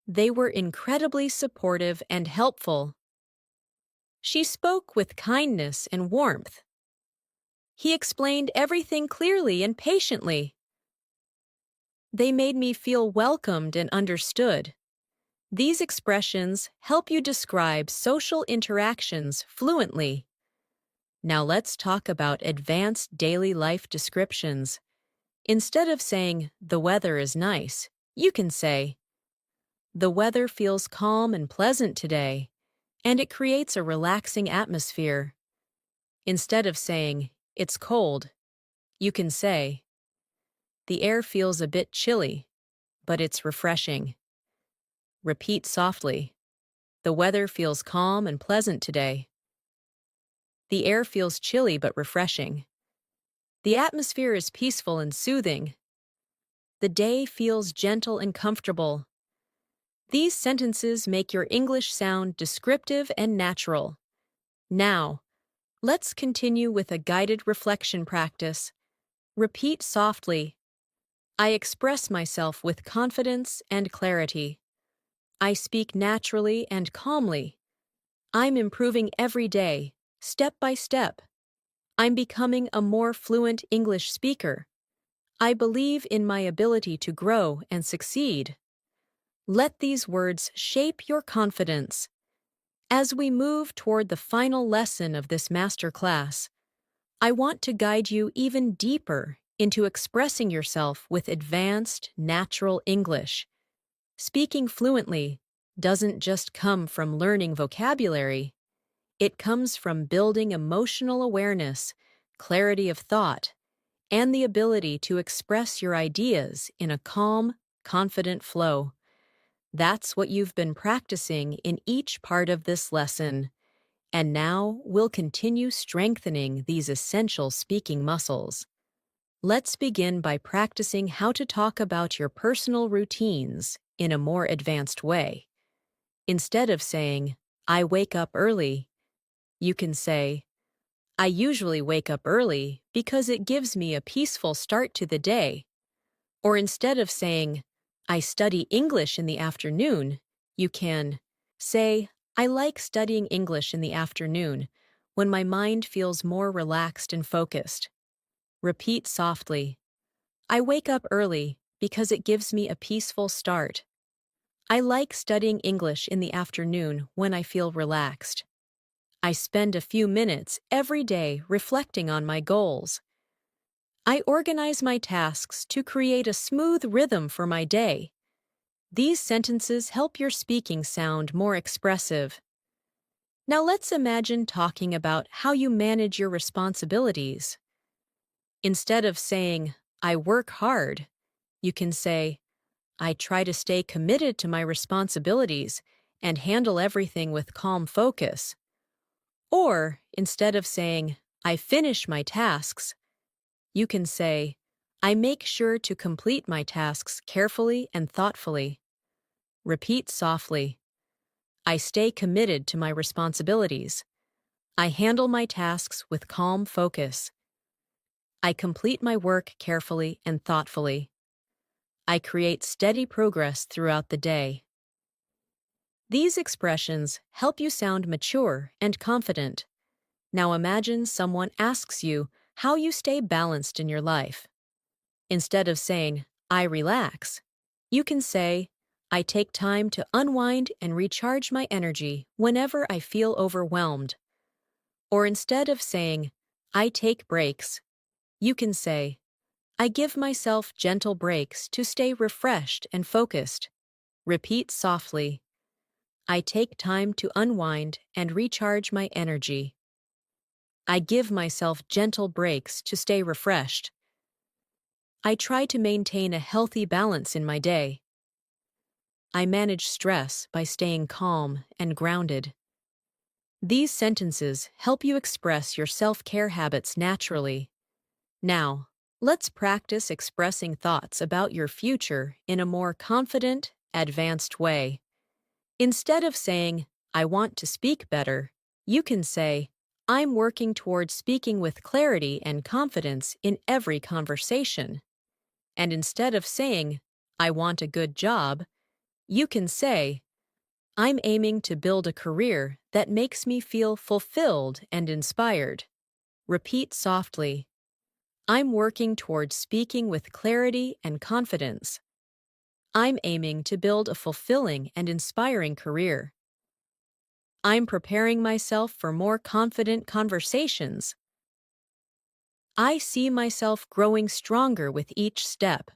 "They were incredibly supportive and helpful." She spoke with kindness and warmth. He explained everything clearly and patiently. They made me feel welcomed and understood. These expressions help you describe social interactions fluently. Now let's talk about advanced daily life descriptions. Instead of saying, "The weather is nice," you can say, "The weather feels calm and pleasant today, and it creates a relaxing atmosphere." Instead of saying, "It's cold," you can say, "The air feels a bit chilly, but it's refreshing." Repeat softly, "The weather feels calm and pleasant today. The air feels chilly but refreshing. The atmosphere is peaceful and soothing. The day feels gentle and comfortable." These sentences make your English sound descriptive and natural. Now, let's continue with a guided reflection practice. Repeat softly, "I express myself with confidence and clarity. I speak naturally and calmly. I'm improving every day, step by step. I'm becoming a more fluent English speaker. I believe in my ability to grow and succeed." Let these words shape your confidence. As we move toward the final lesson of this master class, I want to guide you even deeper into expressing yourself with advanced, natural English. Speaking fluently doesn't just come from learning vocabulary. It comes from building emotional awareness, clarity of thought, and the ability to express your ideas in a calm, confident flow. That's what you've been practicing in each part of this lesson. And now we'll continue strengthening these essential speaking muscles. Let's begin by practicing how to talk about your personal routines in a more advanced way. Instead of saying, "I wake up early," you can say, "I usually wake up early because it gives me a peaceful start to the day." Or instead of saying, "I study English in the afternoon," you can say, "I like studying English in the afternoon when my mind feels more relaxed and focused." Repeat softly, "I wake up early because it gives me a peaceful start. I like studying English in the afternoon when I feel relaxed. I spend a few minutes every day reflecting on my goals. I organize my tasks to create a smooth rhythm for my day." These sentences help your speaking sound more expressive. Now let's imagine talking about how you manage your responsibilities. Instead of saying, "I work hard," you can say, "I try to stay committed to my responsibilities and handle everything with calm focus." Or, instead of saying, "I finish my tasks," you can say, "I make sure to complete my tasks carefully and thoughtfully." Repeat softly, I stay committed to my responsibilities. I handle my tasks with calm focus. I complete my work carefully and thoughtfully. I create steady progress throughout the day. These expressions help you sound mature and confident. Now imagine someone asks you how you stay balanced in your life. Instead of saying, I relax, you can say, I take time to unwind and recharge my energy whenever I feel overwhelmed. Or instead of saying, I take breaks, you can say, I give myself gentle breaks to stay refreshed and focused. Repeat softly, I take time to unwind and recharge my energy. I give myself gentle breaks to stay refreshed. I try to maintain a healthy balance in my day. I manage stress by staying calm and grounded. These sentences help you express your self-care habits naturally. Now, let's practice expressing thoughts about your future in a more confident, advanced way. Instead of saying, I want to speak better, you can say, I'm working towards speaking with clarity and confidence in every conversation. And instead of saying, I want a good job, you can say, I'm aiming to build a career that makes me feel fulfilled and inspired. Repeat softly, I'm working towards speaking with clarity and confidence. I'm aiming to build a fulfilling and inspiring career. I'm preparing myself for more confident conversations. I see myself growing stronger with each step.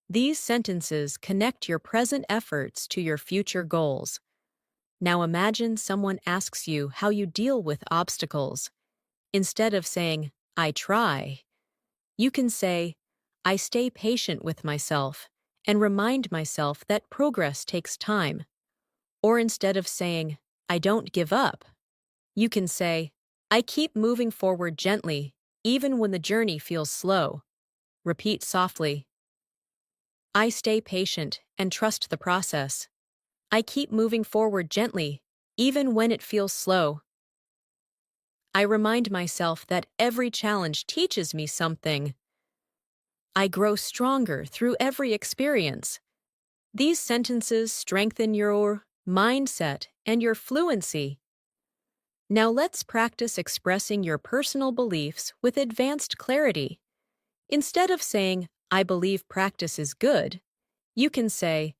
These sentences connect your present efforts to your future goals. Now imagine someone asks you how you deal with obstacles. Instead of saying, I try, you can say, I stay patient with myself and remind myself that progress takes time. Or instead of saying, I don't give up, you can say, I keep moving forward gently, even when the journey feels slow. Repeat softly, I stay patient and trust the process. I keep moving forward gently, even when it feels slow. I remind myself that every challenge teaches me something. I grow stronger through every experience. These sentences strengthen your mindset and your fluency. Now let's practice expressing your personal beliefs with advanced clarity. Instead of saying, I believe practice is good, you can say,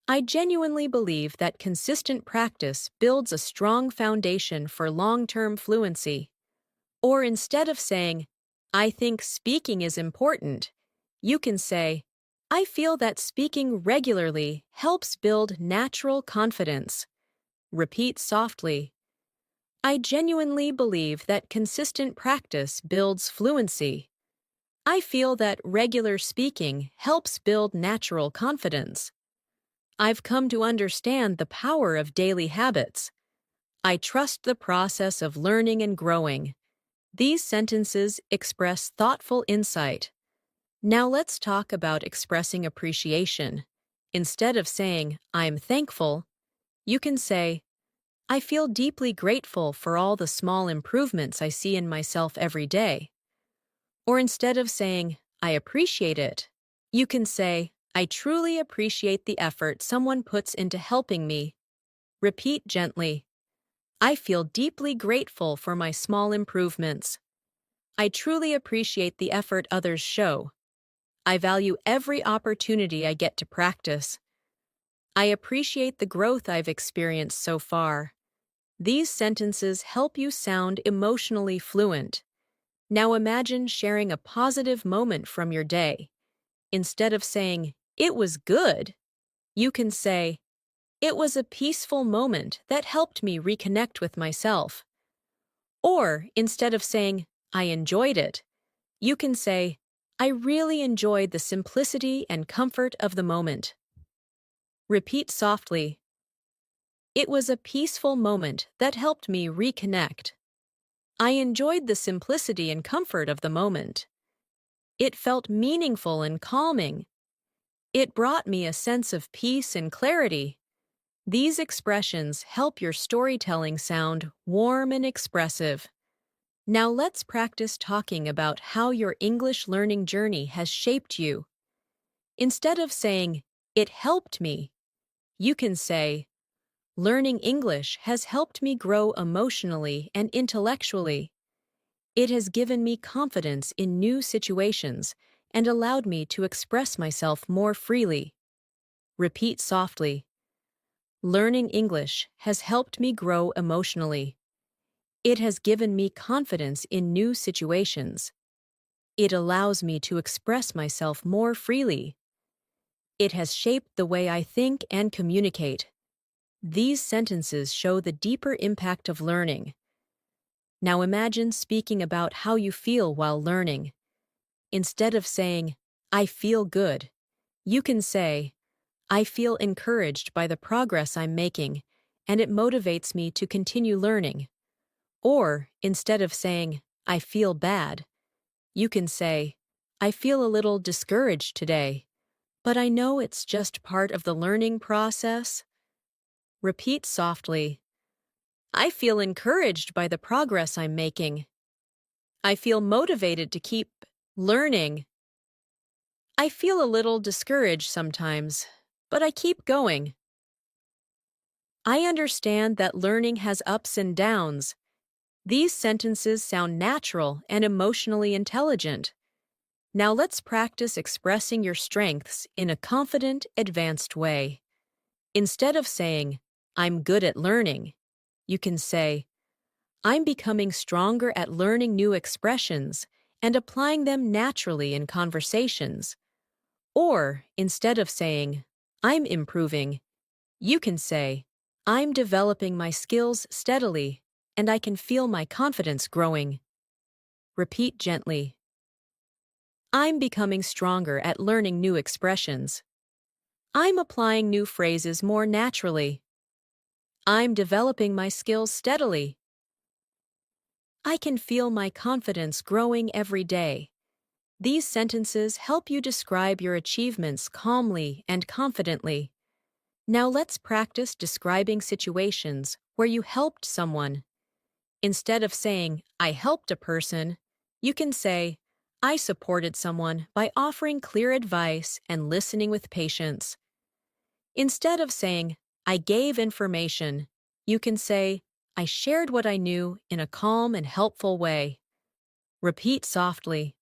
I genuinely believe that consistent practice builds a strong foundation for long-term fluency. Or instead of saying, I think speaking is important, you can say, I feel that speaking regularly helps build natural confidence. Repeat softly, I genuinely believe that consistent practice builds fluency. I feel that regular speaking helps build natural confidence. I've come to understand the power of daily habits. I trust the process of learning and growing. These sentences express thoughtful insight. Now let's talk about expressing appreciation. Instead of saying, I'm thankful, you can say, I feel deeply grateful for all the small improvements I see in myself every day. Or instead of saying, I appreciate it, you can say, I truly appreciate the effort someone puts into helping me. Repeat gently, I feel deeply grateful for my small improvements. I truly appreciate the effort others show. I value every opportunity I get to practice. I appreciate the growth I've experienced so far. These sentences help you sound emotionally fluent. Now imagine sharing a positive moment from your day. Instead of saying, it was good, you can say, it was a peaceful moment that helped me reconnect with myself. Or instead of saying, I enjoyed it, you can say, I really enjoyed the simplicity and comfort of the moment. Repeat softly, it was a peaceful moment that helped me reconnect. I enjoyed the simplicity and comfort of the moment. It felt meaningful and calming. It brought me a sense of peace and clarity. These expressions help your storytelling sound warm and expressive. Now let's practice talking about how your English learning journey has shaped you. Instead of saying, "It helped me," you can say, "Learning English has helped me grow emotionally and intellectually. It has given me confidence in new situations and allowed me to express myself more freely." Repeat softly. Learning English has helped me grow emotionally. It has given me confidence in new situations. It allows me to express myself more freely. It has shaped the way I think and communicate. These sentences show the deeper impact of learning. Now imagine speaking about how you feel while learning. Instead of saying, "I feel good," you can say, "I feel encouraged by the progress I'm making, and it motivates me to continue learning." Or, instead of saying, "I feel bad," you can say, "I feel a little discouraged today, but I know it's just part of the learning process." Repeat softly. I feel encouraged by the progress I'm making. I feel motivated to keep learning. I feel a little discouraged sometimes, but I keep going. I understand that learning has ups and downs. These sentences sound natural and emotionally intelligent. Now let's practice expressing your strengths in a confident, advanced way. Instead of saying, "I'm good at learning," you can say, "I'm becoming stronger at learning new expressions and applying them naturally in conversations." Or, instead of saying, "I'm improving," you can say, "I'm developing my skills steadily and I can feel my confidence growing." Repeat gently. I'm becoming stronger at learning new expressions. I'm applying new phrases more naturally. I'm developing my skills steadily. I can feel my confidence growing every day. These sentences help you describe your achievements calmly and confidently. Now let's practice describing situations where you helped someone. Instead of saying, "I helped a person," you can say, "I supported someone by offering clear advice and listening with patience." Instead of saying, "I gave information," you can say, "I shared what I knew in a calm and helpful way." Repeat softly.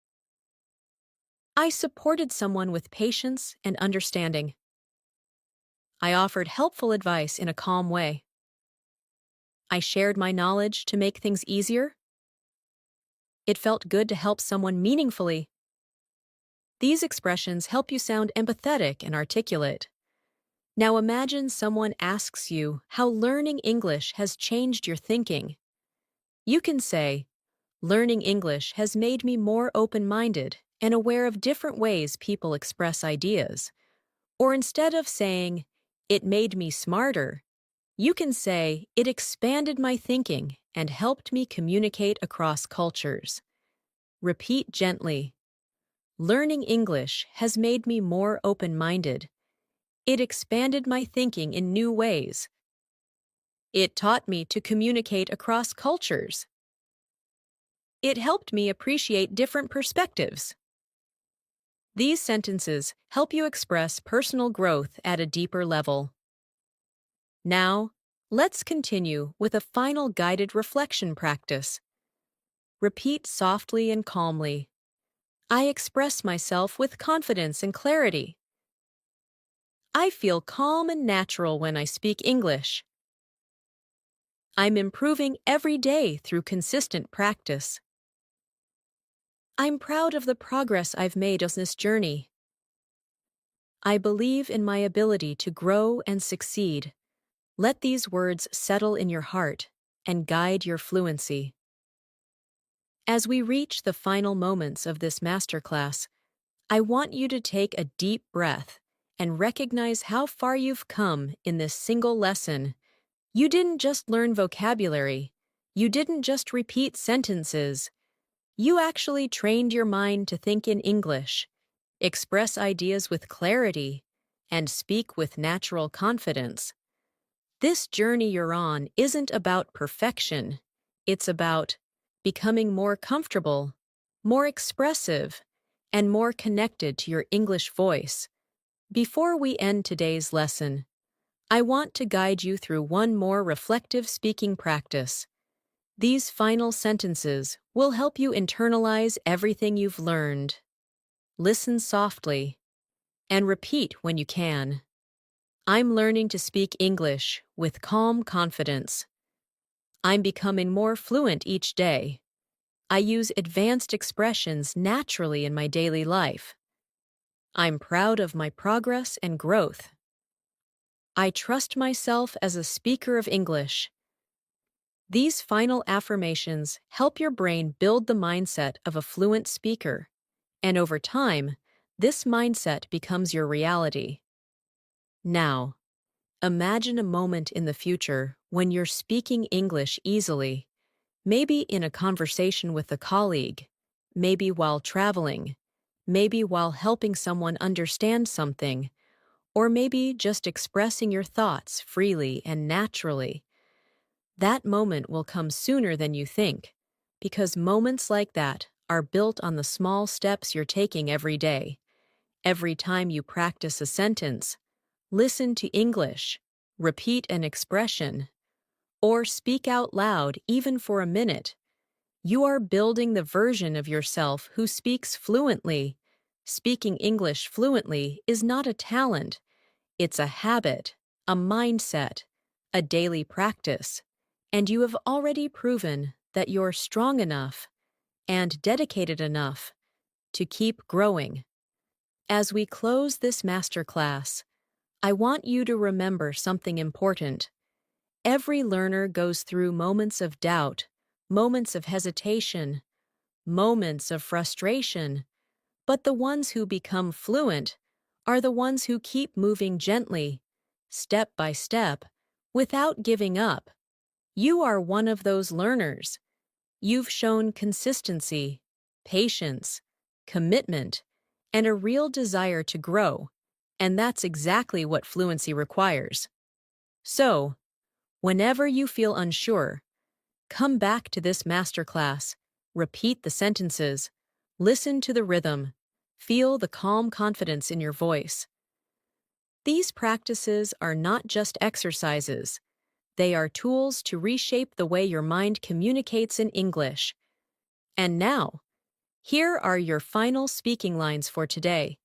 I supported someone with patience and understanding. I offered helpful advice in a calm way. I shared my knowledge to make things easier. It felt good to help someone meaningfully. These expressions help you sound empathetic and articulate. Now imagine someone asks you how learning English has changed your thinking. You can say, "Learning English has made me more open-minded and aware of different ways people express ideas." Or instead of saying, "It made me smarter," you can say, "It expanded my thinking and helped me communicate across cultures." Repeat gently. Learning English has made me more open-minded. It expanded my thinking in new ways. It taught me to communicate across cultures. It helped me appreciate different perspectives. These sentences help you express personal growth at a deeper level. Now, let's continue with a final guided reflection practice. Repeat softly and calmly. I express myself with confidence and clarity. I feel calm and natural when I speak English. I'm improving every day through consistent practice. I'm proud of the progress I've made on this journey. I believe in my ability to grow and succeed. Let these words settle in your heart and guide your fluency. As we reach the final moments of this masterclass, I want you to take a deep breath and recognize how far you've come in this single lesson. You didn't just learn vocabulary. You didn't just repeat sentences. You actually trained your mind to think in English, express ideas with clarity, and speak with natural confidence. This journey you're on isn't about perfection. It's about becoming more comfortable, more expressive, and more connected to your English voice. Before we end today's lesson, I want to guide you through one more reflective speaking practice. These final sentences will help you internalize everything you've learned. Listen softly and repeat when you can. I'm learning to speak English with calm confidence. I'm becoming more fluent each day. I use advanced expressions naturally in my daily life. I'm proud of my progress and growth. I trust myself as a speaker of English. These final affirmations help your brain build the mindset of a fluent speaker, and over time, this mindset becomes your reality. Now, imagine a moment in the future when you're speaking English easily, maybe in a conversation with a colleague, maybe while traveling, maybe while helping someone understand something, or maybe just expressing your thoughts freely and naturally. That moment will come sooner than you think, because moments like that are built on the small steps you're taking every day. Every time you practice a sentence, listen to English, repeat an expression, or speak out loud even for a minute, you are building the version of yourself who speaks fluently. Speaking English fluently is not a talent, it's a habit, a mindset, a daily practice, and you have already proven that you're strong enough and dedicated enough to keep growing. As we close this masterclass, I want you to remember something important. Every learner goes through moments of doubt, moments of hesitation, moments of frustration, but the ones who become fluent are the ones who keep moving gently, step by step, without giving up. You are one of those learners. You've shown consistency, patience, commitment, and a real desire to grow, and that's exactly what fluency requires. So, whenever you feel unsure, come back to this masterclass, repeat the sentences, listen to the rhythm, feel the calm confidence in your voice. These practices are not just exercises, they are tools to reshape the way your mind communicates in English. And now, here are your final speaking lines for today.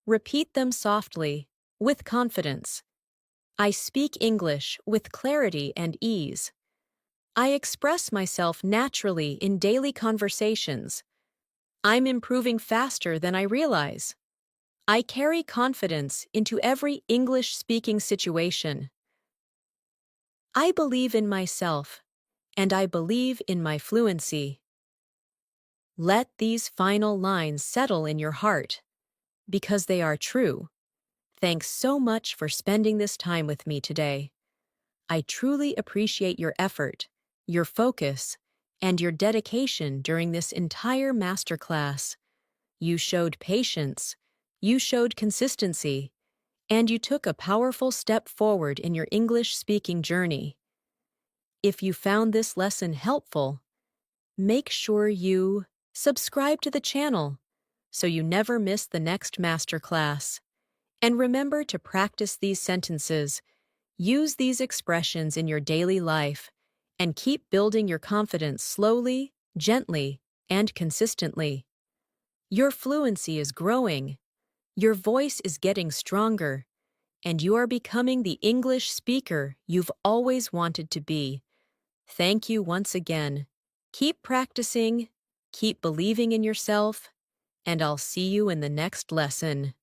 Repeat them softly, with confidence. I speak English with clarity and ease. I express myself naturally in daily conversations. I'm improving faster than I realize. I carry confidence into every English-speaking situation. I believe in myself, and I believe in my fluency. Let these final lines settle in your heart, because they are true. Thanks so much for spending this time with me today. I truly appreciate your effort, your focus, and your dedication during this entire masterclass. You showed patience, you showed consistency, and you took a powerful step forward in your English-speaking journey. If you found this lesson helpful, make sure you subscribe to the channel so you never miss the next masterclass. And remember to practice these sentences, use these expressions in your daily life, and keep building your confidence slowly, gently, and consistently. Your fluency is growing, your voice is getting stronger, and you are becoming the English speaker you've always wanted to be. Thank you once again. Keep practicing, keep believing in yourself, and I'll see you in the next lesson.